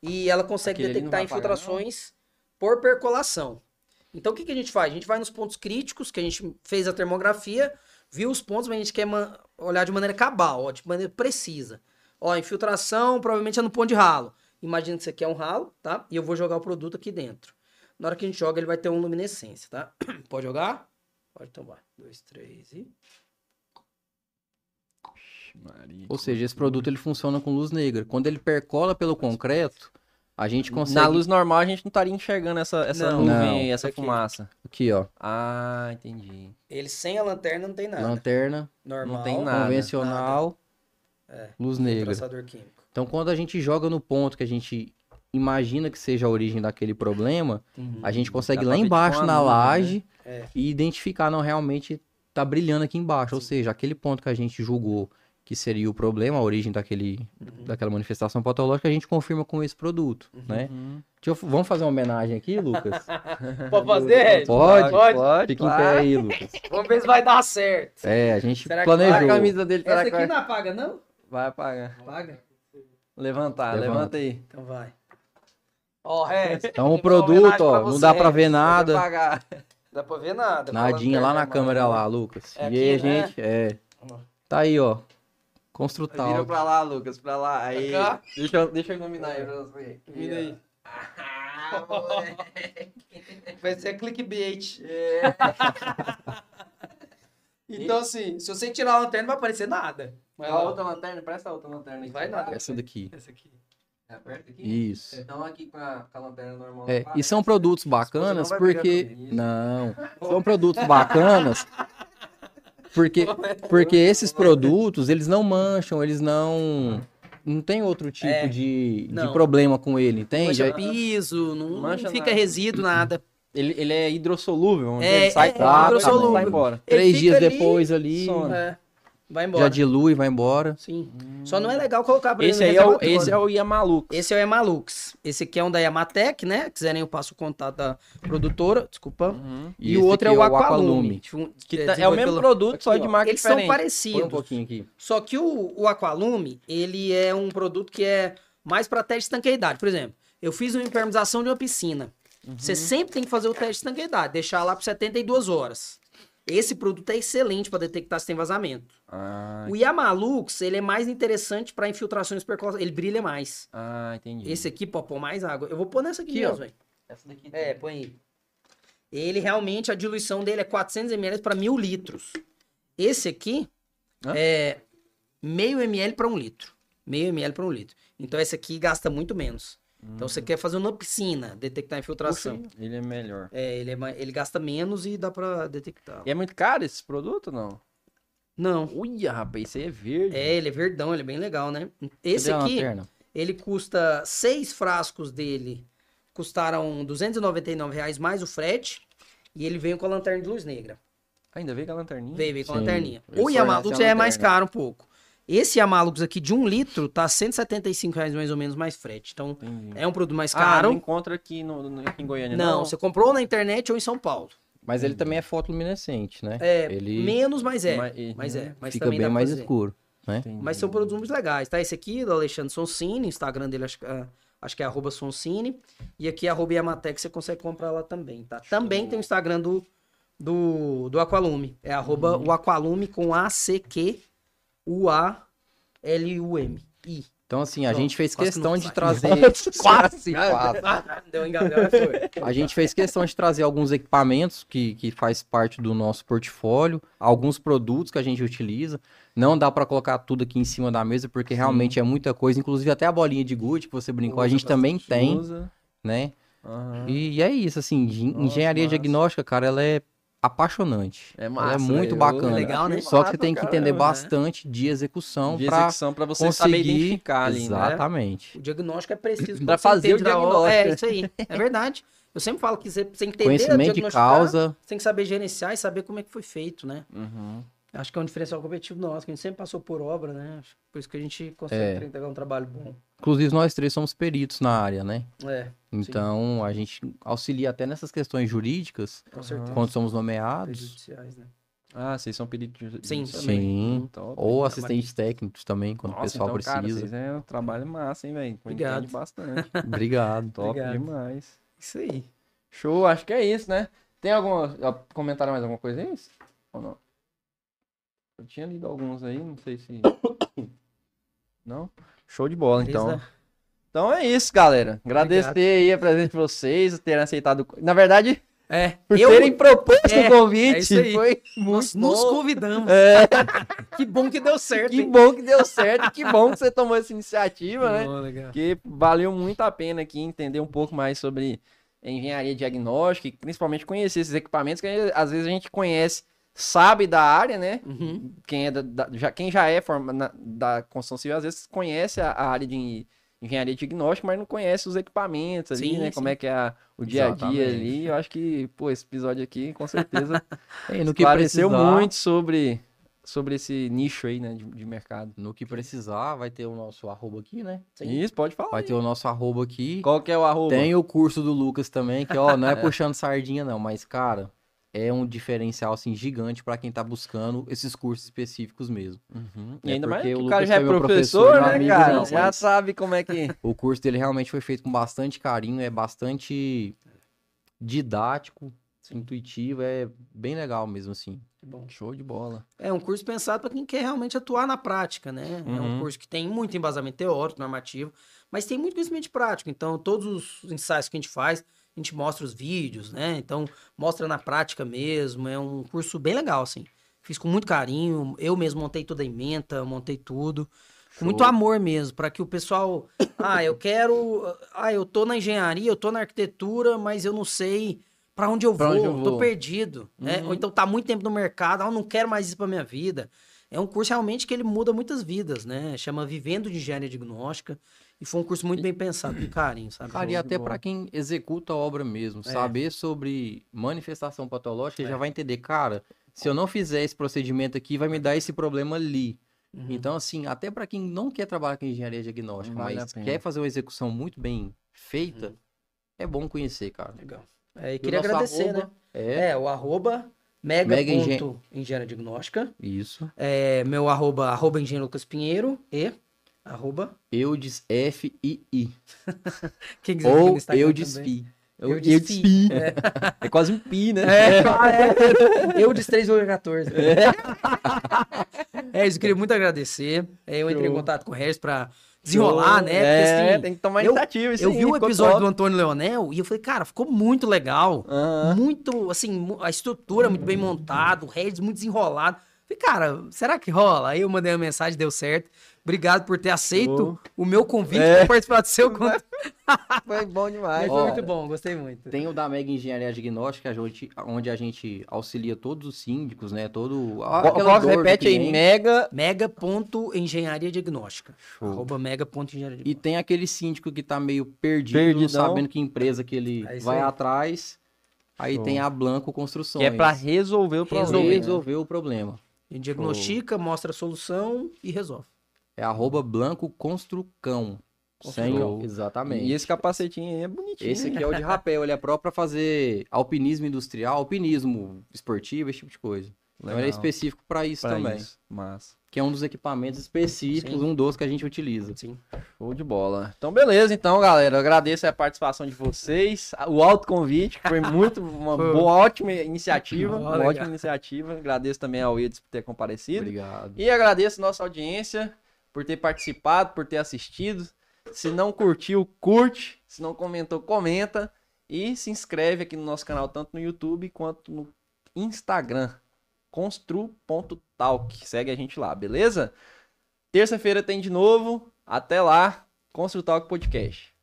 E ela consegue Aquele ali não detectar vai apagar, infiltrações por percolação. Então, o que a gente faz? A gente vai nos pontos críticos, que a gente fez a termografia, viu os pontos, mas a gente quer olhar de maneira cabal, ó, de maneira precisa. Ó, infiltração provavelmente é no ponto de ralo. Imagina que isso aqui é um ralo, tá? E eu vou jogar o produto aqui dentro. Na hora que a gente joga, ele vai ter uma luminescência, tá? Pode jogar? Pode, então vai. 2, 3 e... Maria, Ou seja, esse produto ele funciona com luz negra. Quando ele percola pelo concreto, a gente consegue... Na luz normal a gente não estaria enxergando essa Não. nuvem, Não. essa Aqui. fumaça. Aqui, ó. Ah, entendi. Ele sem a lanterna não tem nada. Lanterna Normal. Não tem nada. convencional, luz negra. Traçador químico. Então, quando a gente joga no ponto que a gente imagina que seja a origem daquele problema, a gente consegue Dá lá pra ver, tipo, embaixo uma na nuvem, laje É. e identificar, não, realmente tá brilhando aqui embaixo. Ou seja, aquele ponto que a gente julgou que seria o problema, a origem daquela manifestação patológica, a gente confirma com esse produto, né? Vamos fazer uma homenagem aqui, Lucas? Pode fazer? Pode? Fica em pé claro. aí, Lucas. Vamos ver se vai dar certo. É, a gente Será que A planejou. camisa dele tá Essa na aqui cor. não apaga, não? Vai apagar. Apaga. Levantar, Levanta. levanta aí. Então vai. Ó, Então o produto, ó, não dá pra ver nada. Pode apagar. Dá pra ver nada. Nadinha lá na câmera lá, Lucas. É E aí, aqui, né? gente, tá aí, ó. Construtal. Vira pra lá, Lucas, pra lá. Aí. Cá? Deixa eu iluminar aí pra você. Vira aí. Vai ser clickbait. Então, assim, se você tirar a lanterna, não vai aparecer nada. Vai A lá. outra lanterna, presta a outra lanterna aqui. Vai nada. Essa daqui. Essa aqui. Aperta aqui. Isso. Então aqui com a lanterna normal. É, e são produtos bacanas Você não vai brigar porque... comigo. Não. São produtos bacanas porque esses produtos, eles não mancham, eles não... Não tem outro tipo de não. problema com ele, entende? Mancha piso, não Mancha fica nada. resíduo, nada. Ele é hidrossolúvel, vamos É, dizer, ele sai é, com água e hidrossolúvel. vai embora. Ele 3 fica dias ali, depois ali, some. É, vai já embora. dilui, vai embora. Sim. Só não é legal colocar pra Esse ele aí no é o, reservatório. esse é o Yamalux. Esse é o Emalux. Esse aqui é um da Yamatec, né? Quiserem eu passo o contato da produtora, desculpa. E esse o outro é aqui o Aqualume. Que é o mesmo produto, só de marca é Eles são diferente. Põe um parecidos. pouquinho aqui. Só que o Aqualume, ele é um produto que é mais para teste de estanqueidade. Por exemplo, eu fiz uma impermeabilização de uma piscina. Você sempre tem que fazer o teste de estanqueidade, deixar lá por 72 horas. Esse produto é excelente para detectar se tem vazamento. O Yamalux, ele é mais interessante para infiltrações percolares. Ele brilha mais. Entendi. Esse aqui pode pôr mais água. Eu vou pôr nessa aqui, Aqui, ó. mesmo, velho. Essa daqui. Põe aí. Ele realmente, a diluição dele é 400 ml para 1.000 litros. Esse aqui é meio ml para 1 litro. Meio ml para 1 litro. Então esse aqui gasta muito menos. Então você quer fazer uma piscina, detectar infiltração. Puxa, ele é melhor. Ele gasta menos e dá para detectar. E é muito caro esse produto, não? Não. Uia, rapaz, isso aí é verde. Ele é verdão, ele é bem legal, né? Esse Cadê a aqui, lanterna? ele custa 6 frascos dele, custaram R$ 299 mais o frete, e ele veio com a lanterna de luz negra. Ainda veio com a lanterninha? Veio com a Sim. lanterninha. Ele O Yamalux fornece a é mais lanterna. caro um pouco. Esse Yamalux aqui de 1 litro tá R$ 175 mais ou menos mais frete. Então, Entendi. é um produto mais Não caro. encontra aqui, aqui em Goiânia, Não, não? você comprou na internet ou em São Paulo. Mas ele também é fotoluminescente, né? É, Ele menos, mas é. Mas- Mas fica também bem dá pra mais fazer. escuro, né? Entendi. Mas são produtos muito legais, tá? Esse aqui do Alexandre Sonsini, Instagram dele acho que é @Sonsini. E aqui é @Yamatec, você consegue comprar lá também, tá? Também tem o Instagram do Aqualume. É o Aqualume com ACQUALUMI. Então, assim, a Pronto, gente fez quase que questão não de sai. trazer... Quase! Deu engasgado, foi. A gente fez questão de trazer alguns equipamentos que faz parte do nosso portfólio, alguns produtos que a gente utiliza. Não dá para colocar tudo aqui em cima da mesa, porque realmente é muita coisa. Inclusive até a bolinha de gude que você brincou, a gente também tem, Usa. né? Aham. E é isso, assim, engenharia massa. diagnóstica, cara, ela é apaixonante. É Ela massa, é muito velho. bacana. Legal, né? Só que você tem que Caramba, entender né? bastante de execução De para execução pra você saber conseguir identificar ali, né? Exatamente. O diagnóstico é preciso. Pra quando você fazer o entende da diagnóstico. É, isso aí. É verdade. Eu sempre falo que você entender a Conhecimento de diagnosticar, causa. você tem que saber gerenciar e saber como é que foi feito, né? Uhum. Acho que é um diferencial competitivo nosso, que a gente sempre passou por obra, né? Por isso que a gente consegue entregar um trabalho bom. Inclusive, nós três somos peritos na área, né? É, Então, a gente auxilia até nessas questões jurídicas, com certeza. quando somos nomeados, Prejudiciais, né? Ah, vocês são peritos Sim. também. sim, Top. ou assistentes técnicos também, quando o Nossa, pessoal então, cara, precisa. vocês é um trabalho massa, hein, velho? Obrigado. Entende bastante. Obrigado. Top Obrigado. demais. Isso aí. Show, acho que é isso, né? Tem comentaram mais alguma coisa aí? Ou não? Eu tinha lido alguns aí, não sei se... Não? Show de bola, Beleza? então. Então é isso, galera. Agradecer aí a presença de vocês, terem aceitado. Na verdade, por terem proposto o convite. É isso aí. Foi Nós muito nos bom. convidamos. Que bom que deu certo. Que hein? bom que deu certo, que bom que você tomou essa iniciativa, né? Bom, legal. Porque valeu muito a pena aqui entender um pouco mais sobre engenharia diagnóstica e principalmente conhecer esses equipamentos que às vezes a gente conhece, sabe da área, né? Uhum. Quem já é da construção civil, às vezes conhece a área de engenharia diagnóstica, mas não conhece os equipamentos ali, Sim, né? sim. Como é que é o dia a dia Exatamente. ali. Eu acho que, pô, esse episódio aqui, com certeza, E no que esclareceu precisar, muito sobre esse nicho aí, né, de mercado. no que precisar, vai ter o nosso arroba aqui, né? Sim. Isso, pode falar. Vai ter o nosso arroba aqui. Qual que é o arroba? Tem o curso do Lucas também, que, ó, não é puxando sardinha, não, mas, cara, é um diferencial, assim, gigante pra quem tá buscando esses cursos específicos mesmo. Uhum. É E ainda mais porque que o o cara Lucas já é foi meu professor, professor, meu né, amigo, cara? não, Já mas- sabe como é que... O curso dele realmente foi feito com bastante carinho, é bastante didático, intuitivo, é bem legal mesmo, assim. Que bom. Show de bola. É um curso pensado para quem quer realmente atuar na prática, né? É um Uhum. curso que tem muito embasamento teórico, normativo, mas tem muito conhecimento prático. Então, todos os ensaios que a gente faz, a gente mostra os vídeos, né? Então, mostra na prática mesmo. É um curso bem legal, assim. Fiz com muito carinho. Eu mesmo montei toda a ementa, montei tudo. Com muito amor mesmo, para que o pessoal... eu tô na engenharia, eu tô na arquitetura, mas eu não sei para onde eu Pra vou, onde eu tô vou. perdido, né? Uhum. Ou então tá muito tempo no mercado, eu não quero mais isso para minha vida. É um curso realmente que ele muda muitas vidas, né? Chama Vivendo de Engenharia Diagnóstica e foi um curso muito bem pensado, com carinho, sabe? Cara, e de até bola. pra quem executa a obra mesmo, saber sobre manifestação patológica, já vai entender, cara, se eu não fizer esse procedimento aqui, vai me dar esse problema ali. Uhum. Então, assim, até pra quem não quer trabalhar com engenharia diagnóstica, Vale mas a pena. quer fazer uma execução muito bem feita, é bom conhecer, cara. Legal. É, e E o queria nosso agradecer, arroba né? É, O arroba Mega mega.engenharia diagnóstica. isso. Meu arroba engenheiro Lucas Pinheiro e arroba... Eudes FII. Quem quiser seguir no Ou Instagram Eudes também. FI. Eudes Fi. É quase um pi, né? Eudes 3,14. Isso, eu queria muito agradecer. Eu entrei em Show. contato com o Regis pra desenrolar, né? Porque, assim, Tem que tomar eu- iniciativa. Isso eu aí, vi um ficou episódio top. do Antônio Leonel e eu falei, cara, ficou muito legal. Aham. Muito, assim, a estrutura muito bem montada, o Regis muito desenrolado. Falei, cara, será que rola? Aí eu mandei uma mensagem, deu certo. Obrigado por ter aceito o meu convite para participar do seu conteúdo. Foi bom demais. Foi Ó, muito bom, gostei muito. Tem o da Mega Engenharia Diagnóstica, onde a gente auxilia todos os síndicos, né? Aquela dor do Repete aí, cliente. mega... Mega.engenharia diagnóstica. Show. Arroba mega.engenharia E diagnóstica. tem aquele síndico que tá meio perdido, Perdidão. não sabendo que empresa que ele É isso vai aí. atrás. Aí Show. tem a Blanco Construções. Que é pra resolver o problema. resolver o problema. A gente diagnostica, mostra a solução e resolve. É @ Blanco Construcão. Construcão. Exatamente. E esse capacetinho aí é bonitinho. Esse aqui é o de rapel, ele é próprio pra fazer alpinismo industrial, alpinismo esportivo, esse tipo de coisa. Então ele é Legal. específico pra isso Pra também. isso. Massa. Que é um dos equipamentos específicos, Sim. um dos que a gente utiliza. Sim. Show de bola. Então, beleza, então, galera. Eu agradeço a participação de vocês, o alto convite, que foi uma boa, ótima iniciativa. Ó, Uma legal. ótima iniciativa. Agradeço também ao Edson por ter comparecido. Obrigado. E agradeço a nossa audiência por ter participado, por ter assistido. Se não curtiu, curte. Se não comentou, comenta. E se inscreve aqui no nosso canal, tanto no YouTube quanto no Instagram. Constru.talk. Segue a gente lá, beleza? Terça-feira tem de novo. Até lá. Constru Talk Podcast.